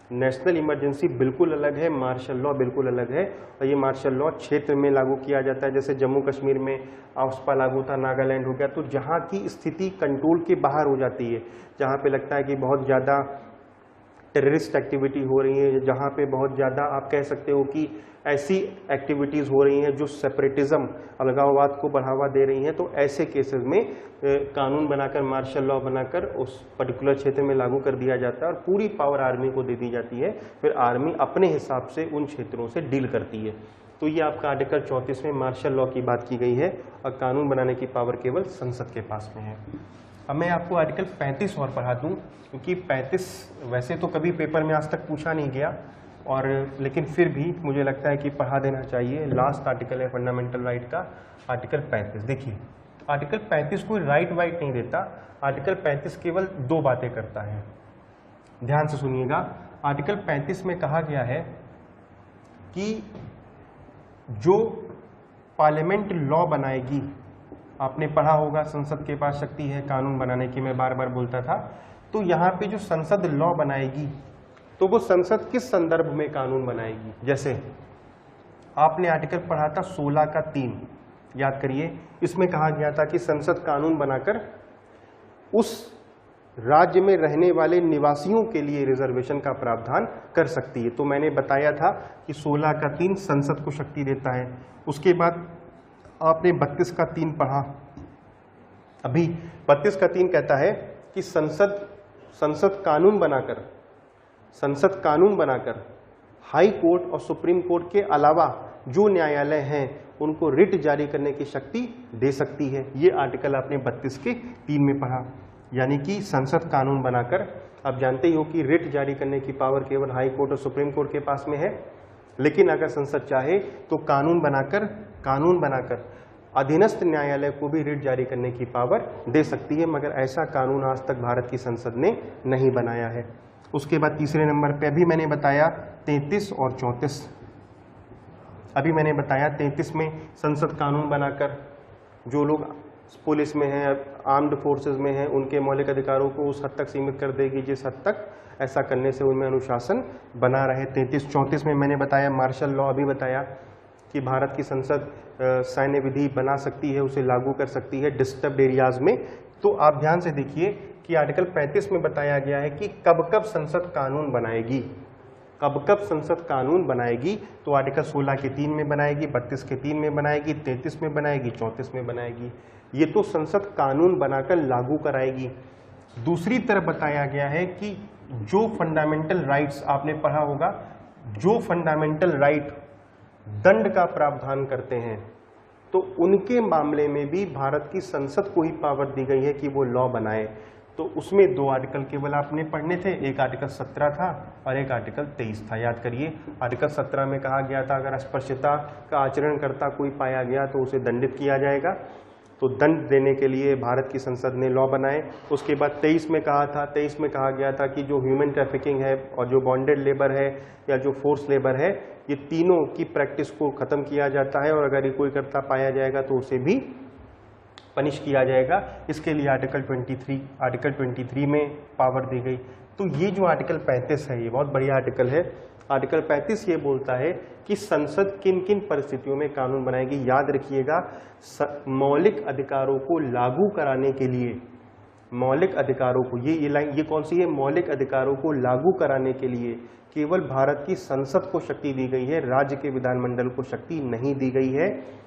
नेशनल इमरजेंसी बिल्कुल अलग है, मार्शल लॉ बिल्कुल अलग है। और ये मार्शल लॉ क्षेत्र में लागू किया जाता है, जैसे जम्मू कश्मीर में आफ्स्पा लागू था, नागालैंड हो गया। तो जहाँ की स्थिति कंट्रोल के बाहर हो जाती है, जहाँ पे लगता है कि बहुत ज़्यादा टेररिस्ट एक्टिविटी हो रही है, जहाँ पे बहुत ज़्यादा आप कह सकते हो कि ऐसी एक्टिविटीज़ हो रही हैं जो सेपरेटिज्म, अलगाववाद को बढ़ावा दे रही हैं, तो ऐसे केसेस में कानून बनाकर, मार्शल लॉ बनाकर उस पर्टिकुलर क्षेत्र में लागू कर दिया जाता है और पूरी पावर आर्मी को दे दी जाती है। फिर आर्मी अपने हिसाब से उन क्षेत्रों से डील करती है। तो ये आपका आर्टिकल 34 में मार्शल लॉ की बात की गई है और कानून बनाने की पावर केवल संसद के पास में है। अब मैं आपको आर्टिकल 35 और पढ़ा दूं, क्योंकि 35 वैसे तो कभी पेपर में आज तक पूछा नहीं गया और लेकिन फिर भी मुझे लगता है कि पढ़ा देना चाहिए। लास्ट आर्टिकल है फंडामेंटल राइट का, आर्टिकल 35। देखिए, आर्टिकल 35 कोई राइट वाइट नहीं देता, आर्टिकल 35 केवल दो बातें करता है। ध्यान से सुनिएगा, आर्टिकल 35 में कहा गया है कि जो पार्लियामेंट लॉ बनाएगी, आपने पढ़ा होगा संसद के पास शक्ति है कानून बनाने की, मैं बार बार बोलता था। तो यहाँ पे जो संसद लॉ बनाएगी तो वो संसद किस संदर्भ में कानून बनाएगी? जैसे आपने आर्टिकल पढ़ा था 16 का 3, याद करिए, इसमें कहा गया था कि संसद कानून बनाकर उस राज्य में रहने वाले निवासियों के लिए रिजर्वेशन का प्रावधान कर सकती है। तो मैंने बताया था कि 16 का 3 संसद को शक्ति देता है। उसके बाद आपने 32 का 3 पढ़ा। अभी 32 का 3 कहता है कि संसद कानून बनाकर हाई कोर्ट और सुप्रीम कोर्ट के अलावा जो न्यायालय हैं उनको रिट जारी करने की शक्ति दे सकती है। ये आर्टिकल आपने 32 के 3 में पढ़ा। यानी कि संसद कानून बनाकर, आप जानते ही हो कि रिट जारी करने की पावर केवल हाई कोर्ट और सुप्रीम कोर्ट के पास में है, लेकिन अगर संसद चाहे तो कानून बनाकर अधीनस्थ न्यायालय को भी रिट जारी करने की पावर दे सकती है, मगर ऐसा कानून आज तक भारत की संसद ने नहीं बनाया है। उसके बाद तीसरे नंबर पे अभी मैंने बताया 33 और 34। अभी मैंने बताया 33 में संसद कानून बनाकर जो लोग पुलिस में हैं, आर्म्ड फोर्सेस में हैं, उनके मौलिक अधिकारों को उस हद तक सीमित कर देगी जिस हद तक ऐसा करने से उनमें अनुशासन बना रहे। 33-34 में मैंने बताया मार्शल लॉ, अभी बताया कि भारत की संसद सैन्य विधि बना सकती है, उसे लागू कर सकती है डिस्टर्ब्ड एरियाज में। तो आप ध्यान से देखिए कि आर्टिकल 35 में बताया गया है कि कब संसद कानून बनाएगी, कब संसद कानून बनाएगी। तो आर्टिकल 16 के 3 में बनाएगी, 32 के 3 में बनाएगी, 33 में बनाएगी, 34 में बनाएगी। ये तो संसद कानून बनाकर लागू कराएगी। दूसरी तरफ बताया गया है कि जो फंडामेंटल राइट्स, आपने पढ़ा होगा, जो फंडामेंटल राइट दंड का प्रावधान करते हैं, तो उनके मामले में भी भारत की संसद को ही पावर दी गई है कि वो लॉ बनाए। तो उसमें 2 आर्टिकल केवल आपने पढ़ने थे, एक आर्टिकल 17 था और एक आर्टिकल 23 था। याद करिए, आर्टिकल 17 में कहा गया था अगर अस्पृश्यता का आचरण करता कोई पाया गया तो उसे दंडित किया जाएगा, तो दंड देने के लिए भारत की संसद ने लॉ बनाए। उसके बाद 23 में कहा गया था कि जो ह्यूमन ट्रैफिकिंग है और जो बॉन्डेड लेबर है या जो फोर्स लेबर है, ये तीनों की प्रैक्टिस को खत्म किया जाता है और अगर ये कोई करता पाया जाएगा तो उसे भी पनिश किया जाएगा। इसके लिए आर्टिकल 23 में पावर दी गई। तो ये जो आर्टिकल 35 है, ये बहुत बढ़िया आर्टिकल है। आर्टिकल 35 ये बोलता है कि संसद किन किन परिस्थितियों में कानून बनाएगी। याद रखिएगा, मौलिक अधिकारों को लागू कराने के लिए, मौलिक अधिकारों को, ये लाइन ये कौन सी है, मौलिक अधिकारों को लागू कराने के लिए केवल भारत की संसद को शक्ति दी गई है, राज्य के विधानमंडल को शक्ति नहीं दी गई है।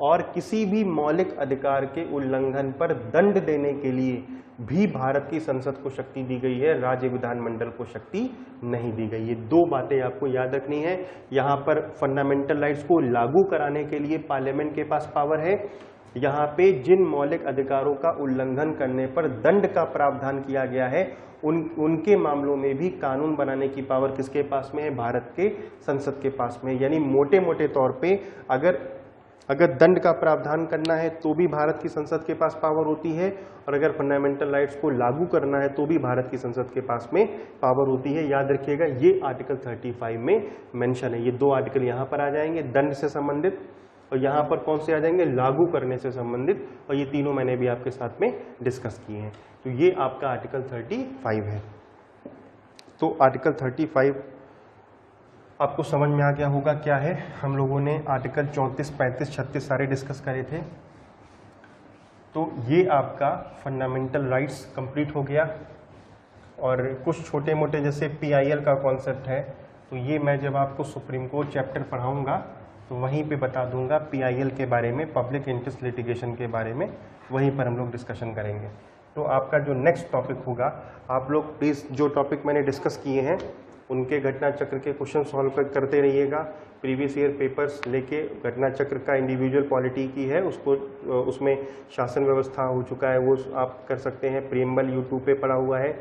और किसी भी मौलिक अधिकार के उल्लंघन पर दंड देने के लिए भी भारत की संसद को शक्ति दी गई है, राज्य विधानमंडल को शक्ति नहीं दी गई है। 2 बातें आपको याद रखनी है। यहाँ पर फंडामेंटल राइट्स को लागू कराने के लिए पार्लियामेंट के पास पावर है। यहाँ पे जिन मौलिक अधिकारों का उल्लंघन करने पर दंड का प्रावधान किया गया है, उनके मामलों में भी कानून बनाने की पावर किसके पास में है, भारत के संसद के पास में। यानी मोटे मोटे तौर पे अगर दंड का प्रावधान करना है तो भी भारत की संसद के पास पावर होती है, और अगर फंडामेंटल राइट्स को लागू करना है तो भी भारत की संसद के पास में पावर होती है। याद रखिएगा, ये आर्टिकल 35 में मेंशन है। ये 2 आर्टिकल यहाँ पर आ जाएंगे, दंड से संबंधित, और यहाँ पर कौन से आ जाएंगे, लागू करने से संबंधित, और ये तीनों मैंने भी आपके साथ में डिस्कस किए हैं। तो ये आपका आर्टिकल 35 है। तो आर्टिकल 35 आपको समझ में आ गया होगा क्या है। हम लोगों ने आर्टिकल 34, 35, 36 सारे डिस्कस करे थे। तो ये आपका फंडामेंटल राइट्स कंप्लीट हो गया। और कुछ छोटे मोटे जैसे PIL का कॉन्सेप्ट है, तो ये मैं जब आपको सुप्रीम कोर्ट चैप्टर पढ़ाऊंगा तो वहीं पे बता दूंगा PIL के बारे में, पब्लिक इंटरेस्ट लिटिगेशन के बारे में, वहीं पर हम लोग डिस्कशन करेंगे। तो आपका जो नेक्स्ट टॉपिक होगा, आप लोग प्लीज़ जो टॉपिक मैंने डिस्कस किए हैं उनके घटना चक्र के क्वेश्चन सॉल्व करते रहिएगा। प्रीवियस ईयर पेपर्स लेके घटना चक्र का इंडिविजुअल पॉलिटी की है, उसको उसमें शासन व्यवस्था हो चुका है, वो आप कर सकते हैं। प्रीएम्बल यूट्यूब पे पड़ा हुआ है,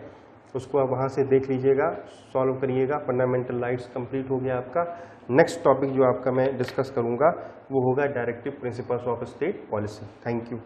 उसको आप वहाँ से देख लीजिएगा, सॉल्व करिएगा। फंडामेंटल राइट्स कंप्लीट हो गया आपका। नेक्स्ट टॉपिक जो आपका मैं डिस्कस करूँगा वो होगा directive principles of state policy. Thank you.